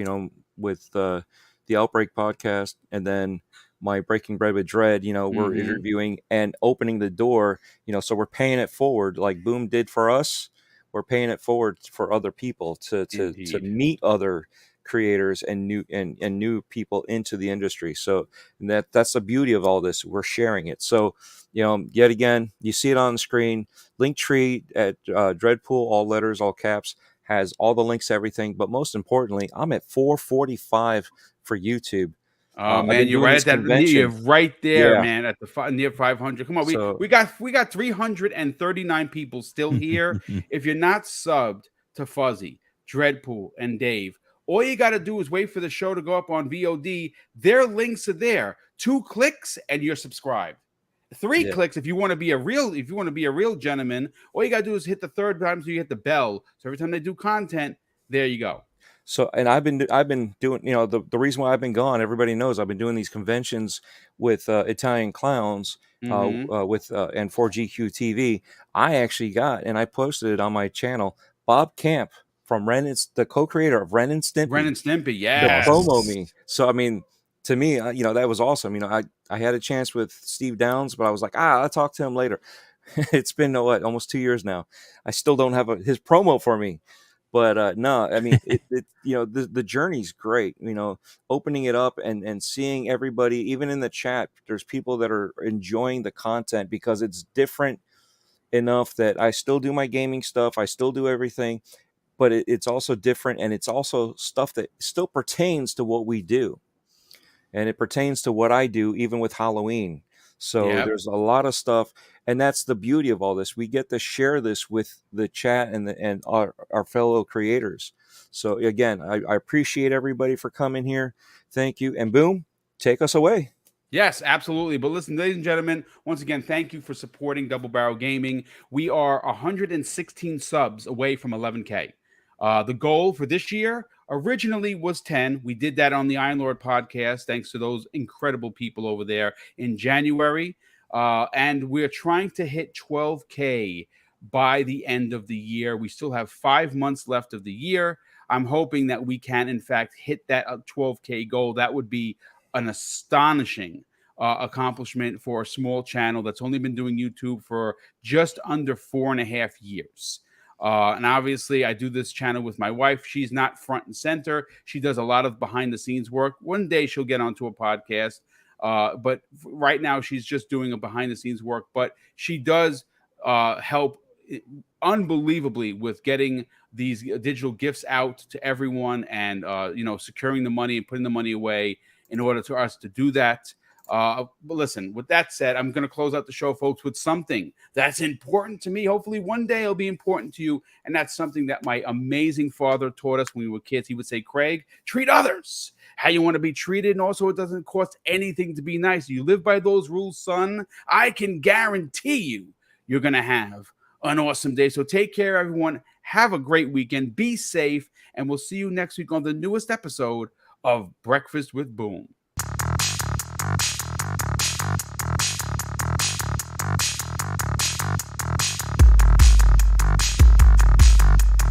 with the Outbreak podcast, and then my Breaking Bread with Dread, we're interviewing and opening the door, so we're paying it forward like Boom did for us. We're paying it forward for other people to meet other creators and new people into the industry. So that's the beauty of all this. We're sharing it. So, yet again, you see it on the screen. Linktree at Dreadpool, all letters, all caps, has all the links to everything. But most importantly, I'm at 445 for YouTube. Oh man, you're right at that. You're right there, man, at the near 500. Come on, we got 339 people still here. If you're not subbed to Fuzzy, Dreadpool, and Dave, all you got to do is wait for the show to go up on VOD. Their links are there. 2 clicks and you're subscribed. 3 clicks if you want to be a real gentleman. All you got to do is hit the 3rd time so you hit the bell. So every time they do content, there you go. So, and I've been doing, the reason why I've been gone, everybody knows I've been doing these conventions with Italian clowns with and 4GQ TV. I actually got, and I posted it on my channel, Bob Camp from the co-creator of Ren and Stimpy. Yes. To promo me. So, I mean, to me, that was awesome. I had a chance with Steve Downs, but I was like, I'll talk to him later. It's been almost 2 years now. I still don't have his promo for me. But no, I mean, the journey's great, opening it up and seeing everybody, even in the chat, there's people that are enjoying the content because it's different enough that I still do my gaming stuff. I still do everything, but it's also different. And it's also stuff that still pertains to what we do. And it pertains to what I do, even with Halloween. So there's a lot of stuff. And that's the beauty of all this. We get to share this with the chat and our fellow creators. So again, I appreciate everybody for coming here. Thank you. And Boom, take us away. Yes, absolutely. But listen, ladies and gentlemen, once again, thank you for supporting Double Barrel Gaming. We are 116 subs away from 11K. The goal for this year originally was 10. We did that on the Iron Lord podcast, thanks to those incredible people over there in January. And we're trying to hit 12K by the end of the year. We still have 5 months left of the year. I'm hoping that we can, in fact, hit that 12K goal. That would be an astonishing accomplishment for a small channel that's only been doing YouTube for just under 4.5 years. And obviously, I do this channel with my wife. She's not front and center. She does a lot of behind-the-scenes work. One day, she'll get onto a podcast. But right now, she's just doing a behind-the-scenes work. But she does help unbelievably with getting these digital gifts out to everyone and, securing the money and putting the money away in order for us to do that. But listen, with that said, I'm going to close out the show, folks, with something that's important to me. Hopefully one day it'll be important to you. And that's something that my amazing father taught us when we were kids. He would say, Craig, treat others how you want to be treated. And also, it doesn't cost anything to be nice. You live by those rules, son. I can guarantee you're going to have an awesome day. So take care, everyone. Have a great weekend. Be safe. And we'll see you next week on the newest episode of Breakfast with Boom.